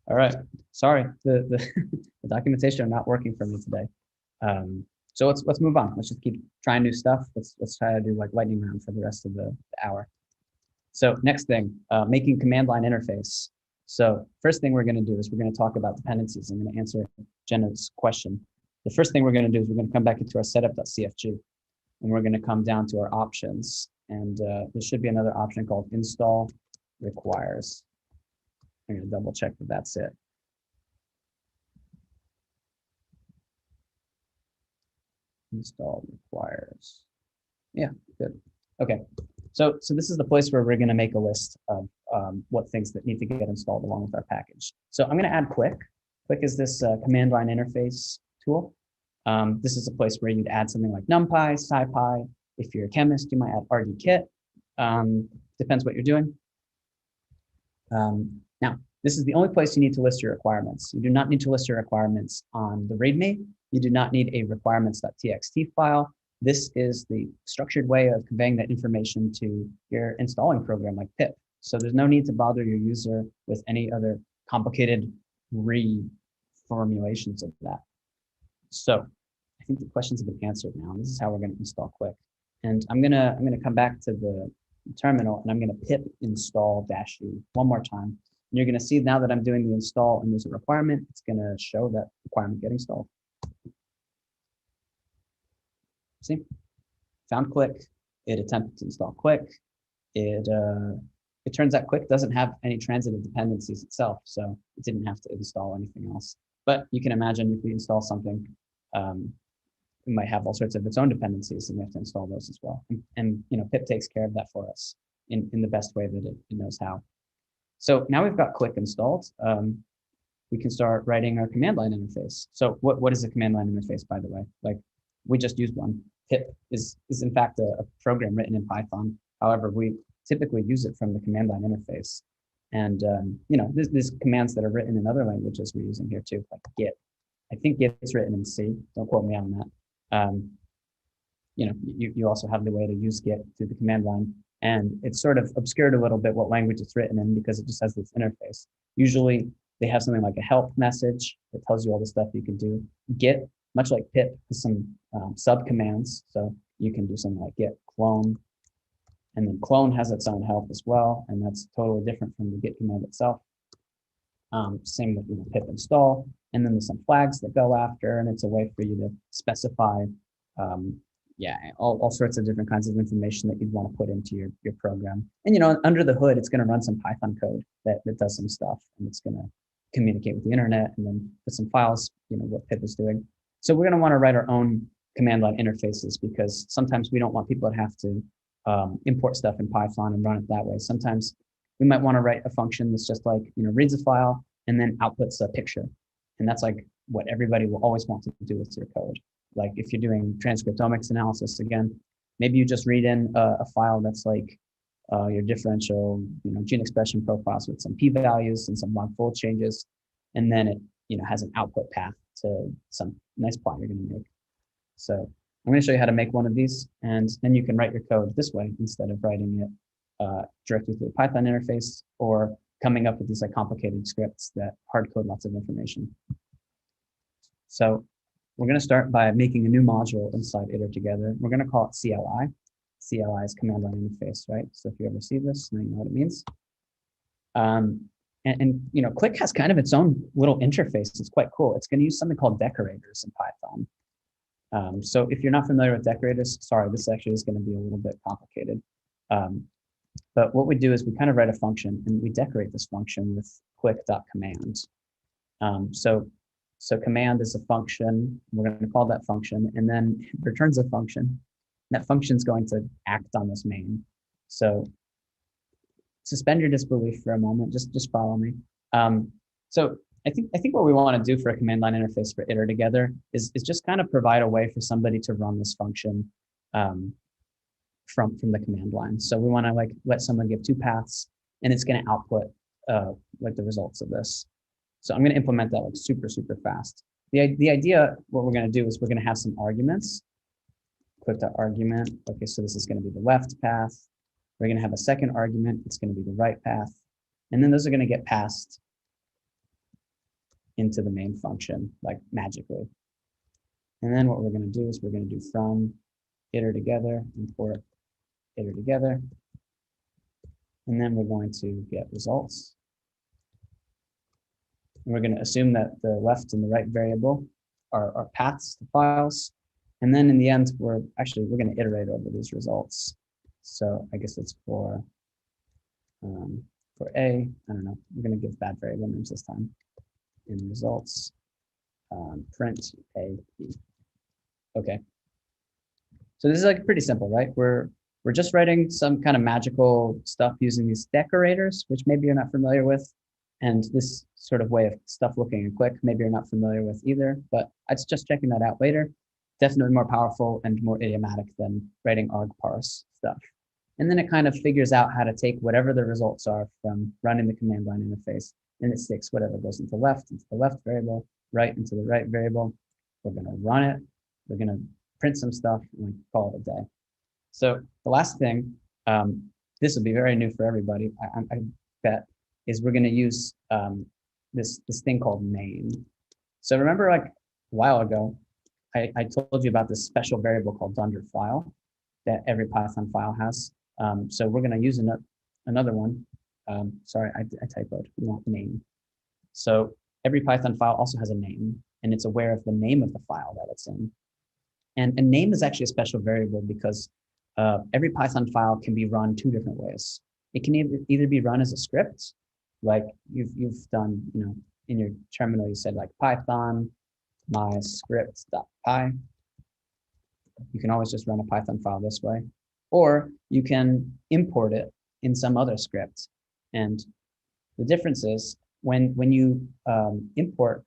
All right. Sorry, the documentation are not working for me today. So let's move on. Let's just keep trying new stuff. Let's try to do like lightning round for the rest of the hour. So next thing, making command line interface. So first thing we're going to do is we're going to talk about dependencies. I'm going to answer Jenna's question. The first thing we're going to do is we're going to come back into our setup.cfg, and we're going to come down to our options. And there should be another option called install requires. I'm going to double check that that's it. Install requires. Yeah, good. Okay, so this is the place where we're going to make a list of what things that need to get installed along with our package. So I'm going to add quick. Quick is this command line interface tool. This is a place where you'd add something like NumPy, SciPy. If you're a chemist, you might add RDKit. Depends what you're doing. Now, this is the only place you need to list your requirements. You do not need to list your requirements on the README. You do not need a requirements.txt file. This is the structured way of conveying that information to your installing program like pip. So there's no need to bother your user with any other complicated reformulations of that. So I think the questions have been answered now. This is how we're going to install quick. And I'm gonna come back to the terminal, and I'm going to pip install -u one more time. And you're going to see now that I'm doing the install and there's a requirement, it's going to show that requirement get installed. See, found quick, it attempted to install quick. It turns out quick doesn't have any transitive dependencies itself, so it didn't have to install anything else. But you can imagine if we install something, it might have all sorts of its own dependencies, and we have to install those as well. And pip takes care of that for us in the best way that it knows how. So now we've got quick installed. We can start writing our command line interface. So what is a command line interface, by the way? Like, we just used one. Pip is in fact a program written in Python. However, we typically use it from the command line interface. And there's commands that are written in other languages we're using here too, like git. I think git is written in C. Don't quote me on that. you also have the way to use Git through the command line. And it's sort of obscured a little bit what language it's written in because it just has this interface. Usually they have something like a help message that tells you all the stuff you can do. Git, much like pip, has some sub commands. So you can do something like git clone, and then clone has its own help as well. And that's totally different from the Git command itself. Same with pip install. And then there's some flags that go after, and it's a way for you to specify all sorts of different kinds of information that you'd want to put into your program. And under the hood, it's going to run some Python code that does some stuff, and it's going to communicate with the internet and then put some files, what pip is doing. So we're going to want to write our own command line interfaces because sometimes we don't want people to have to import stuff in Python and run it that way. Sometimes we might want to write a function that's just like, reads a file and then outputs a picture. And that's like what everybody will always want to do with your code. Like if you're doing transcriptomics analysis, again, maybe you just read in a file that's like your differential, gene expression profiles with some p-values and some log fold changes. And then it, has an output path to some nice plot you're going to make. So I'm going to show you how to make one of these, and then you can write your code this way instead of writing it directly through a Python interface or coming up with these like complicated scripts that hard code lots of information. So we're going to start by making a new module inside iter together. We're going to call it CLI. CLI is command line interface, right? So if you ever see this, now you know what it means. And Click has kind of its own little interface. It's quite cool. It's going to use something called decorators in Python. So if you're not familiar with decorators, sorry, this actually is going to be a little bit complicated. But what we do is we kind of write a function and we decorate this function with click.command. So command is a function. We're going to call that function, and then it returns a function. That function is going to act on this main. So suspend your disbelief for a moment. Just follow me. So I think what we want to do for a command line interface for iter together is just kind of provide a way for somebody to run this function from the command line. So we want to like let someone give two paths, and it's going to output like the results of this. So I'm going to implement that like super fast. The idea, what we're going to do is we're going to have some arguments. Click.argument. Okay, so this is going to be the left path. We're going to have a second argument. It's going to be the right path. And then those are going to get passed into the main function, like magically. And then what we're going to do is we're going to do from iter together, import iter together. And then we're going to get results. And we're going to assume that the left and the right variable are paths to files. And then in the end, we're going to iterate over these results. So I guess it's for A, I don't know, we're going to give bad variable names this time. In results, print A, B. Okay. So this is like pretty simple, right? We're just writing some kind of magical stuff using these decorators, which maybe you're not familiar with. And this sort of way of stuff looking in Click, maybe you're not familiar with either, but it's just checking that out later. Definitely more powerful and more idiomatic than writing arg parse stuff. And then it kind of figures out how to take whatever the results are from running the command line interface, and it sticks whatever goes into the left variable, right into the right variable. We're going to run it. We're going to print some stuff and we call it a day. So the last thing, this will be very new for everybody, I bet, is we're going to use this thing called main. So remember, like a while ago, I told you about this special variable called _file that every Python file has. So we're going to use another one. Sorry, I typoed. We want main. So every Python file also has a name, and it's aware of the name of the file that it's in. And name is actually a special variable because every Python file can be run two different ways. It can either be run as a script, like you've done, in your terminal, you said like Python my script.py. You can always just run a Python file this way, or you can import it in some other script. And the difference is when you import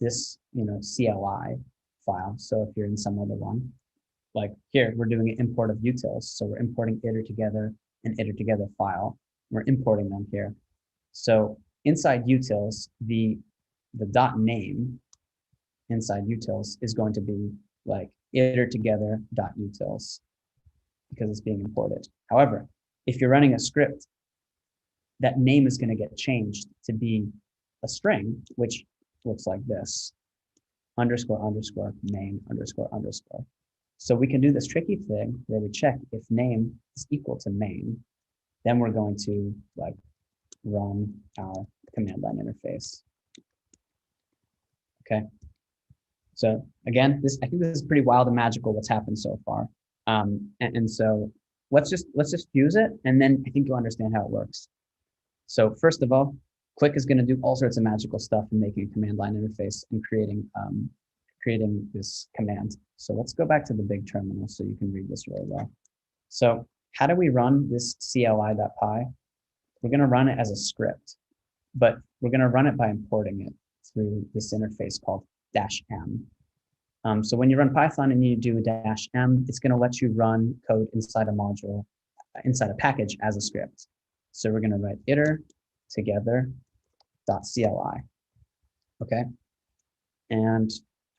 this, CLI file. So if you're in some other one, like here, we're doing an import of utils. So we're importing iter together and iter together file. We're importing them here. So inside utils, the .name inside utils is going to be like iter together dot utils because it's being imported. However, if you're running a script, that name is going to get changed to be a string, which looks like this, underscore underscore main underscore underscore. So we can do this tricky thing where we check if name is equal to main, then we're going to like run our command line interface. Okay. So again, I think this is pretty wild and magical what's happened so far. And so let's just use it, and then I think you'll understand how it works. So first of all, Click is going to do all sorts of magical stuff in making a command line interface and creating this command. So let's go back to the big terminal so you can read this really well. So how do we run this CLI.py? We're going to run it as a script, but we're going to run it by importing it through this interface called -m. So when you run Python and you do -m, it's going to let you run code inside a module, inside a package as a script. So we're going to write iter together.cli. Okay. And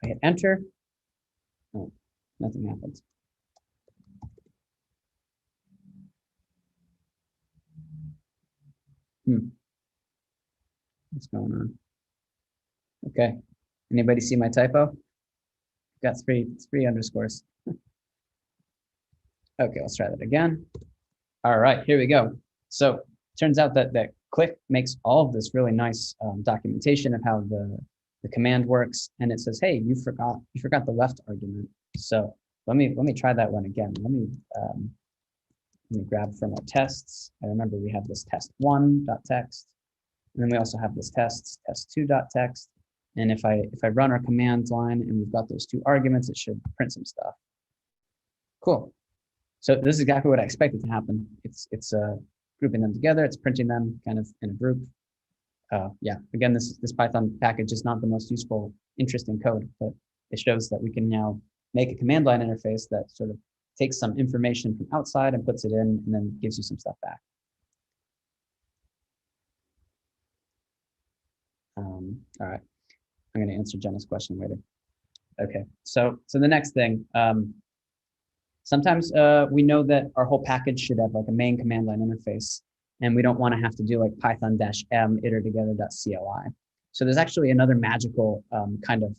I hit enter. Oh, nothing happens. What's going on? Okay. Anybody see my typo? Got three underscores. Okay, let's try that again. All right, here we go. So turns out that Click makes all of this really nice documentation of how the command works, and it says, "Hey, you forgot the left argument." So let me try that one again. Let me grab from our tests. I remember we have this test1.text, and then we also have this test2.text. And if I run our command line and we've got those two arguments, it should print some stuff. Cool. So this is exactly what I expected to happen. It's grouping them together. It's printing them kind of in a group. Yeah, again, this Python package is not the most useful, interesting code, but it shows that we can now make a command line interface that sort of takes some information from outside and puts it in, and then gives you some stuff back. All right, I'm going to answer Jenna's question later. Okay, so the next thing, sometimes we know that our whole package should have like a main command line interface, and we don't want to have to do like python-m iter together.cli. So there's actually another magical kind of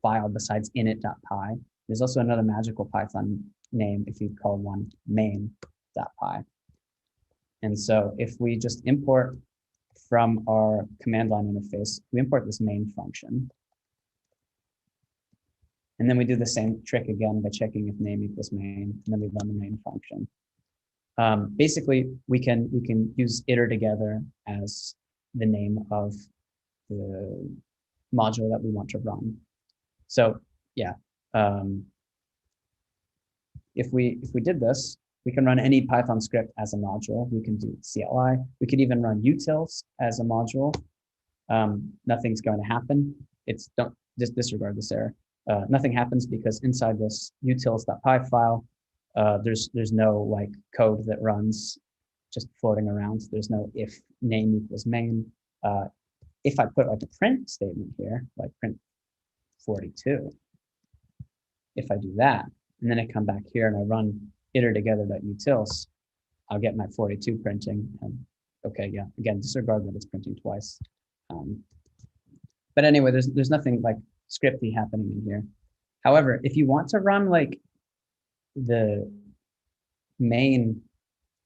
file besides init.py. There's also another magical Python name if you call one main.py. And so if we just import from our command line interface, we import this main function. And then we do the same trick again by checking if name equals main, and then we run the main function. Basically, we can use iter together as the name of the module that we want to run. So yeah, if we did this, we can run any Python script as a module. We can do CLI. We could even run utils as a module. Nothing's going to happen. Don't disregard this error. Nothing happens because inside this utils.py file, there's no like code that runs just floating around. There's no if name equals main. If I put like a print statement here, like print 42, if I do that, and then I come back here and I run iter together.utils, I'll get my 42 printing. And okay, yeah, again, disregard that it's printing twice. But anyway, there's nothing like scripty happening in here. However, if you want to run like the main,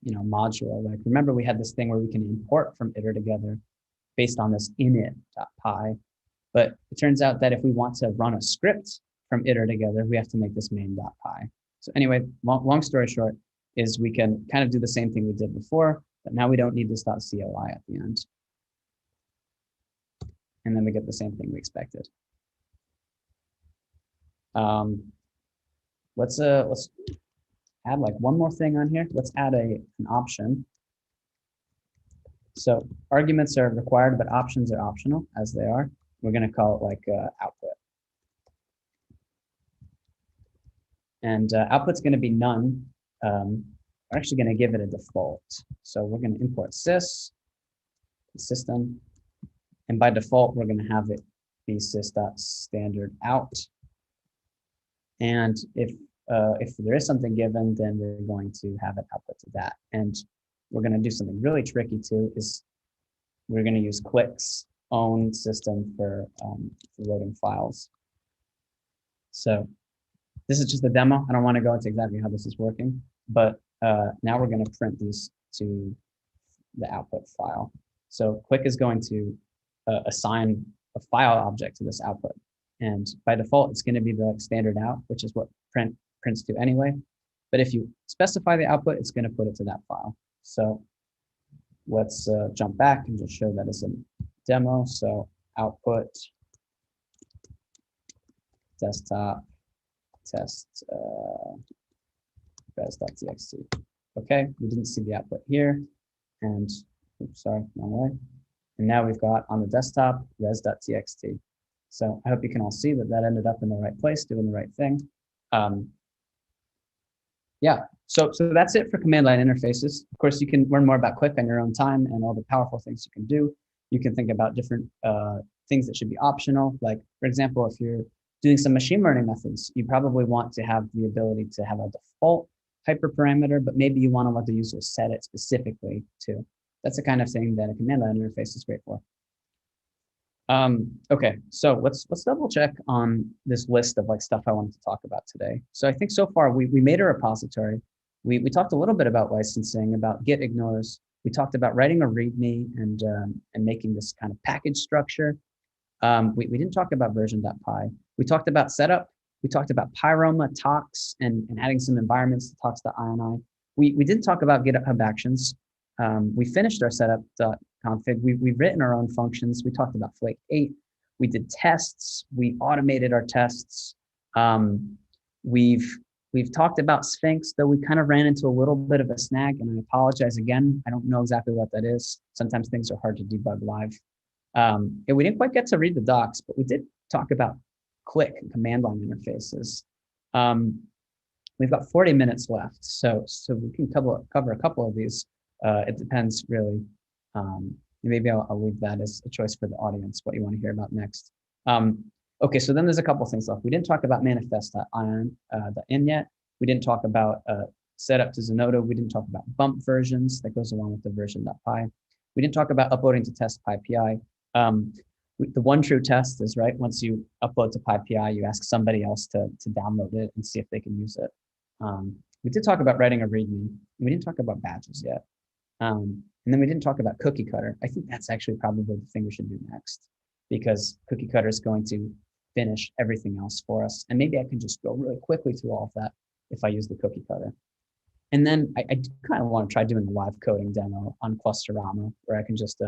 module, like remember we had this thing where we can import from iter together based on this init.py, but it turns out that if we want to run a script from iter together, we have to make this main.py. So anyway, long story short is we can kind of do the same thing we did before, but now we don't need this .cli at the end. And then we get the same thing we expected. Let's add like one more thing on here. Let's add an option. So arguments are required, but options are optional, as they are. We're going to call it like output. And output's going to be none. We're actually going to give it a default. So we're going to import sys, system, and by default, we're going to have it be sys.standardout. And if there is something given, then we're going to have an output to that. And we're going to do something really tricky too, is we're going to use Qlik's own system for loading files. So this is just a demo. I don't want to go into exactly how this is working, but now we're going to print these to the output file. So Qlik is going to assign a file object to this output. And by default, it's going to be the standard out, which is what prints to anyway. But if you specify the output, it's going to put it to that file. So let's jump back and just show that as a demo. So output desktop test res.txt. Okay, we didn't see the output here. And oops, sorry, wrong way. And now we've got on the desktop res.txt. So I hope you can all see that that ended up in the right place, doing the right thing. Yeah, so that's it for command line interfaces. Of course, you can learn more about Qlik on your own time and all the powerful things you can do. You can think about different things that should be optional. Like, for example, if you're doing some machine learning methods, you probably want to have the ability to have a default hyperparameter, but maybe you want to let the user set it specifically too. That's the kind of thing that a command line interface is great for. Okay, so let's double check on this list of like stuff I wanted to talk about today. So I think so far we made a repository. We talked a little bit about licensing, about git ignores. We talked about writing a README and making this kind of package structure. We didn't talk about version.py. We talked about setup. We talked about Pyroma, Tox, and adding some environments to Tox.ini. We didn't talk about GitHub Actions. We finished our setup.config. We've written our own functions. We talked about Flake 8. We did tests. We automated our tests. We've talked about Sphinx, though we kind of ran into a little bit of a snag, and I apologize again. I don't know exactly what that is. Sometimes things are hard to debug live. And we didn't quite get to read the docs, but we did talk about Qlik and command line interfaces. We've got 40 minutes left, so we can cover a couple of these. It depends really. Maybe I'll leave that as a choice for the audience, what you want to hear about next. Okay, so then there's a couple things left. We didn't talk about manifest.in yet. We didn't talk about setup to Zenodo. We didn't talk about bump versions that goes along with the version.py. We didn't talk about uploading to test PyPI. The one true test is, right, once you upload to PyPI, you ask somebody else to download it and see if they can use it. We did talk about writing a README. We didn't talk about badges yet. And then we didn't talk about cookiecutter. I think that's actually probably the thing we should do next, because cookiecutter is going to finish everything else for us. And maybe I can just go really quickly through all of that if I use the cookiecutter. And then I kind of want to try doing a live coding demo on Clusterama, where I can just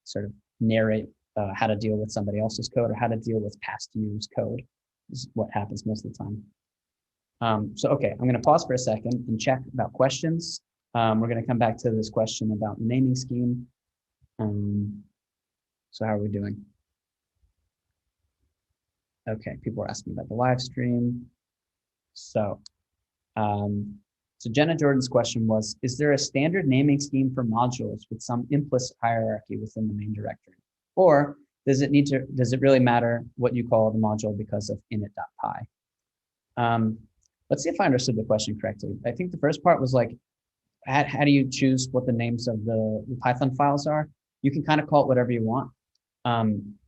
sort of narrate how to deal with somebody else's code or how to deal with past use code. This is what happens most of the time. So, okay, I'm going to pause for a second and check about questions. We're going to come back to this question about naming scheme. So how are we doing? Okay, people are asking about the live stream. So Jenna Jordan's question was, is there a standard naming scheme for modules with some implicit hierarchy within the main directory? Or does it really matter what you call the module because of init.py? Let's see if I understood the question correctly. I think the first part was like, how do you choose what the names of the Python files are? You can kind of call it whatever you want.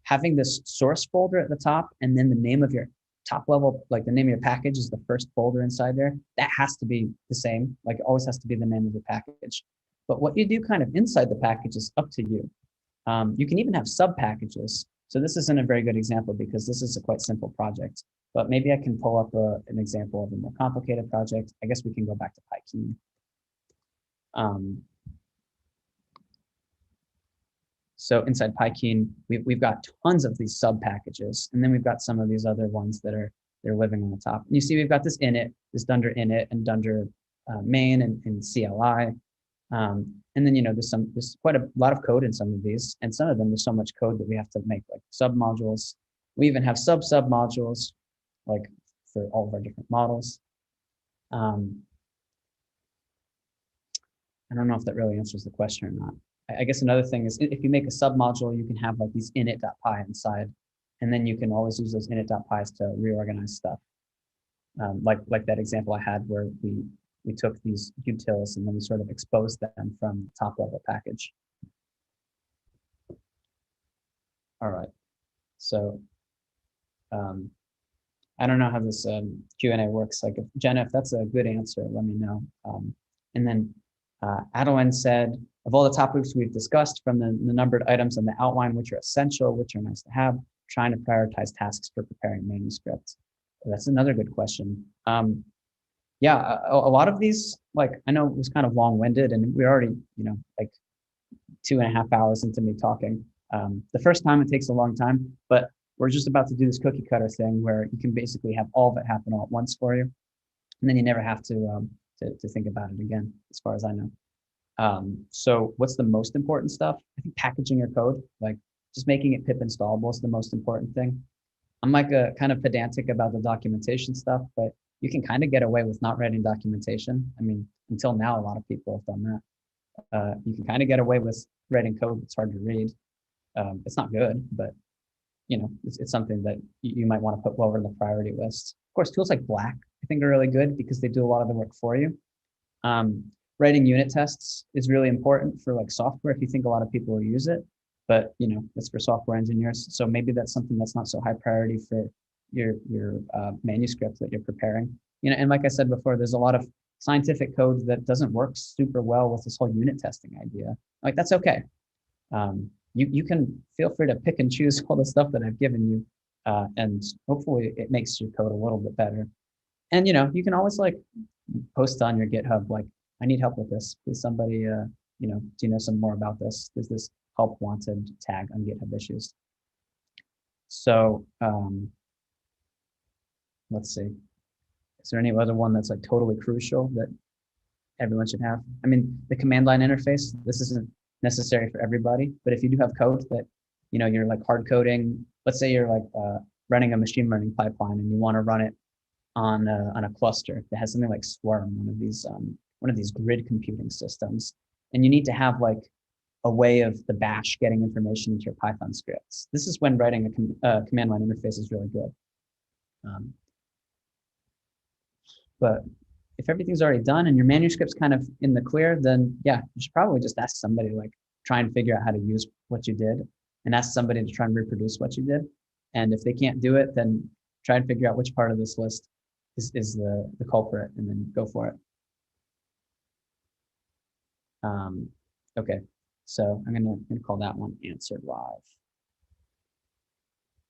Having this source folder at the top and then the name of your top level, like the name of your package is the first folder inside there, that has to be the same. Like it always has to be the name of the package. But what you do kind of inside the package is up to you. You can even have sub packages. So this isn't a very good example because this is a quite simple project, but maybe I can pull up an example of a more complicated project. I guess we can go back to PyKeen. So inside PyKeen, we've got tons of these sub packages, and then we've got some of these other ones they're living on the top. And you see, we've got this init, this dunder init, and dunder main and CLI. And then, you know, there's quite a lot of code in some of these, and some of them there's so much code that we have to make like sub modules. We even have sub modules, like for all of our different models. I don't know if that really answers the question or not. I guess another thing is if you make a sub module, you can have like these init.py inside, and then you can always use those init.pys to reorganize stuff. like that example I had where we took these utils and then we sort of exposed them from top level package. All right, so I don't know how this Q&A works. Like, Jenna, if that's a good answer, let me know. And then Adeline said, of all the topics we've discussed, from the numbered items and the outline, which are essential, which are nice to have, trying to prioritize tasks for preparing manuscripts. That's another good question. Yeah, a lot of these, like, I know it was kind of long-winded, and we're already, like 2.5 hours into me talking. The first time it takes a long time, but we're just about to do this cookie cutter thing where you can basically have all of it happen all at once for you, and then you never have to think about it again, as far as I know. So what's the most important stuff? I think packaging your code, like just making it pip installable is the most important thing. I'm like a kind of pedantic about the documentation stuff, but you can kind of get away with not writing documentation. I mean, until now, a lot of people have done that. You can kind of get away with writing code that's hard to read. It's not good, but it's something that you might want to put lower in the priority list. Of course, tools like Black, I think, are really good because they do a lot of the work for you. Writing unit tests is really important for like software if you think a lot of people will use it, but it's for software engineers. So maybe that's something that's not so high priority for your manuscript that you're preparing. And like I said before, there's a lot of scientific code that doesn't work super well with this whole unit testing idea. Like, that's okay. You can feel free to pick and choose all the stuff that I've given you, and hopefully it makes your code a little bit better. And you can always like post on your GitHub, like, I need help with this. Please, somebody, do you know some more about this? There's this help wanted tag on GitHub issues. So let's see. Is there any other one that's like totally crucial that everyone should have? I mean, the command line interface, this isn't necessary for everybody, but if you do have code that, you're like hard coding, let's say you're like running a machine learning pipeline and you want to run it on a cluster that has something like Swarm, one of these grid computing systems, and you need to have like a way of the bash getting information into your Python scripts. This is when writing a command line interface is really good. But if everything's already done and your manuscript's kind of in the clear, then yeah, you should probably just ask somebody, like, try and figure out how to use what you did, and ask somebody to try and reproduce what you did. And if they can't do it, then try and figure out which part of this list is the culprit, and then go for it. Okay, so I'm gonna call that one answered live.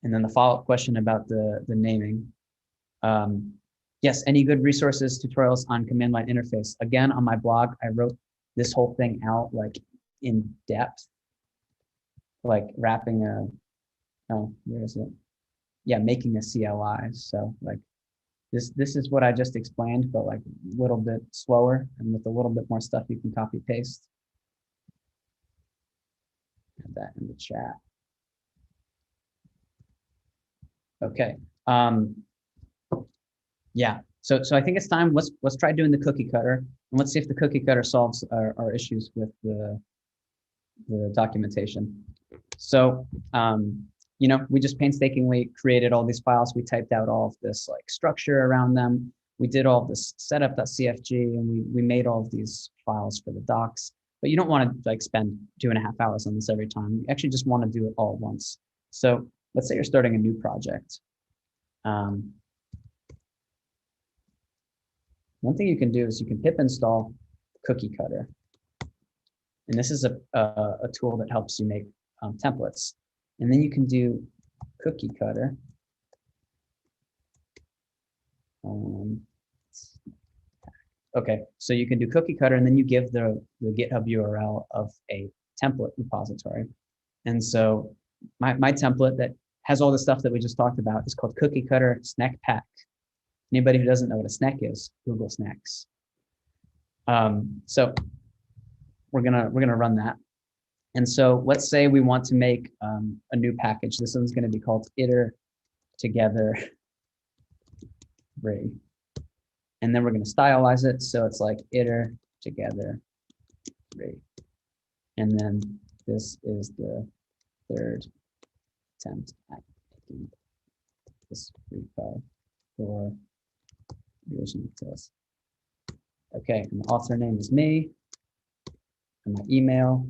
And then the follow-up question about the naming. Yes, any good resources, tutorials on command line interface? Again, on my blog, I wrote this whole thing out like in depth, like wrapping where is it? Yeah, making a CLI. So like this is what I just explained, but like a little bit slower and with a little bit more stuff you can copy paste. Add that in the chat. Okay. Yeah. So I think it's time. Let's try doing the cookie cutter, and let's see if the cookie cutter solves our issues with the documentation. So we just painstakingly created all these files. We typed out all of this like structure around them. We did all of this setup.cfg, and we made all of these files for the docs. But you don't want to like spend 2.5 hours on this every time. You actually just want to do it all at once. So let's say you're starting a new project. One thing you can do is you can pip install Cookie Cutter. And this is a tool that helps you make templates. And then you can do Cookie Cutter. Okay, so you can do Cookie Cutter, and then you give the GitHub URL of a template repository. And so my template that has all the stuff that we just talked about is called Cookie Cutter Snack Pack. Anybody who doesn't know what a snack is, Google snacks. So we're gonna run that. And so let's say we want to make a new package. This one's gonna be called iter together rig. And then we're gonna stylize it so it's like iter together rig. And then this is the third attempt at making this repo for configuration details. Okay, and the author name is me, and my email.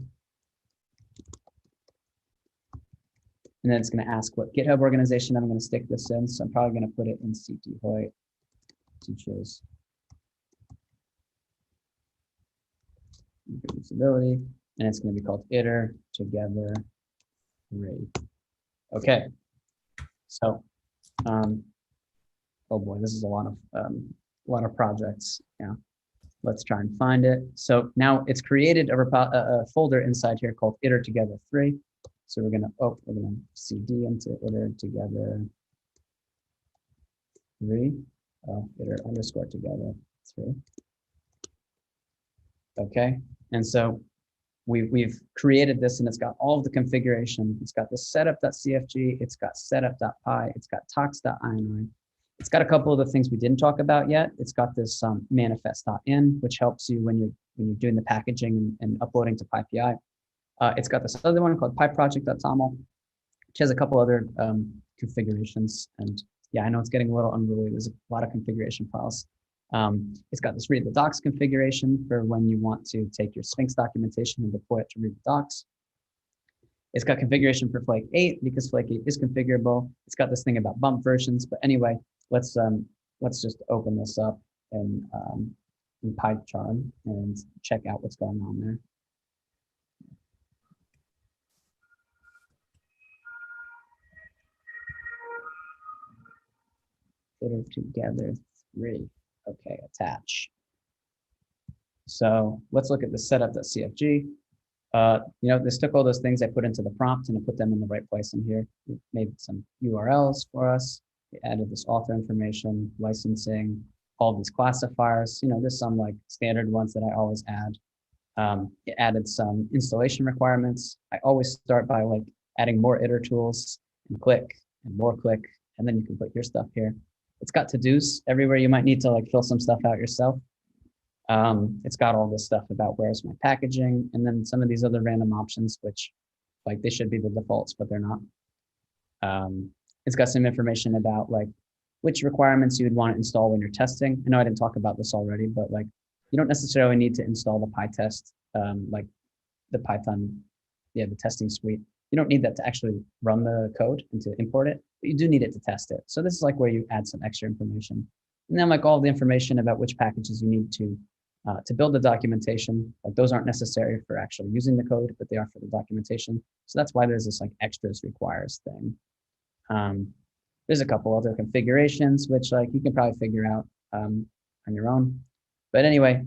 And then it's going to ask what GitHub organization I'm going to stick this in. So I'm probably going to put it in CT Hoyt teaches reusability, and it's going to be called iter together rate. Okay, so oh boy, this is a lot of projects. Yeah, let's try and find it. So now it's created a folder inside here called iter together 3. So we're gonna cd into iter together 3. Iter underscore together 3. Okay, and so we've created this, and it's got all of the configuration. It's got the setup.cfg, it's got setup.py, it's got tox.ini. It's got a couple of the things we didn't talk about yet. It's got this manifest.in, which helps you when you're doing the packaging and uploading to PyPI. It's got this other one called pyproject.toml, which has a couple other configurations. And yeah, I know it's getting a little unruly. There's a lot of configuration files. It's got this read the docs configuration for when you want to take your Sphinx documentation and deploy it to read the docs. It's got configuration for Flake 8 because Flake 8 is configurable. It's got this thing about bump versions. But anyway, let's just open this up in PyCharm and check out what's going on there. Iter together 3. Okay, attach. So let's look at the setup.cfg. This took all those things I put into the prompt and I put them in the right place in here. It made some URLs for us. It added this author information, licensing, all these classifiers. There's some like standard ones that I always add. It added some installation requirements. I always start by like adding more iter tools and click and more click, and then you can put your stuff here. It's got to-dos everywhere you might need to like fill some stuff out yourself. It's got all this stuff about where's my packaging, and then some of these other random options, which like they should be the defaults, but they're not. It's got some information about like which requirements you would want to install when you're testing. I know I didn't talk about this already, but like you don't necessarily need to install the PyTest, like the Python, the testing suite. You don't need that to actually run the code and to import it, but you do need it to test it. So this is like where you add some extra information. And then like all the information about which packages you need to build the documentation. Like those aren't necessary for actually using the code, but they are for the documentation. So that's why there's this like extras requires thing. There's a couple other configurations, which like you can probably figure out on your own. But anyway,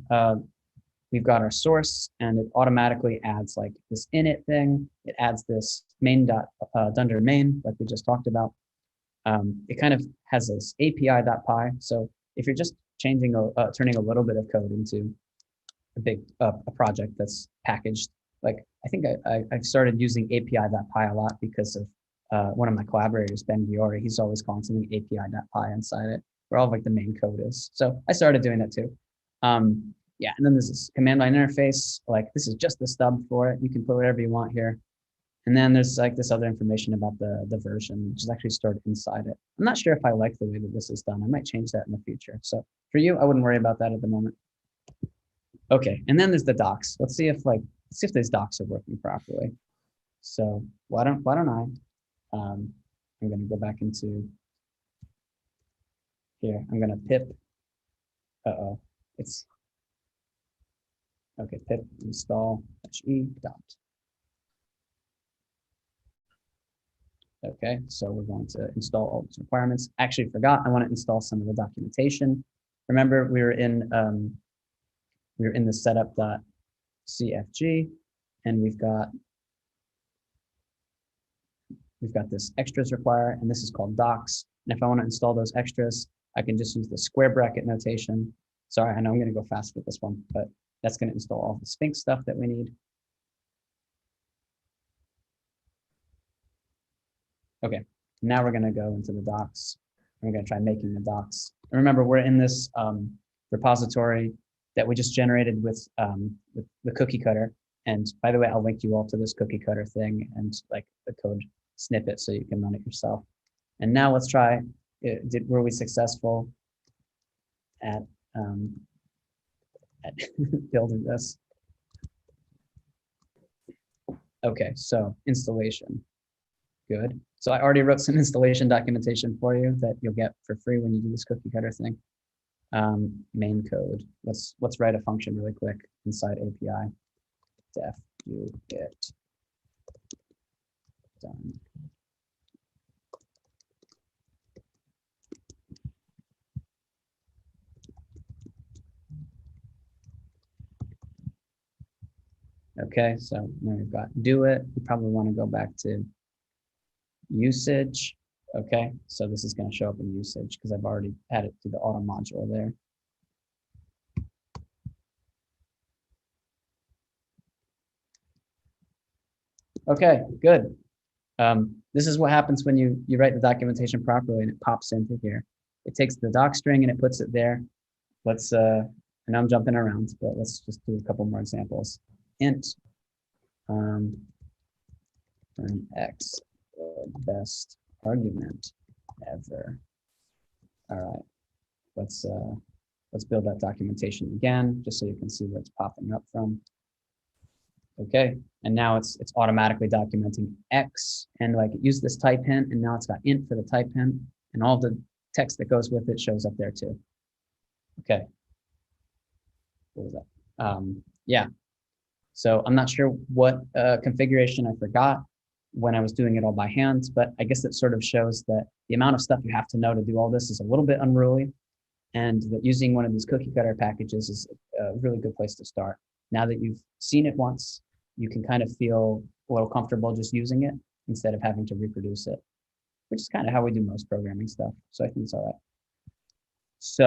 we've got our source, and it automatically adds like this init thing. It adds this main.dunder main, like we just talked about. It kind of has this API.py. So if you're just changing, turning a little bit of code into a big a project that's packaged, like I think I've started using API.py a lot because of one of my collaborators, Ben Giori. He's always calling something API.py inside it, where all like the main code is. So I started doing that too. Yeah, and then there's this command line interface. Like this is just the stub for it. You can put whatever you want here. And then there's like this other information about the version, which is actually stored inside it. I'm not sure if I like the way that this is done. I might change that in the future. So for you, I wouldn't worry about that at the moment. Okay, and then there's the docs. Let's see if these docs are working properly. So why don't I? I'm going to go back into here. I'm going to pip. It's okay. Pip install -e dot. Okay, so we're going to install all these requirements. Actually, forgot I want to install some of the documentation. Remember, we were in the setup.cfg, and we've got this extras require, and this is called docs. And if I want to install those extras, I can just use the square bracket notation. Sorry, I know I'm going to go fast with this one, but that's going to install all the Sphinx stuff that we need. Okay, now we're going to go into the docs. We're going to try making the docs. And remember, we're in this repository that we just generated with the cookie cutter. And by the way, I'll link you all to this cookie cutter thing and like the code snippet so you can run it yourself. And now let's try, were we successful? at, at building this. Okay, so installation, good. So I already wrote some installation documentation for you that you'll get for free when you do this cookie cutter thing. Main code. Let's write a function really quick inside API. Def do it. Done. Okay, so now we've got do it. We probably want to go back to usage. Okay, so this is going to show up in usage because I've already added to the auto module there. Okay, good. This is what happens when you write the documentation properly and it pops into here. It takes the doc string and it puts it there. Let's, I know I'm jumping around, but let's just do a couple more examples. Int an x, the best argument ever. All right, let's build that documentation again, just so you can see where it's popping up from. Okay, and now it's automatically documenting X, and like it used this type hint, and now it's got int for the type hint, and all the text that goes with it shows up there too. Okay, what was that? Yeah, so I'm not sure what configuration I forgot when I was doing it all by hand, but I guess it sort of shows that the amount of stuff you have to know to do all this is a little bit unruly, and that using one of these cookie cutter packages is a really good place to start. Now that you've seen it once, you can kind of feel a little comfortable just using it instead of having to reproduce it, which is kind of how we do most programming stuff. So I think it's all right. So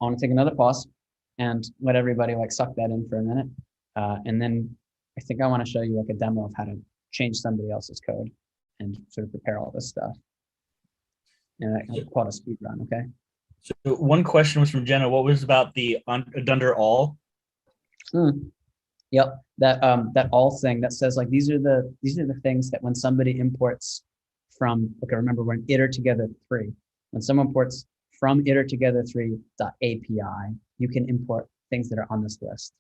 I want to take another pause and let everybody like suck that in for a minute. And then I think I want to show you like a demo of how to change somebody else's code and sort of prepare all this stuff. And I call it a speed run, okay? So one question was from Jenna. What was about the under all? Yep, that all thing that says like these are the things that when somebody imports from, okay, remember we're in iter together 3. When someone imports from iter together 3.api, you can import things that are on this list.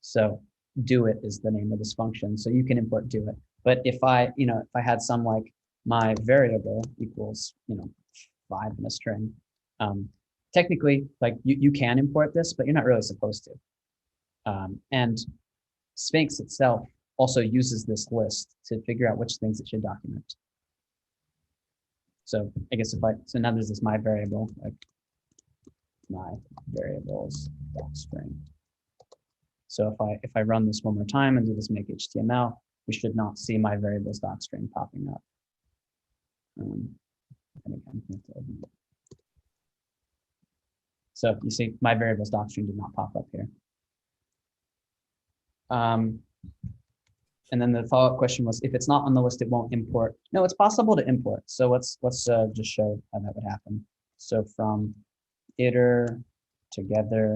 So do it is the name of this function. So you can import do it. But if I had some like my variable equals 5 in a string, technically like you can import this, but you're not really supposed to. And Sphinx itself also uses this list to figure out which things it should document. So I guess so now there's this my variable, like my variables string. So if I run this one more time and do this make HTML, we should not see my variables string popping up. So you see my variables string did not pop up here. And then the follow-up question was, if it's not on the list, it won't import. No, it's possible to import. So let's just show how that would happen. So from iter together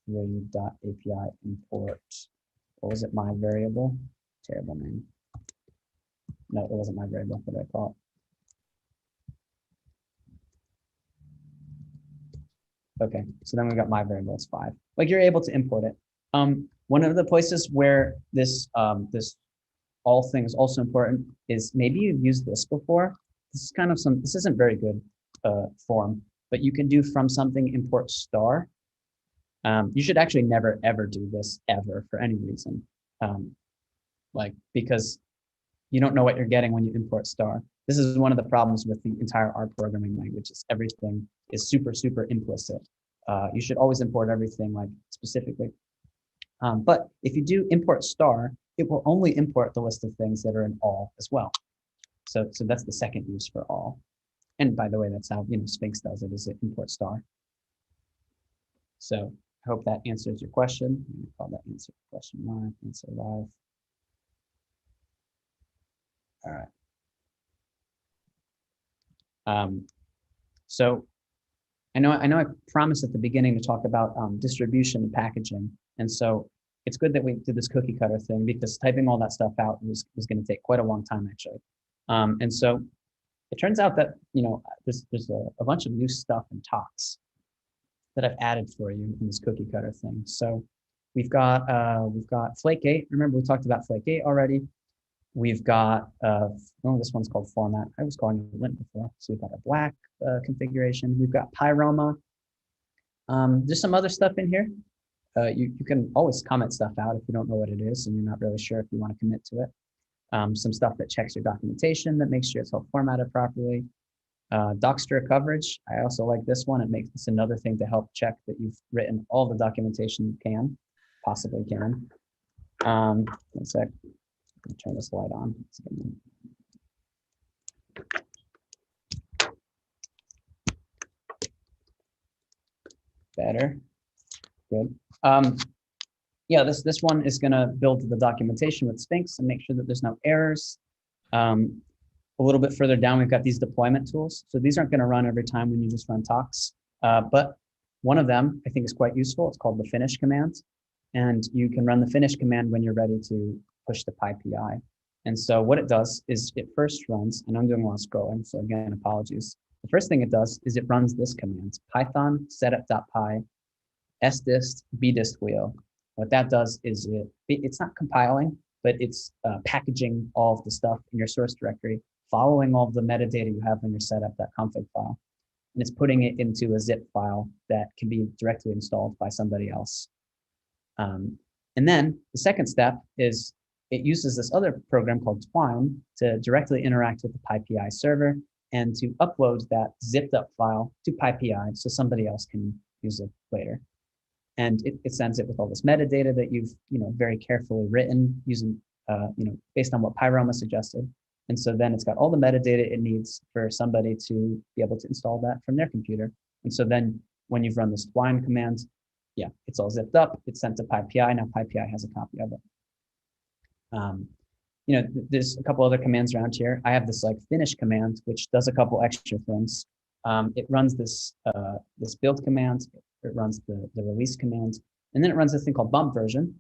3.api import, what was it, my variable? Terrible name. No, it wasn't my variable. What did I call it? Okay, so then we got my variable, it's 5. Like you're able to import it. One of the places where this this all thing is also important is maybe you've used this before. This is kind of this isn't very good form, but you can do from something import star. You should actually never ever do this ever for any reason, like because you don't know what you're getting when you import star. This is one of the problems with the entire R programming language. Is everything is super implicit. You should always import everything like specifically. But if you do import star, it will only import the list of things that are in all as well. So that's the second use for all. And by the way, that's how Sphinx does it, is it import star. So I hope that answers your question. I'm gonna call that answer question live, answer live. All right. So I know I promised at the beginning to talk about distribution and packaging. And so it's good that we did this cookie cutter thing, because typing all that stuff out was going to take quite a long time, actually. And so it turns out that, there's a bunch of new stuff in talks. that I've added for you in this cookie cutter thing. So we've got Flake8. Remember we talked about Flake8 already. We've got this one's called format. I was calling it lint before. So we've got a black configuration. We've got Pyroma. There's some other stuff in here. You can always comment stuff out if you don't know what it is and you're not really sure if you want to commit to it. Some stuff that checks your documentation, that makes sure it's all formatted properly. Dockster coverage. I also like this one. It makes this another thing to help check that you've written all the documentation you possibly can. 1 sec. Let me turn this light on. Better. Good. Yeah, this one is going to build the documentation with Sphinx and make sure that there's no errors. A little bit further down, we've got these deployment tools. So these aren't going to run every time when you just run talks, but one of them I think is quite useful. It's called the finish command. And you can run the finish command when you're ready to push the PyPI. And so what it does is it first runs, and I'm doing a lot of scrolling, so again, apologies. The first thing it does is it runs this command, python setup.py sdist bdist wheel. What that does is it's not compiling, but it's packaging all of the stuff in your source directory, following all of the metadata you have in your setup.config file. And it's putting it into a zip file that can be directly installed by somebody else. And then the second step is it uses this other program called Twine to directly interact with the PyPI server and to upload that zipped up file to PyPI so somebody else can use it later. And it sends it with all this metadata that you've very carefully written using based on what Pyroma suggested. And so then it's got all the metadata it needs for somebody to be able to install that from their computer. And so then when you've run this Twine command, yeah, it's all zipped up. It's sent to PyPI. Now PyPI has a copy of it. There's a couple other commands around here. I have this finish command, which does a couple extra things. It runs this build command. It runs the release command, and then it runs this thing called bump version.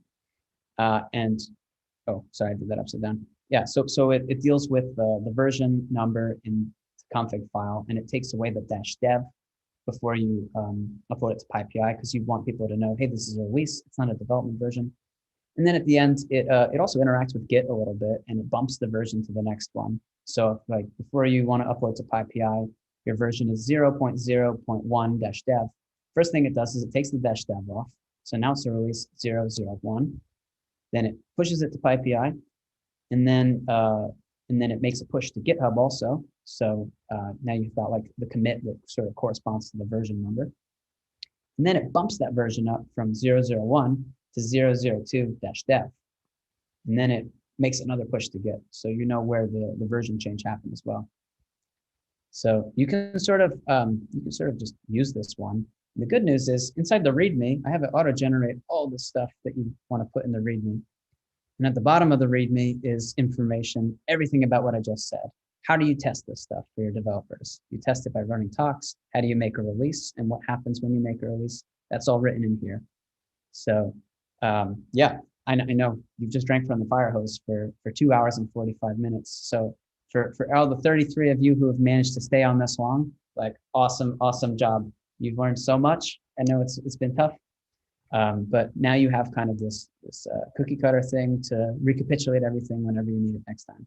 Oh, sorry, I did that upside down. Yeah, so it deals with the version number in the config file, and it takes away the -dev before you upload it to PyPI, because you want people to know, hey, this is a release, it's not a development version. And then at the end, it also interacts with Git a little bit, and it bumps the version to the next one. So before you want to upload to PyPI, your version is 0.0.1-dev. First thing it does is it takes the -dev off. So now it's a release 0.0.1. Then it pushes it to PyPI, and then it makes a push to GitHub also. So now you've got the commit that sort of corresponds to the version number. And then it bumps that version up from 0.0.1 to 0.0.2-dev. And then it makes another push to Git. So you know where the version change happened as well. So you can sort of just use this one. And the good news is inside the README, I have it auto-generate all the stuff that you want to put in the README. And at the bottom of the README is information, everything about what I just said. How do you test this stuff for your developers? You test it by running talks. How do you make a release? And what happens when you make a release? That's all written in here. So yeah, I know you've just drank from the fire hose for 2 hours and 45 minutes. So for all the 33 of you who have managed to stay on this long, awesome job. You've learned so much. I know it's been tough, but now you have kind of this cookie cutter thing to recapitulate everything whenever you need it next time.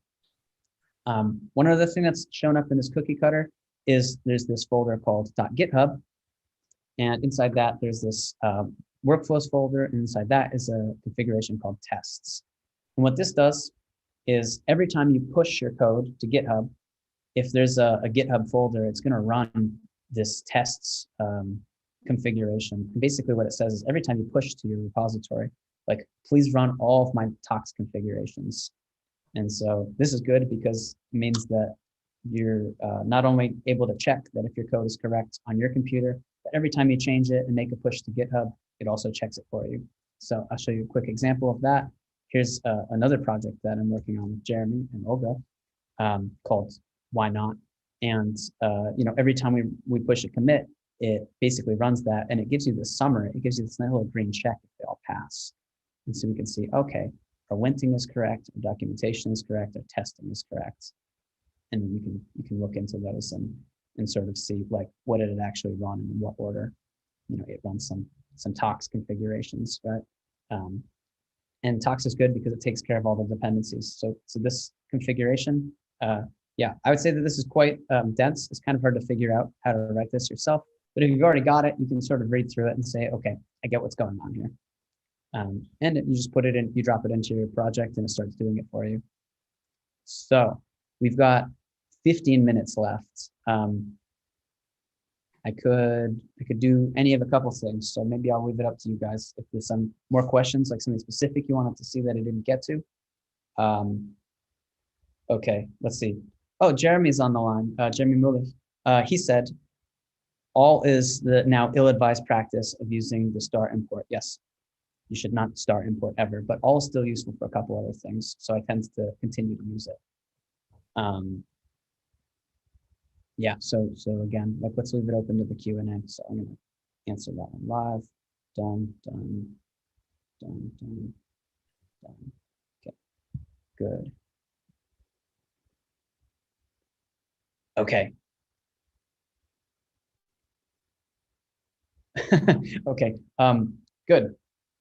One other thing that's shown up in this cookie cutter is there's this folder called .github, and inside that there's this workflows folder, and inside that is a configuration called tests. And what this does is every time you push your code to GitHub, if there's a GitHub folder, it's going to run this tests configuration. And basically what it says is every time you push to your repository, please run all of my talks configurations. And so this is good because it means that you're not only able to check that if your code is correct on your computer, but every time you change it and make a push to GitHub, it also checks it for you. So I'll show you a quick example of that. Here's another project that I'm working on with Jeremy and Olga called Why Not? And every time we push a commit, it basically runs that and it gives you this summary. It gives you this nice little green check if they all pass. And so we can see, okay, our linting is correct, our documentation is correct, our testing is correct. And then you can look into those and sort of see what did it actually run and in what order. it runs some tox configurations, right? And tox is good because it takes care of all the dependencies. So this configuration, yeah, I would say that this is quite dense. It's kind of hard to figure out how to write this yourself. But if you've already got it, you can sort of read through it and say, okay, I get what's going on here. And you just put it in, you drop it into your project and it starts doing it for you. So we've got 15 minutes left. I could do any of a couple things. So maybe I'll leave it up to you guys. If there's some more questions, like something specific you wanted to see that I didn't get to. Okay, let's see. Oh, Jeremy's on the line. Jeremy Muller. He said, all is the now ill-advised practice of using the star import. Yes, you should not star import ever, but all is still useful for a couple other things. So I tend to continue to use it. Yeah, so again, like let's leave it open to the Q&A. So I'm gonna answer that one live. Done. Okay, good. Okay. Okay, good.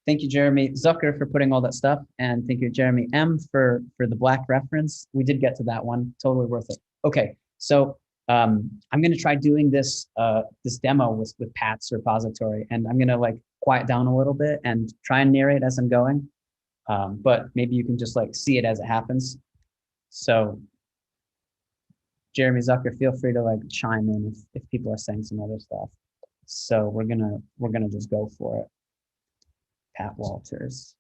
Thank you, Jeremy Zucker, for putting all that stuff. And thank you, Jeremy M, for the black reference. We did get to that one, totally worth it. Okay, so I'm gonna try doing this this demo with Pat's repository, and I'm gonna like quiet down a little bit and try and narrate as I'm going. But maybe you can just like see it as it happens. So Jeremy Zucker, feel free to like chime in if people are saying some other stuff. So we're gonna just go for it. Pat Walters.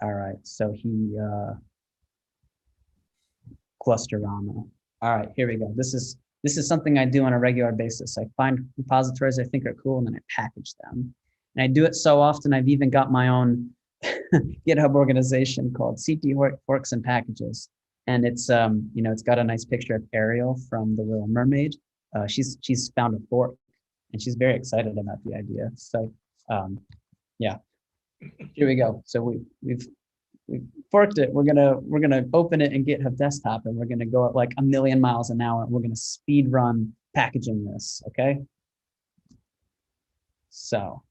All right, so he Clusterama. All right, here we go. This is something I do on a regular basis. I find repositories I think are cool and then I package them. And I do it so often I've even got my own GitHub organization called CT Forks and Packages. And it's it's got a nice picture of Ariel from The Little Mermaid. She's found a fork and she's very excited about the idea. So yeah, here we go. So we've forked it. We're gonna open it in GitHub Desktop and we're gonna go at like 1,000,000 miles an hour and we're gonna speed run packaging this. Okay. So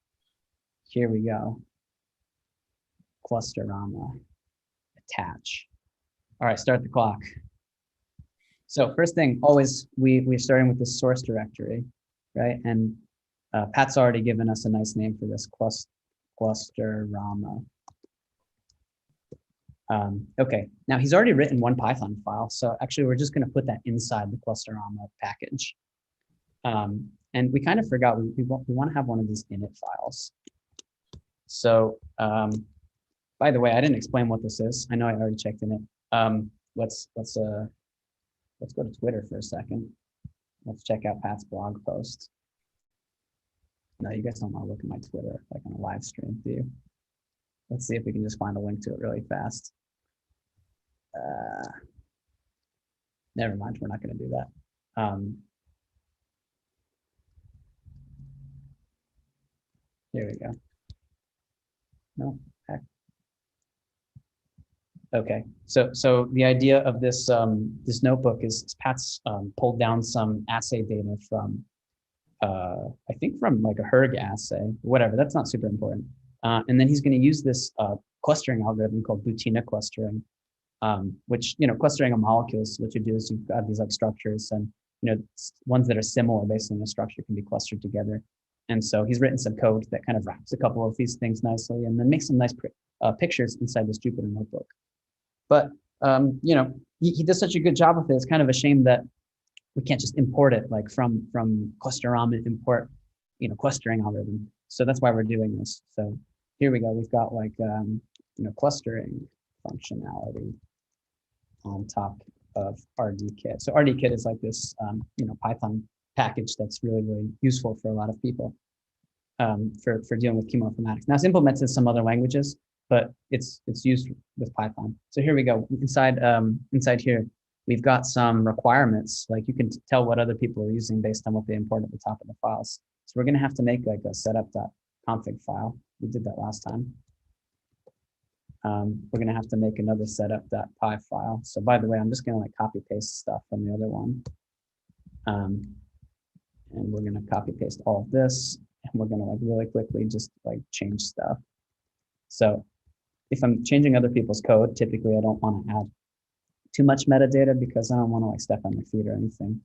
here we go. Clusterama. Attach. All right, start the clock. So first thing, always we're starting with the source directory, right? And Pat's already given us a nice name for this, Clusterama. Okay, now he's already written one Python file, so actually we're just going to put that inside the Clusterama package. And we kind of forgot we want to have one of these init files. So by the way, I didn't explain what this is. I know I already checked in it. Let's go to Twitter for a second. Let's check out Pat's blog post. No, you guys don't want to look at my Twitter like on a live stream, do you? Let's see if we can just find a link to it really fast. Never mind, we're not going to do that. Here we go. No, heck. Okay, so the idea of this this notebook is Pat's pulled down some assay data from I think from like a HERG assay, whatever. That's not super important. And then he's going to use this clustering algorithm called Butina clustering, which clustering of molecules. What you do is you've got these like structures, and ones that are similar based on the structure can be clustered together. And so he's written some code that kind of wraps a couple of these things nicely, and then makes some nice pictures inside this Jupyter notebook. But he does such a good job with it. It's kind of a shame that we can't just import it like from Clusterama import clustering algorithm. So that's why we're doing this. So here we go. We've got like clustering functionality on top of RDKit. So RDKit is like this Python package that's really, really useful for a lot of people for dealing with chemoinformatics. Now it's implemented in some other languages, but it's used with Python. So here we go. Inside here, we've got some requirements. Like you can tell what other people are using based on what they import at the top of the files. So we're going to have to make like a setup.config file. We did that last time. We're going to have to make another setup.py file. So by the way, I'm just going to like copy paste stuff from the other one. And we're going to copy paste all of this. And we're gonna like really quickly just like change stuff. So if I'm changing other people's code, typically I don't want to add too much metadata because I don't want to like step on their feet or anything.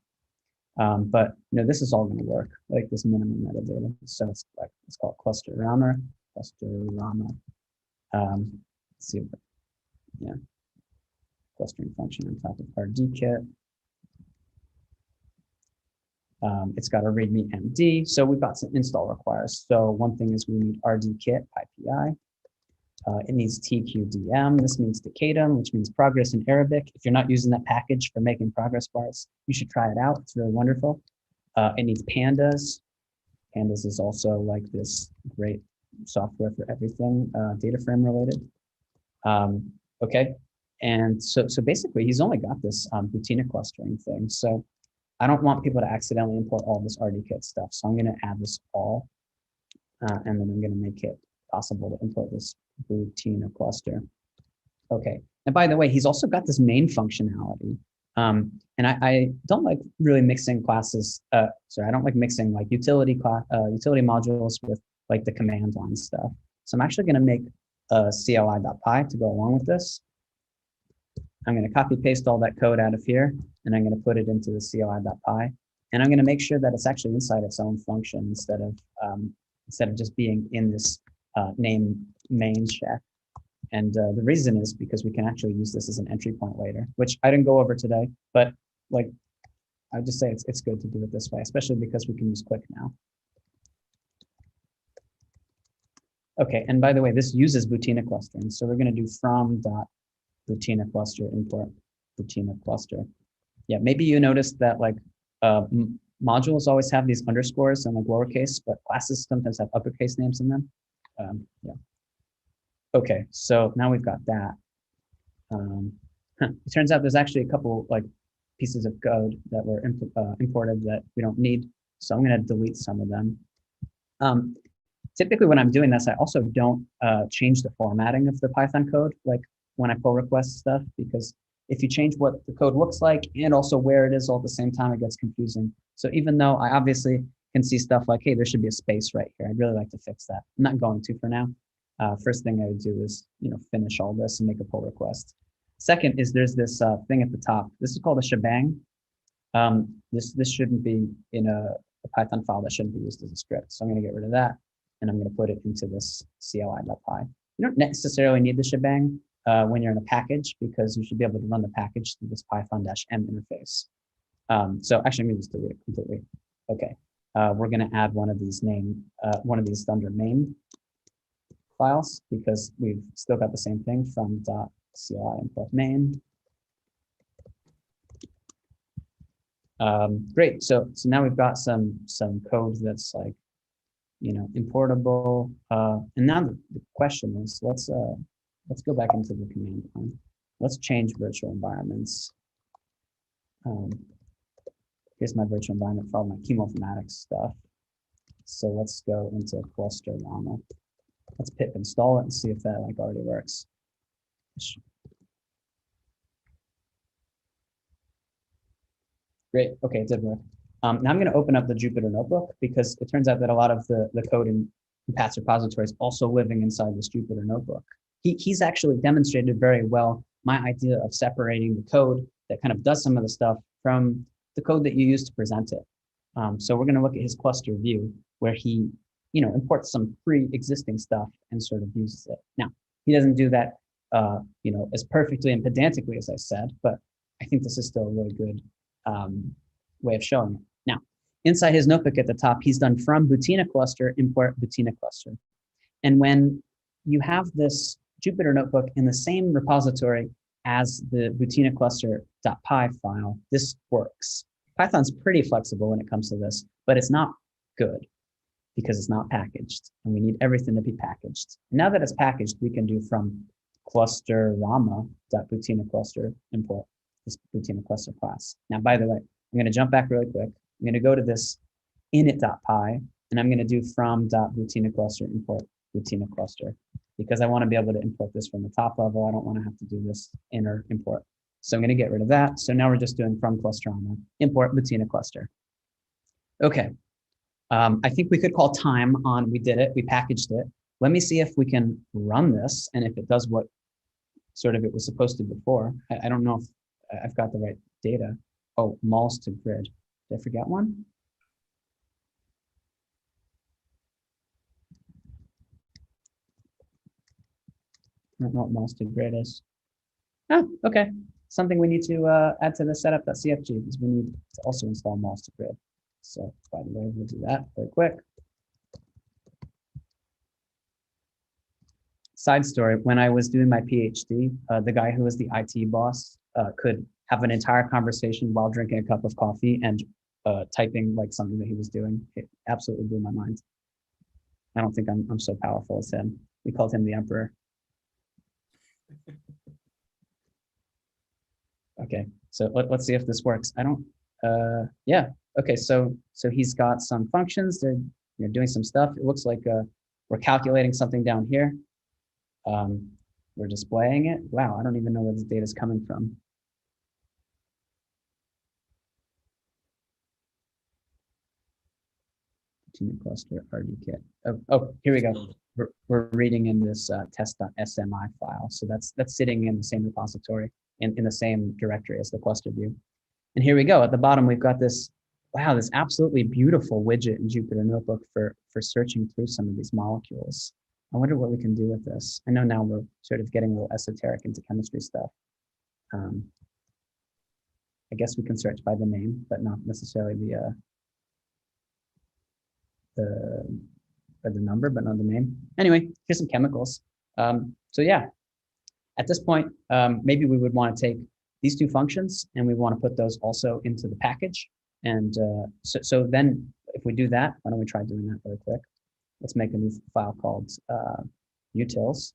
But you know, this is all going to work, like this minimum metadata. So it's like, it's called cluster rama. Let's see, yeah, clustering function on top of RDKit. It's got a README MD. So we've got some install requires. So one thing is we need RDKit PyPI. It needs TQDM. This means Decadum, which means progress in Arabic. If you're not using that package for making progress bars, you should try it out. It's really wonderful. It needs pandas. Pandas is also like this great software for everything data frame related. Okay, and so basically he's only got this Butina clustering thing. So I don't want people to accidentally import all this RDKit stuff. So I'm going to add this all, and then I'm going to make it possible to import this Butina cluster. Okay, and by the way, he's also got this main functionality. And I don't like really mixing classes. Sorry, I don't like mixing like utility modules with like the command line stuff. So I'm actually going to make a CLI.py to go along with this. I'm going to copy paste all that code out of here, and I'm going to put it into the CLI.py. And I'm going to make sure that it's actually inside its own function instead of just being in this name main check. And the reason is because we can actually use this as an entry point later, which I didn't go over today, but like I would just say it's good to do it this way, especially because we can use quick now. Okay, and by the way, this uses Butina clustering. So we're going to do from.Butina cluster import Butina cluster. Yeah, maybe you noticed that like modules always have these underscores and like lowercase, but classes sometimes have uppercase names in them. Yeah. Okay, so now we've got that. It turns out there's actually a couple like pieces of code that were imported that we don't need. So I'm going to delete some of them. Typically when I'm doing this, I also don't change the formatting of the Python code, like when I pull request stuff, because if you change what the code looks like and also where it is all at the same time, it gets confusing. So even though I obviously can see stuff like, hey, there should be a space right here, I'd really like to fix that. I'm not going to for now. First thing I would do is, finish all this and make a pull request. Second is there's this thing at the top. This is called a shebang. This shouldn't be in a Python file. That shouldn't be used as a script. So I'm going to get rid of that, and I'm going to put it into this CLI.py. You don't necessarily need the shebang when you're in a package, because you should be able to run the package through this python-m interface. So actually, let me just delete it completely. Okay, we're going to add one of these under main files, because we've still got the same thing from .cli import main. Great. So now we've got some code that's like, importable. And now the question is, let's go back into the command line. Let's change virtual environments. Here's my virtual environment for all my chemoinformatics stuff. So let's go into cluster llama. Let's pip install it and see if that like already works. Great. Okay, it did work. Now I'm going to open up the Jupyter notebook, because it turns out that a lot of the code in Pat's repository is also living inside this Jupyter notebook. He's actually demonstrated very well my idea of separating the code that kind of does some of the stuff from the code that you use to present it. So we're going to look at his cluster view, where he imports some pre-existing stuff and sort of uses it. Now, he doesn't do that as perfectly and pedantically as I said, but I think this is still a really good way of showing it. Now, inside his notebook at the top, he's done from Butina cluster, import Butina cluster. And when you have this Jupyter notebook in the same repository as the Butina cluster.py file, this works. Python's pretty flexible when it comes to this, but it's not good because it's not packaged, and we need everything to be packaged. And now that it's packaged, we can do from cluster rama.butina cluster import this Butina cluster class. Now, by the way, I'm going to jump back really quick. I'm going to go to this init.py, and I'm going to do from.butina cluster import Butina cluster, because I want to be able to import this from the top level. I don't want to have to do this inner import. So I'm going to get rid of that. So now we're just doing from cluster rama import Butina cluster. Okay. I think we could call time on, we did it, we packaged it. Let me see if we can run this and if it does what sort of it was supposed to before. I don't know if I've got the right data. Oh, mols to grid. Did I forget one? I don't know what mols to grid is. Oh, okay. Something we need to add to the setup.cfg because we need to also install mols to grid. So by the way, we'll do that very quick. Side story, when I was doing my PhD, the guy who was the IT boss could have an entire conversation while drinking a cup of coffee and typing like something that he was doing. It absolutely blew my mind. I don't think I'm so powerful as him. We called him the emperor. Okay, so let's see if this works. I don't, yeah. Okay, so he's got some functions. They're doing some stuff. It looks like we're calculating something down here. We're displaying it. Wow, I don't even know where this data is coming from. Continue cluster RDKit. Oh, here we go. We're reading in this test.smi file. So that's sitting in the same repository in the same directory as the cluster view. And here we go. At the bottom, we've got this, wow, this absolutely beautiful widget in Jupyter Notebook for searching through some of these molecules. I wonder what we can do with this. I know now we're sort of getting a little esoteric into chemistry stuff. I guess we can search by the name, but not necessarily the number, but not the name. Anyway, here's some chemicals. So yeah, at this point, maybe we would want to take these two functions and we want to put those also into the package. And so then if we do that, why don't we try doing that really quick? Let's make a new file called utils.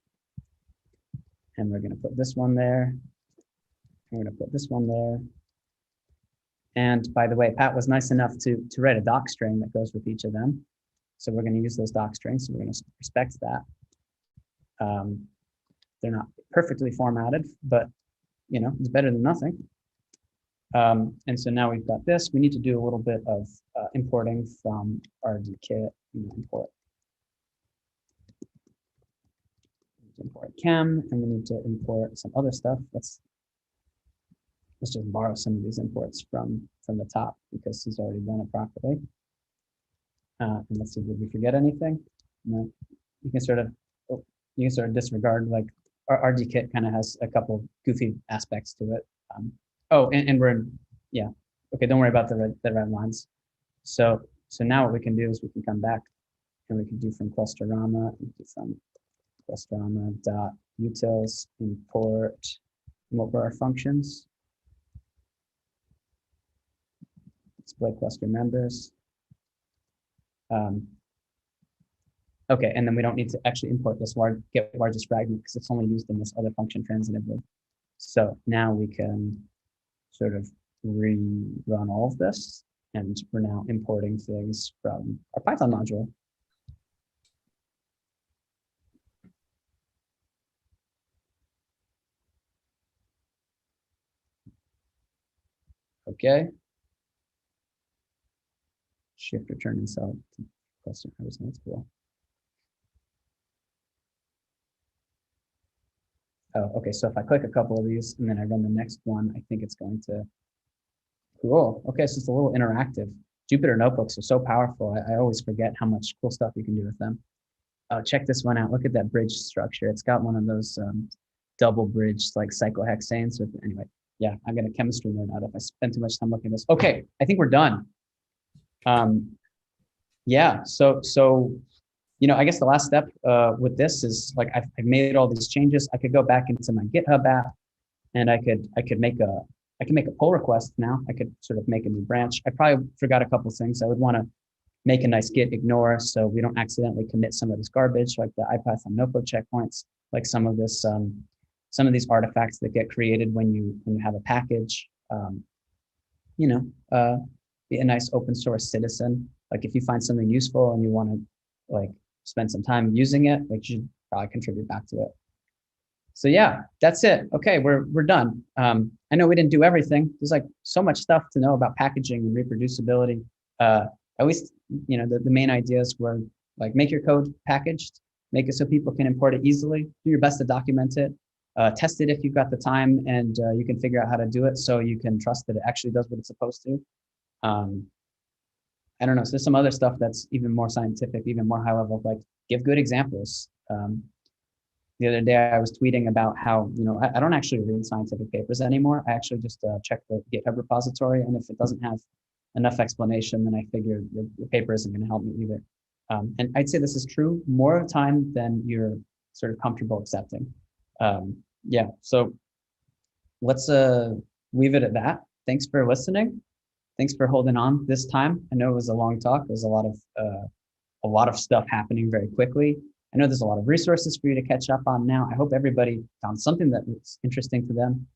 And we're going to put this one there. We're going to put this one there. And by the way, Pat was nice enough to write a doc string that goes with each of them. So we're going to use those doc strings. So we're going to respect that. They're not perfectly formatted, but you know, it's better than nothing. And so now we've got this. We need to do a little bit of importing from RDKit. Import chem, and we need to import some other stuff. Let's just borrow some of these imports from the top because he's already done it properly. And let's see, did we forget anything? No. You can sort of disregard, like our RDKit kind of has a couple of goofy aspects to it. And we're in, yeah. Okay, don't worry about the red lines. So now what we can do is we can come back and we can do from clusterama, and do from clusterama.utils import, what were our functions? Display cluster members. Okay, and then we don't need to actually import this get largest fragment because it's only used in this other function transitively. So now we can sort of rerun all of this, and we're now importing things from our Python module. Okay. Shift return and sell to cluster members. That's cool. Oh, okay. So if I click a couple of these and then I run the next one, I think it's going to. Cool. Okay, so it's a little interactive. Jupyter Notebooks are so powerful. I always forget how much cool stuff you can do with them. Check this one out. Look at that bridge structure. It's got one of those double bridged like cyclohexanes. So anyway, yeah, I'm gonna chemistry nerd out if I spend too much time looking at this. Okay, I think we're done. Yeah, so you know, I guess the last step with this is like I've made all these changes. I could go back into my GitHub app, and I could make a pull request now. I could sort of make a new branch. I probably forgot a couple of things. I would want to make a nice git ignore so we don't accidentally commit some of this garbage, like the IPython notebook checkpoints, like some of these artifacts that get created when you have a package. You know, be a nice open source citizen. Like if you find something useful and you want to like spend some time using it, like you should probably contribute back to it. So yeah, that's it. Okay, we're done. I know we didn't do everything. There's like so much stuff to know about packaging and reproducibility. at least, the main ideas were like, make your code packaged, make it so people can import it easily, do your best to document it, test it if you've got the time and you can figure out how to do it so you can trust that it actually does what it's supposed to. I don't know. So there's some other stuff that's even more scientific, even more high level, like give good examples. The other day I was tweeting about how, I don't actually read scientific papers anymore. I actually just check the GitHub repository. And if it doesn't have enough explanation, then I figure the paper isn't going to help me either. And I'd say this is true more of the time than you're sort of comfortable accepting. Yeah, so let's leave it at that. Thanks for listening. Thanks for holding on this time. I know it was a long talk. There's a lot of stuff happening very quickly. I know there's a lot of resources for you to catch up on now. I hope everybody found something that was interesting to them.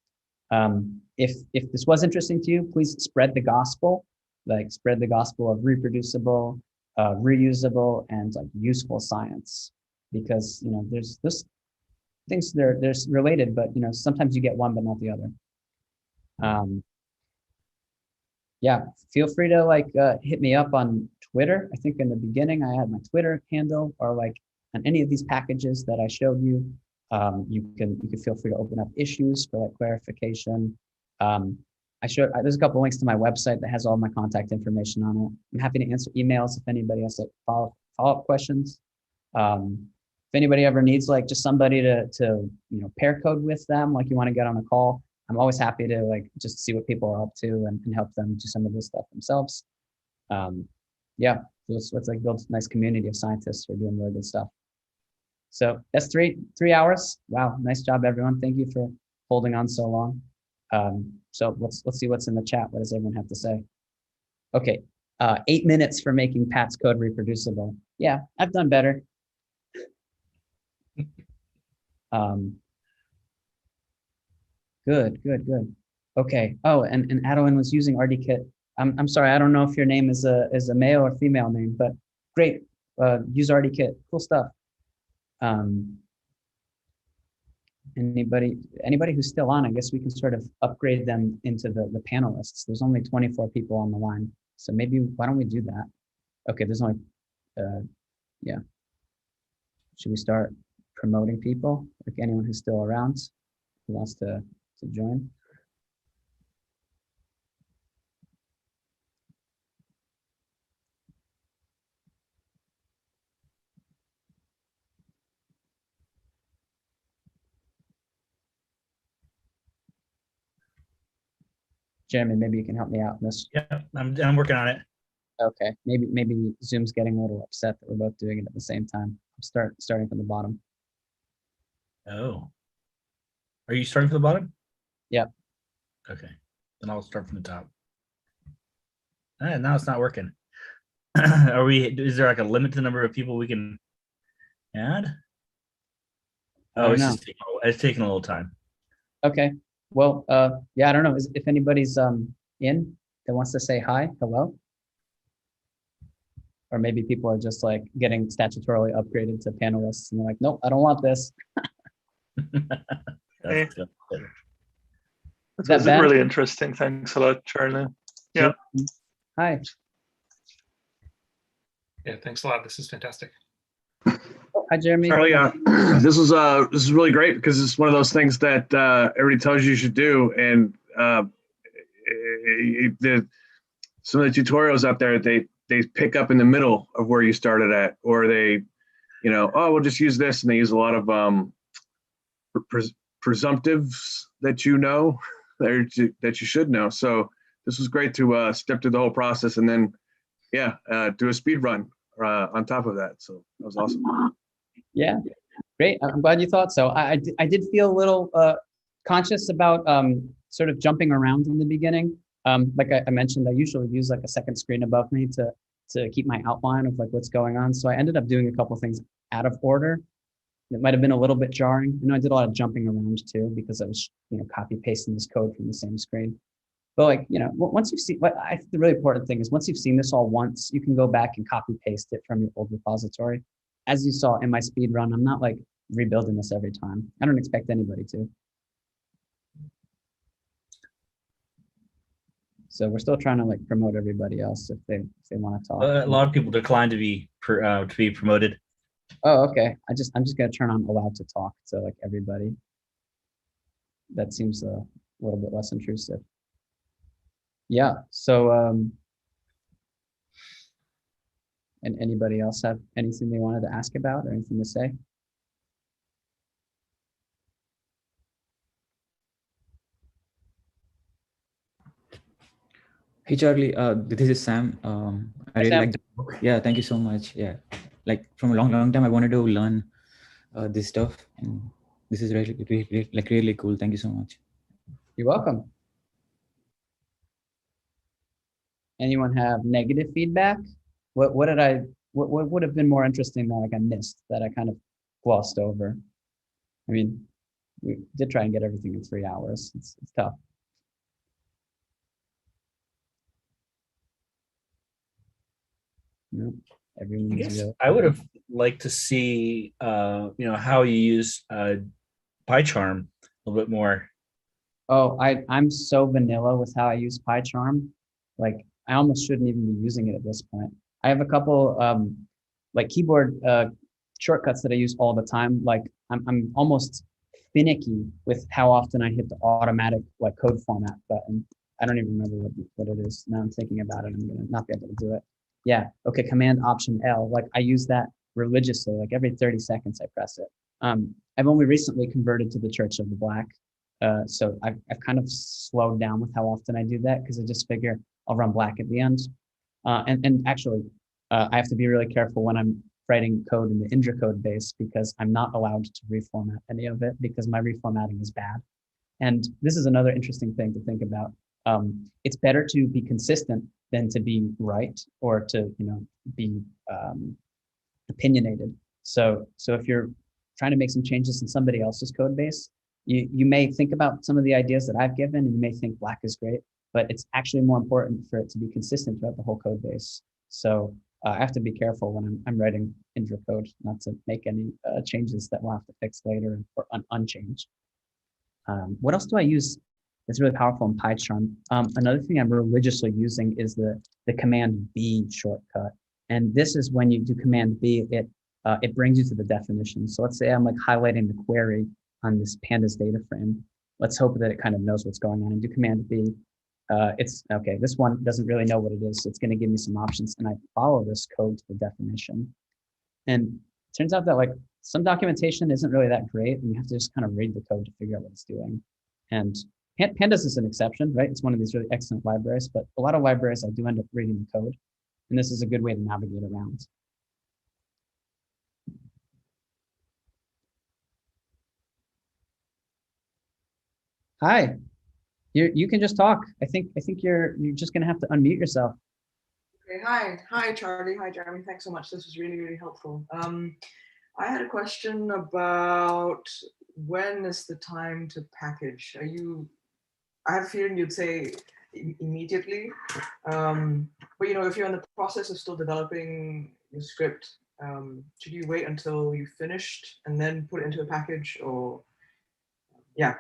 If this was interesting to you, please spread the gospel, spread the gospel of reproducible, reusable, and like useful science, because there's this things they're related, but sometimes you get one but not the other. Yeah, feel free to hit me up on Twitter. I think in the beginning I had my Twitter handle, or on any of these packages that I showed you. You can feel free to open up issues for clarification. There's a couple links to my website that has all my contact information on it. I'm happy to answer emails if anybody has follow-up questions. If anybody ever needs just somebody to pair code with them, you want to get on a call, I'm always happy to just see what people are up to and help them do some of this stuff themselves. Yeah, let's build a nice community of scientists who are doing really good stuff. So that's 3 hours. Wow, nice job, everyone. Thank you for holding on so long. So let's see what's in the chat. What does everyone have to say? Okay, 8 minutes for making Pat's code reproducible. Yeah, I've done better. Good. Okay. Oh, and Adeline was using RDKit. I'm sorry, I don't know if your name is a male or female name, but great. Use RDKit. Cool stuff. Anybody who's still on, I guess we can sort of upgrade them into the panelists. There's only 24 people on the line, so maybe why don't we do that? Okay, there's only yeah. Should we start promoting people, anyone who's still around who wants to join? Jeremy, maybe you can help me out in this. Yeah, I'm working on it. Okay, maybe Zoom's getting a little upset that we're both doing it at the same time. I'm starting from the bottom. Oh, are you starting from the bottom? Yeah. Okay, then I'll start from the top. Now it's not working. Is there a limit to the number of people we can add? Oh, it's taking a little time. Okay. Well, yeah, I don't know. If anybody's in that wants to say hi, hello. Or maybe people are just getting statutorily upgraded to panelists and they're like, nope, I don't want this. Hey. That was really interesting. Thanks a lot, Charlie. Yeah. Hi. Yeah, thanks a lot. This is fantastic. Oh, hi, Jeremy. Charlie, this is really great because it's one of those things that everybody tells you should do, and some of the tutorials out there they pick up in the middle of where you started at, or they, oh, we'll just use this, and they use a lot of presumptives that that you should know. So this was great to step through the whole process and then, do a speed run on top of that. So that was awesome. Yeah, great. I'm glad you thought so. I did feel a little conscious about sort of jumping around in the beginning. Like I mentioned, I usually use a second screen above me to keep my outline of what's going on. So I ended up doing a couple things out of order. It might have been a little bit jarring. I did a lot of jumping around too because I was copy pasting this code from the same screen. But once you've seen, I think the really important thing is once you've seen this all once, you can go back and copy paste it from your old repository. As you saw in my speed run, I'm not rebuilding this every time. I don't expect anybody to. So we're still trying to like promote everybody else if they want to talk. A lot of people decline to be promoted. Oh, okay. I'm just gonna turn on allowed to talk to like everybody. That seems a little bit less intrusive. Yeah. So and anybody else have anything they wanted to ask about or anything to say? Hey Charlie, this is Sam. I Hi, really Sam. like the book. Yeah, thank you so much. Yeah, like from a long time, I wanted to learn this stuff, and this is really cool. Thank you so much. You're welcome. Anyone have negative feedback? What would have been more interesting that like I missed that I kind of glossed over? I mean, we did try and get everything in 3 hours. It's tough. No, I everyone's guess real. I would have liked to see, how you use PyCharm a little bit more. Oh, I'm so vanilla with how I use PyCharm. Like I almost shouldn't even be using it at this point. I have a couple like keyboard shortcuts that I use all the time. Like I'm almost finicky with how often I hit the automatic like code format button. I don't even remember what it is. Now I'm thinking about it. I'm gonna not be able to do it. Yeah. Okay. Command Option L. Like I use that religiously. Like every 30 seconds I press it. I've only recently converted to the Church of the Black. So I've kind of slowed down with how often I do that because I just figure I'll run black at the end. And actually, I have to be really careful when I'm writing code in the Indra code base because I'm not allowed to reformat any of it because my reformatting is bad. And this is another interesting thing to think about. It's better to be consistent than to be right or to be opinionated. So if you're trying to make some changes in somebody else's code base, you may think about some of the ideas that I've given and you may think black is great, but it's actually more important for it to be consistent throughout the whole code base. So I have to be careful when I'm writing Indra code not to make any changes that we'll have to fix later or unchanged. What else do I use that's really powerful in PyCharm? Another thing I'm religiously using is the Command B shortcut. And this is when you do Command B, it brings you to the definition. So let's say I'm like highlighting the query on this pandas data frame. Let's hope that it kind of knows what's going on and do Command B. It's okay. This one doesn't really know what it is. So it's going to give me some options and I follow this code to the definition. And it turns out that like some documentation isn't really that great and you have to just kind of read the code to figure out what it's doing. And pandas is an exception, right? It's one of these really excellent libraries, but a lot of libraries I do end up reading the code. And this is a good way to navigate around. Hi, you can just talk. I think you're just gonna have to unmute yourself. Okay, hi Charlie, hi Jeremy. Thanks so much. This was really helpful. I had a question about when is the time to package? I have a feeling you'd say immediately, but if you're in the process of still developing your script, should you wait until you finished and then put it into a package, or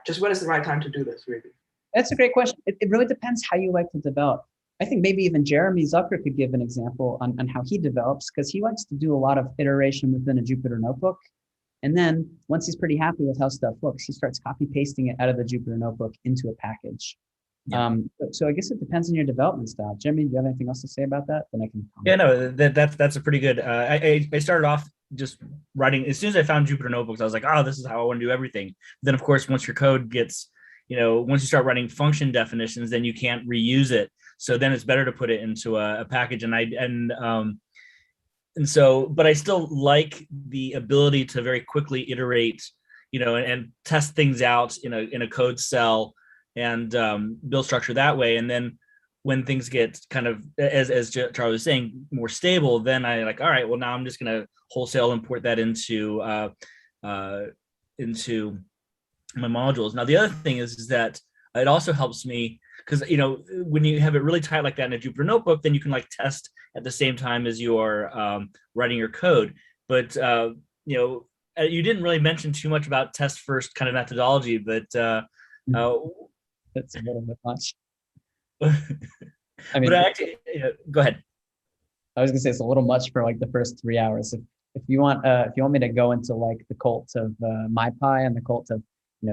just when is the right time to do this, really? That's a great question. It really depends how you like to develop. I think maybe even Jeremy Zucker could give an example on how he develops, because he likes to do a lot of iteration within a Jupyter notebook. And then once he's pretty happy with how stuff looks, he starts copy pasting it out of the Jupyter notebook into a package. Yeah. So I guess it depends on your development style. Jeremy, do you have anything else to say about that? Then I can comment. Yeah, no, that's a pretty good. I started off just writing as soon as I found Jupyter notebooks. I was like, oh, this is how I want to do everything. Then of course, once your code gets, once you start writing function definitions, then you can't reuse it. So then it's better to put it into a package. And so, but I still like the ability to very quickly iterate, and test things out in a code cell and build structure that way. And then when things get kind of, as Charlie was saying, more stable, then I like, all right, well, now I'm just going to wholesale import that into my modules. Now, the other thing is that it also helps me because, when you have it really tight like that in a Jupyter notebook, then you can like test at the same time as you are writing your code. But, you didn't really mention too much about test first kind of methodology, but that's a little bit much. I mean, but actually, go ahead. I was gonna say it's a little much for like the first 3 hours. If you want me to go into like the cult of MyPy and the cult of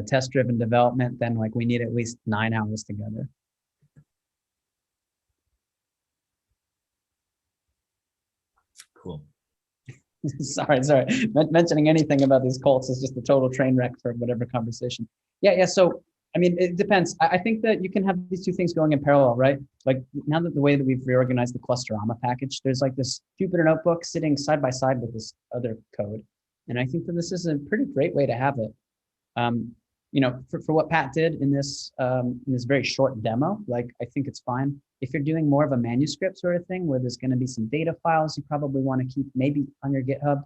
test-driven development, then like we need at least 9 hours together. Cool. sorry. Mentioning anything about these cults is just a total train wreck for whatever conversation. Yeah. So I mean, it depends. I think that you can have these two things going in parallel, right? Like now that the way that we've reorganized the Clusterama package, there's like this Jupyter notebook sitting side by side with this other code. And I think that this is a pretty great way to have it. For what Pat did in this very short demo, like I think it's fine. If you're doing more of a manuscript sort of thing where there's going to be some data files you probably want to keep maybe on your GitHub,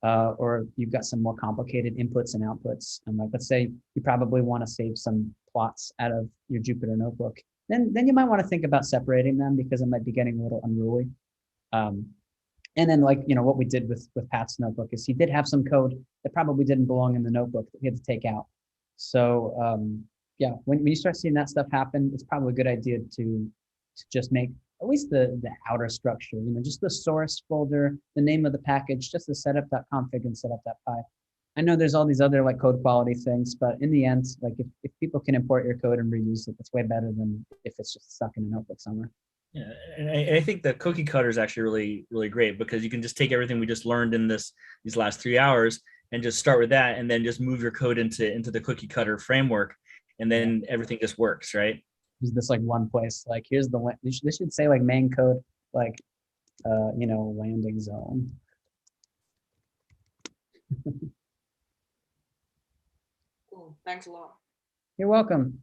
or you've got some more complicated inputs and outputs. And like, let's say you probably want to save some plots out of your Jupyter notebook. Then you might want to think about separating them because it might be getting a little unruly. And then like, what we did with Pat's notebook is he did have some code that probably didn't belong in the notebook that he had to take out. So yeah, when you start seeing that stuff happen, it's probably a good idea to just make at least the outer structure, just the source folder, the name of the package, just the setup.config and setup.py. I know there's all these other like code quality things, but in the end, like if people can import your code and reuse it, that's way better than if it's just stuck in a notebook somewhere. Yeah, and I think the cookie cutter is actually really, really great because you can just take everything we just learned in these last 3 hours and just start with that, and then just move your code into the cookie cutter framework, and then everything just works, right? Is this like one place? Like here's the this should say like main code, like landing zone. Cool. Thanks a lot. You're welcome.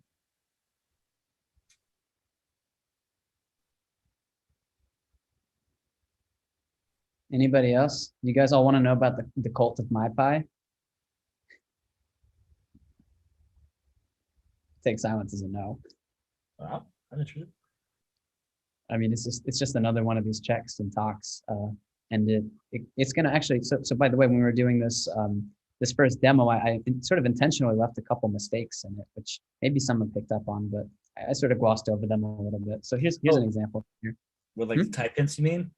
Anybody else? You guys all want to know about the cult of MyPy? Take silence as a no. Wow, I'm interested. I mean, it's just another one of these checks and talks, and it's gonna actually. So by the way, when we were doing this this first demo, I sort of intentionally left a couple mistakes in it, which maybe someone picked up on, but I sort of glossed over them a little bit. So here's an example here. With like the type hints, you mean?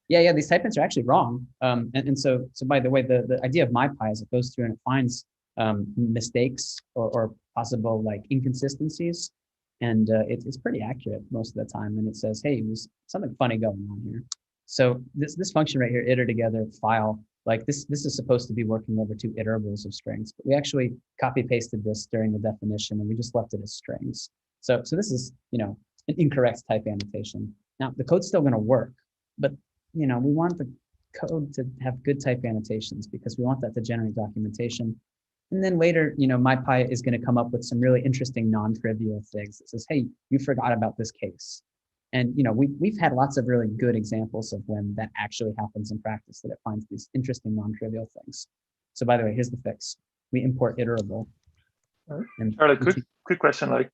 Yeah, these type hints are actually wrong. And so by the way, the idea of MyPy is it goes through and it finds mistakes or possible like inconsistencies. And it's pretty accurate most of the time. And it says, hey, there's something funny going on here. So this function right here, iter together file, like this is supposed to be working over 2 iterables of strings, but we actually copy pasted this during the definition and we just left it as strings. So this is, an incorrect type annotation. Now the code's still going to work, but we want the code to have good type annotations because we want that to generate documentation. And then later, MyPy is going to come up with some really interesting non-trivial things that says, hey, you forgot about this case. And we've had lots of really good examples of when that actually happens in practice, that it finds these interesting non-trivial things. So by the way, here's the fix. We import iterable. Charlie, quick question, like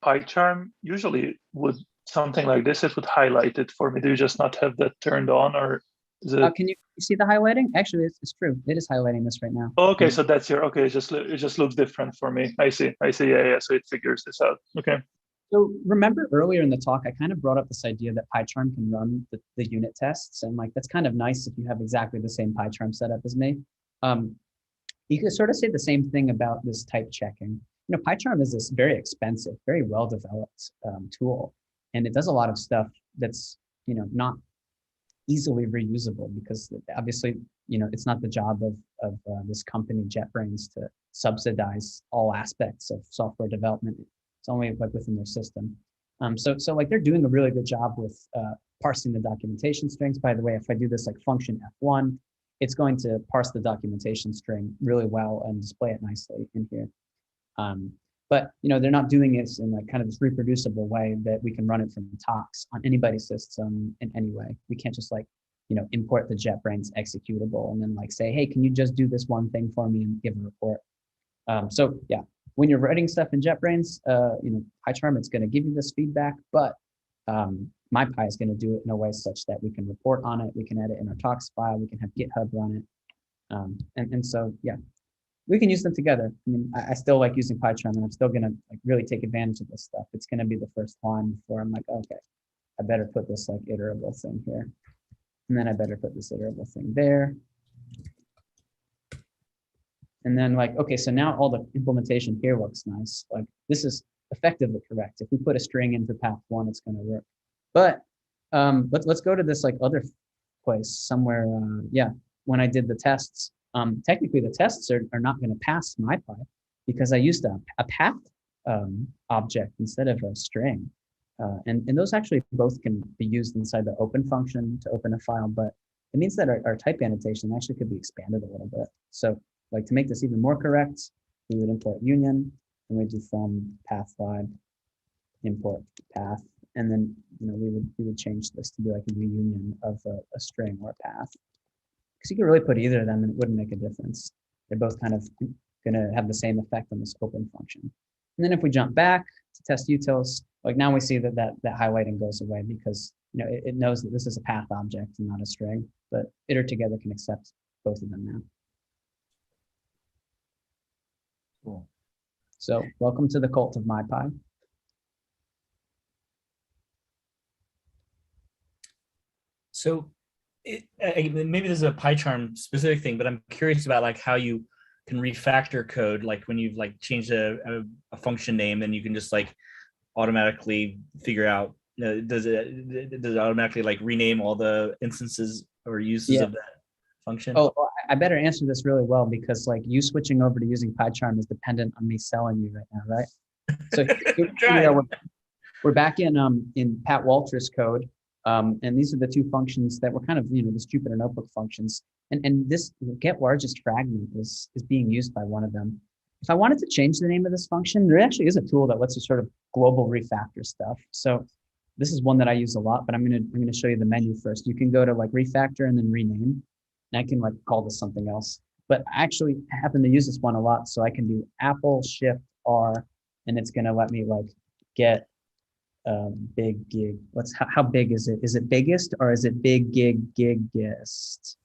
PyCharm usually would something like this, it would highlight it for me. Do you just not have that turned on, or is it? Can you see the highlighting? Actually, it's true. It is highlighting this right now. Oh, okay, so that's it just looks different for me. I see. Yeah. So it figures this out. Okay. So remember earlier in the talk, I kind of brought up this idea that PyCharm can run the unit tests, and like that's kind of nice if you have exactly the same PyCharm setup as me. You could sort of say the same thing about this type checking. PyCharm is this very expensive, very well-developed tool, and it does a lot of stuff that's not easily reusable because obviously it's not the job of this company JetBrains to subsidize all aspects of software development. It's only like within their system. So like they're doing a really good job with parsing the documentation strings. By the way, if I do this like function F1, it's going to parse the documentation string really well and display it nicely in here. But they're not doing this in like kind of this reproducible way that we can run it from Tox on anybody's system in any way. We can't just like import the JetBrains executable and then like say, hey, can you just do this one thing for me and give a report? So yeah, when you're writing stuff in JetBrains, PyCharm, it's going to give you this feedback, but MyPy is going to do it in a way such that we can report on it, we can edit in our Tox file, we can have GitHub run it, and so yeah. we can use them together. I mean, I still like using PyCharm, and I'm still gonna like really take advantage of this stuff. It's gonna be the first line before I'm like, okay, I better put this like iterable thing here, and then I better put this iterable thing there. And then like, okay, so now all the implementation here looks nice. Like this is effectively correct. If we put a string into path 1, it's going to work. But let's go to this like other place somewhere. Yeah, when I did the tests, technically the tests are not going to pass MyPy because I used a path object instead of a string. And those actually both can be used inside the open function to open a file, but it means that our type annotation actually could be expanded a little bit. So like to make this even more correct, we would import union, and we do from path lib import path, and then we would change this to be like a reunion of a string or a path. Because you could really put either of them and it wouldn't make a difference. They're both kind of going to have the same effect on this open function. And then if we jump back to test utils, like now we see that highlighting goes away because it knows that this is a path object and not a string, but iter together can accept both of them now. Cool. So welcome to the cult of MyPy. So maybe this is a PyCharm specific thing, but I'm curious about like how you can refactor code, like when you've like changed a function name, then you can just like automatically figure out, does it automatically like rename all the instances or uses of that function? Oh, I better answer this really well because like you switching over to using PyCharm is dependent on me selling you right now, right? So here we're back in Pat Walter's code. And these are the two functions that were kind of, this Jupyter Notebook functions. And this get largest fragment is being used by one of them. If I wanted to change the name of this function, there actually is a tool that lets you sort of global refactor stuff. So this is one that I use a lot, but I'm gonna show you the menu first. You can go to like refactor and then rename. And I can like call this something else. But I actually happen to use this one a lot. So I can do Apple Shift R, and it's gonna let me like get big gig. How big is it? Is it biggest or is it big gig giggest?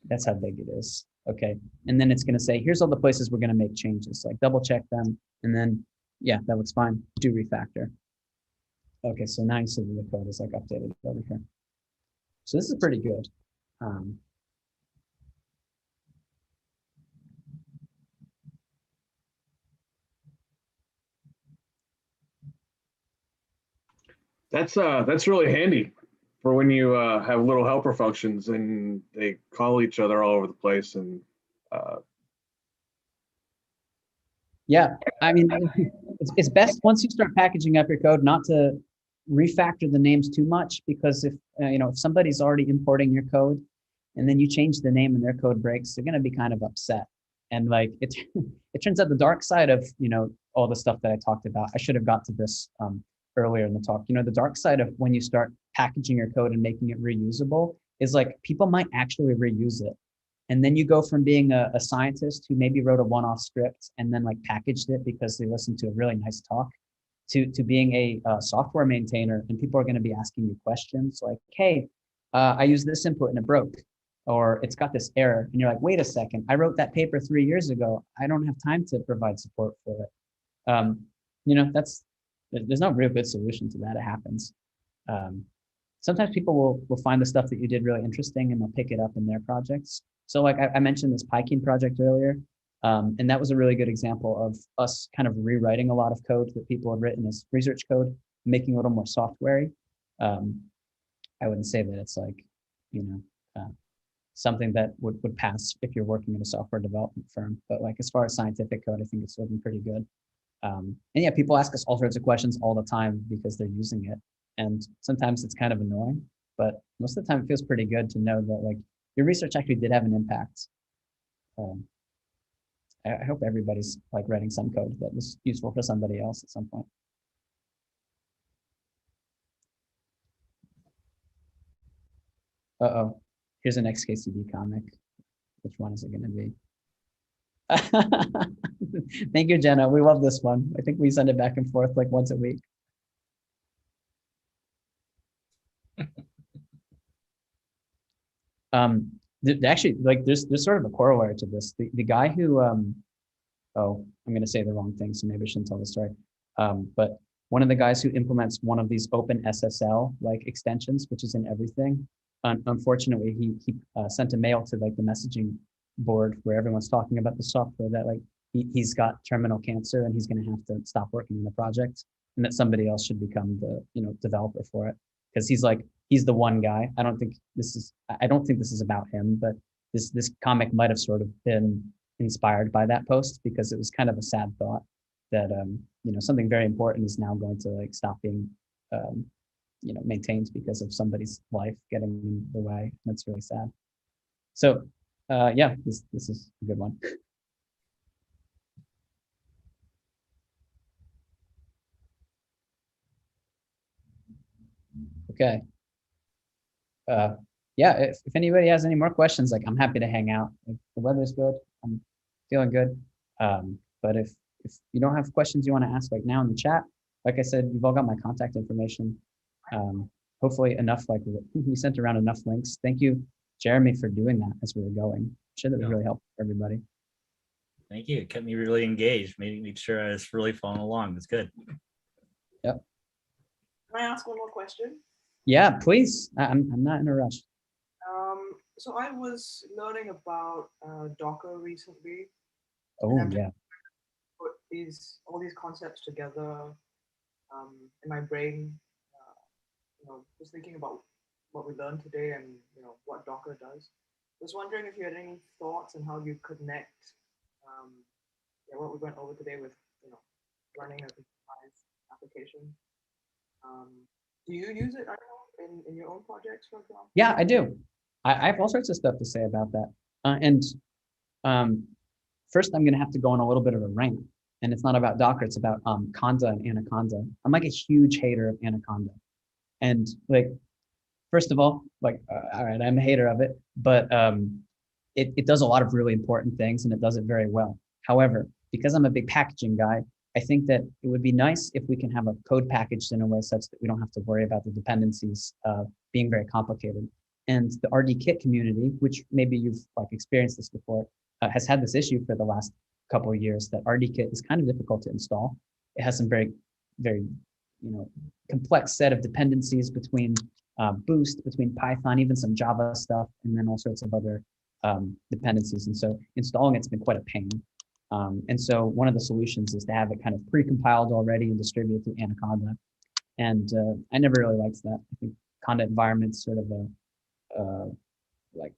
That's how big it is. Okay. And then it's going to say, here's all the places we're going to make changes. Like double check them. And then, yeah, that looks fine. Do refactor. Okay. So now you see that the code is like updated over here. So this is pretty good. That's really handy for when you have little helper functions and they call each other all over the place. And yeah, I mean, it's best once you start packaging up your code not to refactor the names too much, because if if somebody's already importing your code and then you change the name and their code breaks, they're going to be kind of upset. And like it turns out the dark side of all the stuff that I talked about. I should have got to this earlier in the talk. The dark side of when you start packaging your code and making it reusable is like people might actually reuse it. And then you go from being a scientist who maybe wrote a one-off script and then like packaged it because they listened to a really nice talk to being a software maintainer, and people are going to be asking you questions like, hey, I used this input and it broke, or it's got this error. And you're like, wait a second, I wrote that paper 3 years ago. I don't have time to provide support for it. There's no real good solution to that. It happens. Sometimes people will find the stuff that you did really interesting and they'll pick it up in their projects. So like I mentioned this PyKeen project earlier, and that was a really good example of us kind of rewriting a lot of code that people had written as research code, making it a little more software-y. I wouldn't say that it's like, something that would pass if you're working in a software development firm. But like as far as scientific code, I think it's looking pretty good. And yeah, people ask us all sorts of questions all the time because they're using it. And sometimes it's kind of annoying, but most of the time it feels pretty good to know that like your research actually did have an impact. I hope everybody's like writing some code that was useful for somebody else at some point. Uh-oh, here's an XKCD comic. Which one is it going to be? Thank you, Jenna. We love this one. I think we send it back and forth like once a week. Actually, like there's sort of a corollary to this. The guy who oh, I'm going to say the wrong thing, so maybe I shouldn't tell the story. But one of the guys who implements one of these open SSL like extensions, which is in everything, unfortunately, he sent a mail to like the messaging board where everyone's talking about the software that like he's got terminal cancer and he's going to have to stop working in the project, and that somebody else should become the developer for it, because he's the one guy. I don't think this is about him, but this comic might have sort of been inspired by that post, because it was kind of a sad thought that something very important is now going to like stop being maintained because of somebody's life getting in the way. That's really sad. So yeah, this is a good one. Okay. Yeah, if anybody has any more questions, like I'm happy to hang out. Like, the weather's good. I'm feeling good. But if you don't have questions you want to ask like now in the chat, like I said, you've all got my contact information. Hopefully enough, like we sent around enough links. Thank you, Jeremy, for doing that as we were going. I'm sure that was really helpful for everybody. Thank you. It kept me really engaged, made sure I was really following along. It's good. Yep. Can I ask one more question? Yeah, please. I'm not in a rush. So I was learning about Docker recently. Oh yeah. Put all these concepts together in my brain. Just thinking about what we learned today and what Docker does. I was wondering if you had any thoughts on how you connect what we went over today with running a customized application. Do you use it? I don't know, in your own projects, for example? Yeah, I do. I have all sorts of stuff to say about that. And first, I'm going to have to go on a little bit of a rant. And it's not about Docker, it's about Conda and Anaconda. I'm like a huge hater of Anaconda. And like, first of all, like, all right, I'm a hater of it, but it does a lot of really important things and it does it very well. However, because I'm a big packaging guy, I think that it would be nice if we can have a code packaged in a way such that we don't have to worry about the dependencies being very complicated. And the RDKit community, which maybe you've like experienced this before, has had this issue for the last couple of years, that RDKit is kind of difficult to install. It has some very, very, complex set of dependencies between Boost, between Python, even some Java stuff, and then all sorts of other dependencies. And so installing it's been quite a pain. And so one of the solutions is to have it kind of pre-compiled already and distributed through Anaconda. And I never really liked that. I think Conda environment's sort of a like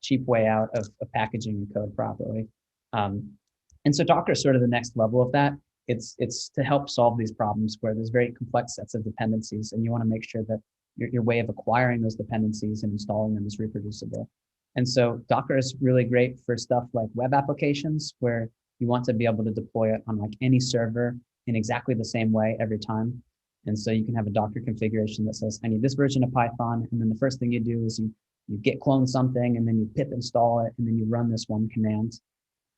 cheap way out of packaging your code properly. And so Docker is sort of the next level of that. It's to help solve these problems where there's very complex sets of dependencies, and you want to make sure that your way of acquiring those dependencies and installing them is reproducible. And so Docker is really great for stuff like web applications, where you want to be able to deploy it on like any server in exactly the same way every time. And so you can have a Docker configuration that says, I need this version of Python. And then the first thing you do is you git clone something, and then you pip install it, and then you run this one command.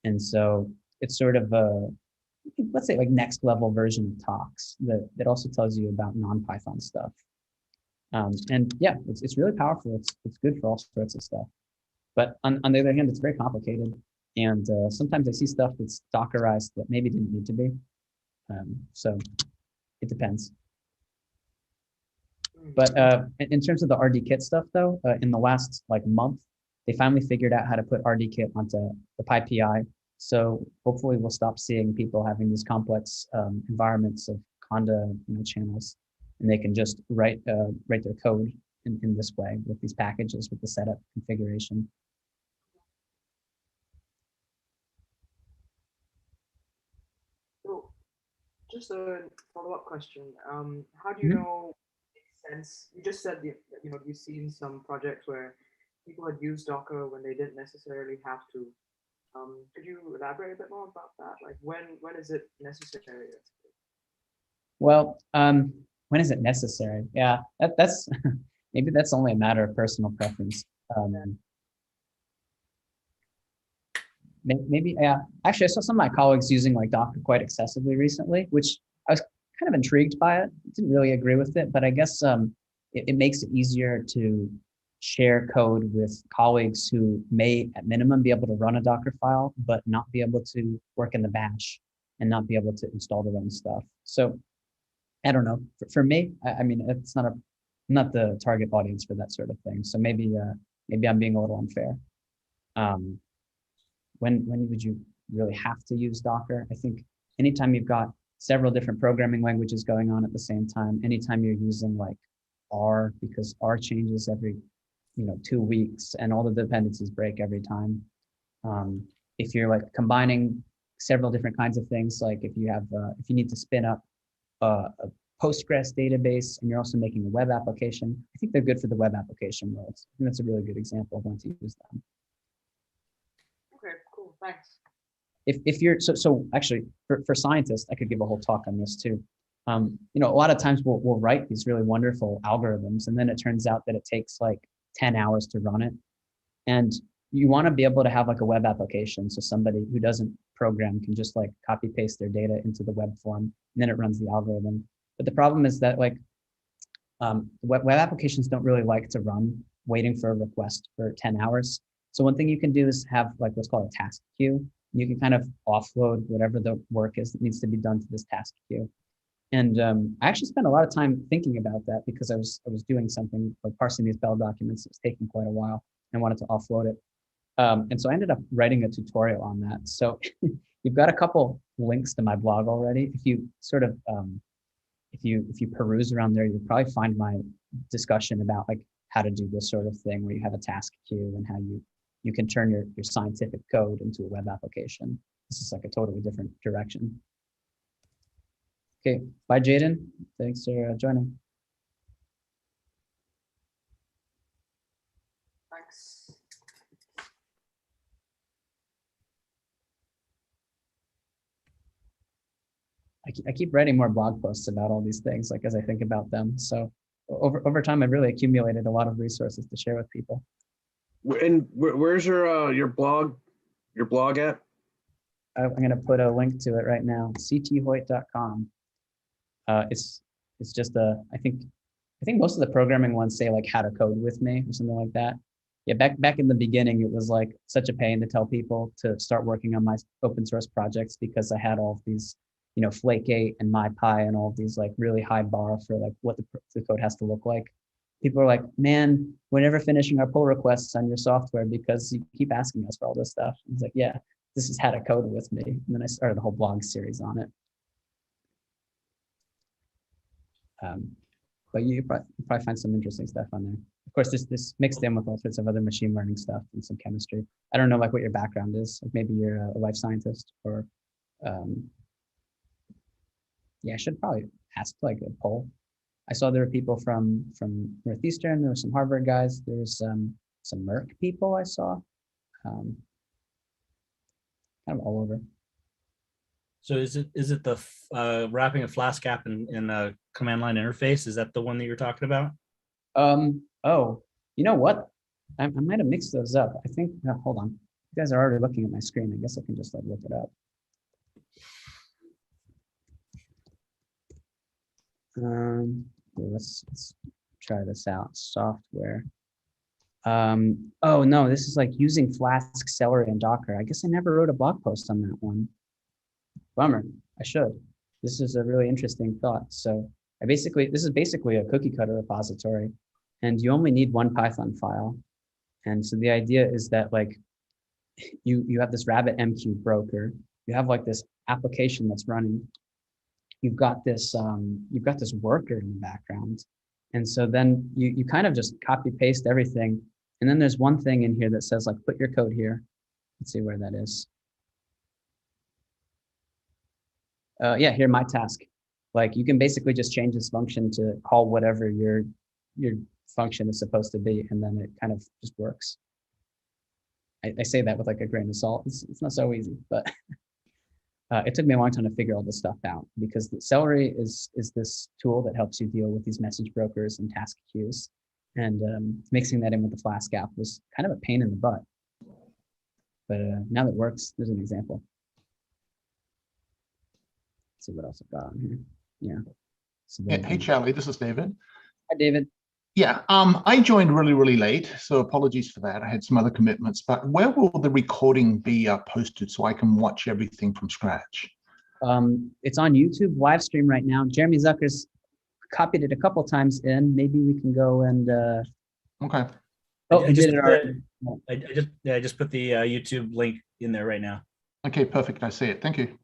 And so it's sort of a, let's say like next level version of Tox that also tells you about non-Python stuff. And yeah, it's really powerful. It's good for all sorts of stuff. But on the other hand, it's very complicated. And sometimes I see stuff that's Dockerized that maybe didn't need to be. So it depends. But in terms of the RDKit stuff, though, in the last like month, they finally figured out how to put RDKit onto the PyPI. So hopefully we'll stop seeing people having these complex environments of Conda channels, and they can just write their code in this way with these packages with the setup configuration. So just a follow-up question. How do you know it makes sense? You just said that you've seen some projects where people had used Docker when they didn't necessarily have to. Could you elaborate a bit more about that? Like when is it necessary? Well, when is it necessary? Yeah, that's maybe that's only a matter of personal preference. Maybe, yeah. Actually, I saw some of my colleagues using like Docker quite excessively recently, which I was kind of intrigued by it. Didn't really agree with it, but I guess it makes it easier to share code with colleagues who may at minimum be able to run a Docker file, but not be able to work in the bash and not be able to install their own stuff. So I don't know. For me, I mean, it's not the target audience for that sort of thing. So maybe I'm being a little unfair. When would you really have to use Docker? I think anytime you've got several different programming languages going on at the same time, anytime you're using like R, because R changes every 2 weeks and all the dependencies break every time. If you're like combining several different kinds of things, like if you need to spin up a Postgres database and you're also making a web application, I think they're good for the web application worlds. I think that's a really good example of when to use them. Okay, cool, thanks. If you're so actually for scientists, I could give a whole talk on this too. A lot of times we'll write these really wonderful algorithms, and then it turns out that it takes like 10 hours to run it. And you want to be able to have like a web application, so somebody who doesn't program can just like copy paste their data into the web form, and then it runs the algorithm. But the problem is that like web applications don't really like to run waiting for a request for 10 hours. So one thing you can do is have like what's called a task queue. You can kind of offload whatever the work is that needs to be done to this task queue. And I actually spent a lot of time thinking about that because I was doing something like parsing these Bell documents. It was taking quite a while and wanted to offload it. And so I ended up writing a tutorial on that. So you've got a couple links to my blog already. If you sort of if you peruse around there, you'll probably find my discussion about like how to do this sort of thing where you have a task queue and how you can turn your scientific code into a web application. This is like a totally different direction. Okay, bye Jaden. Thanks for joining. Thanks. I keep writing more blog posts about all these things, like as I think about them. So over time, I've really accumulated a lot of resources to share with people. And where's your blog at? I'm going to put a link to it right now. cthoyt.com. It's just I think most of the programming ones say like how to code with me or something like that. Yeah, back in the beginning, it was like such a pain to tell people to start working on my open source projects because I had all of these, Flake8 and MyPy and all of these like really high bar for like what the code has to look like. People are like, man, we're never finishing our pull requests on your software because you keep asking us for all this stuff. It's like, yeah, this is how to code with me. And then I started a whole blog series on it. But you probably find some interesting stuff on there. Of course, this mixed in with all sorts of other machine learning stuff and some chemistry. I don't know like what your background is. Like maybe you're a life scientist or, yeah, I should probably ask like a poll. I saw there were people from Northeastern. There were some Harvard guys. There's some Merck people I saw. Kind of all over. So is it the wrapping a Flask app in a command line interface? Is that the one that you're talking about? Oh, you know what? I might have mixed those up. I think. No, hold on. You guys are already looking at my screen. I guess I can just like look it up. Let's try this out. Software. Oh no, this is like using Flask, Celery, and Docker. I guess I never wrote a blog post on that one. Bummer. I should. This is a really interesting thought. So this is basically a cookie cutter repository, and you only need one Python file. And so the idea is that like you have this RabbitMQ broker. You have like this application that's running. You've got this worker in the background. And so then you kind of just copy paste everything. And then there's one thing in here that says like, put your code here. Let's see where that is. Yeah, here, my task. Like you can basically just change this function to call whatever your function is supposed to be. And then it kind of just works. I say that with like a grain of salt. It's not so easy, but it took me a long time to figure all this stuff out because the Celery is this tool that helps you deal with these message brokers and task queues. And mixing that in with the Flask app was kind of a pain in the butt. But now that it works, there's an example. Let's see what else I've got on here. Yeah. So Hey, Charlie, this is David. Hi, David. Yeah, I joined really late, so apologies for that. I had some other commitments, but where will the recording be posted so I can watch everything from scratch? It's on YouTube live stream right now. Jeremy Zucker's copied it a couple times in. Maybe we can go and Okay. oh, I he just did it put already. I just put the YouTube link in there right now. Okay, perfect. I see it. Thank you.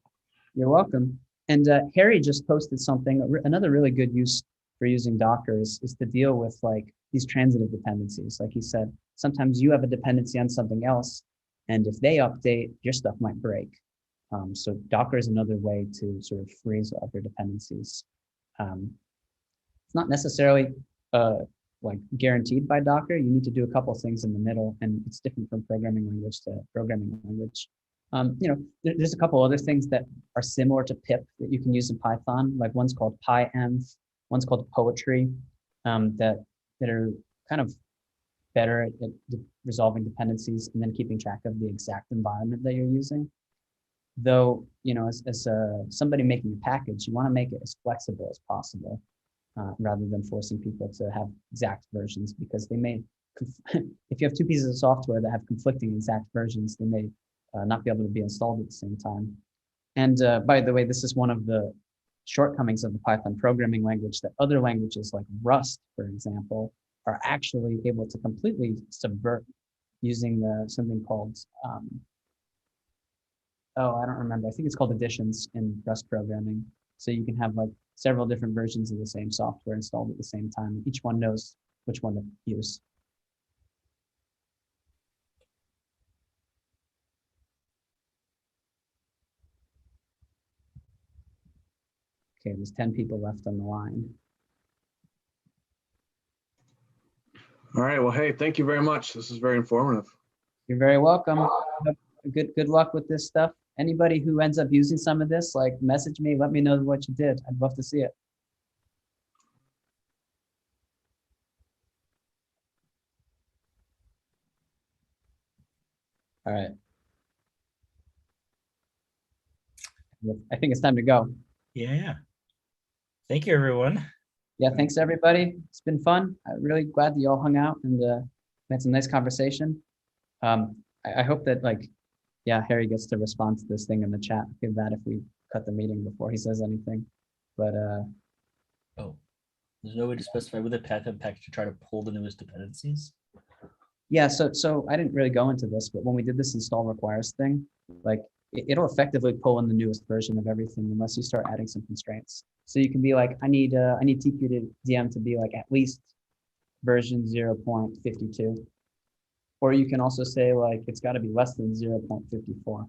You're welcome. And Harry just posted something. Another really good use for using Docker is to deal with like these transitive dependencies. Like he said, sometimes you have a dependency on something else, and if they update, your stuff might break. So Docker is another way to sort of freeze other dependencies. It's not necessarily like guaranteed by Docker. You need to do a couple things in the middle, and it's different from programming language to programming language. You know, there's a couple other things that are similar to pip that you can use in Python. Like one's called pyenv, one's called poetry, that are kind of better at resolving dependencies and then keeping track of the exact environment that you're using. Though, you know, as somebody making a package, you want to make it as flexible as possible, rather than forcing people to have exact versions, because they may, if you have two pieces of software that have conflicting exact versions, they may not be able to be installed at the same time. And by the way, this is one of the shortcomings of the Python programming language, that other languages like Rust, for example, are actually able to completely subvert using something called, oh, I don't remember. I think it's called additions in Rust programming. So you can have like several different versions of the same software installed at the same time. Each one knows which one to use. Okay, there's 10 people left on the line. All right. Well, hey, thank you very much. This is very informative. You're very welcome. Good luck with this stuff. Anybody who ends up using some of this, like message me, let me know what you did. I'd love to see it. All right. I think it's time to go. Yeah. Thank you, everyone. Yeah, thanks everybody. It's been fun. I'm really glad that you all hung out and had some nice conversation. I hope that like, yeah, Harry gets to respond to this thing in the chat. I feel bad if we cut the meeting before he says anything. But oh, there's no way to specify with a Python package to try to pull the newest dependencies. yeah, so I didn't really go into this, but when we did this install requires thing, like it'll effectively pull in the newest version of everything unless you start adding some constraints. So you can be like, I need TQDM to be like at least version 0.52. Or you can also say like, it's got to be less than 0.54.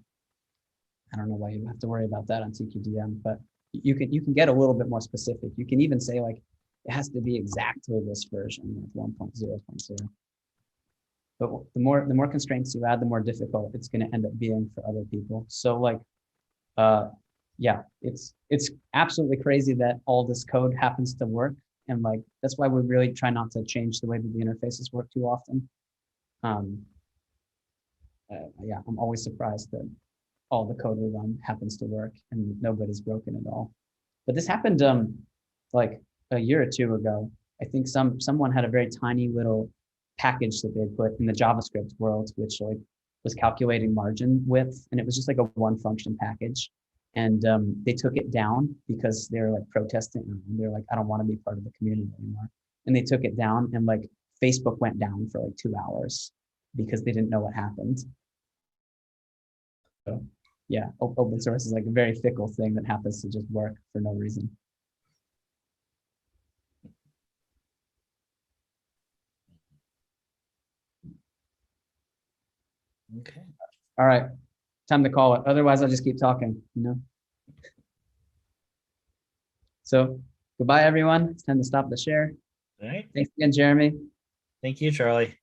I don't know why you have to worry about that on TQDM, but you can get a little bit more specific. You can even say like, it has to be exactly this version, like 1.0.0. But the more constraints you add, the more difficult it's going to end up being for other people. So like, yeah, it's absolutely crazy that all this code happens to work. And like, that's why we really try not to change the way that the interfaces work too often. Yeah, I'm always surprised that all the code we run happens to work and nobody's broken at all. But this happened like a year or two ago. I think someone had a very tiny little package that they put in the JavaScript world, which like was calculating margin width, and it was just like a one function package. And they took it down because they were like protesting. They're like, I don't want to be part of the community anymore. And they took it down, and like Facebook went down for like 2 hours because they didn't know what happened. So yeah, open source is like a very fickle thing that happens to just work for no reason. Okay. All right, time to call it. Otherwise, I'll just keep talking, you know? So goodbye, everyone. It's time to stop the share. All right. Thanks again, Jeremy. Thank you, Charlie.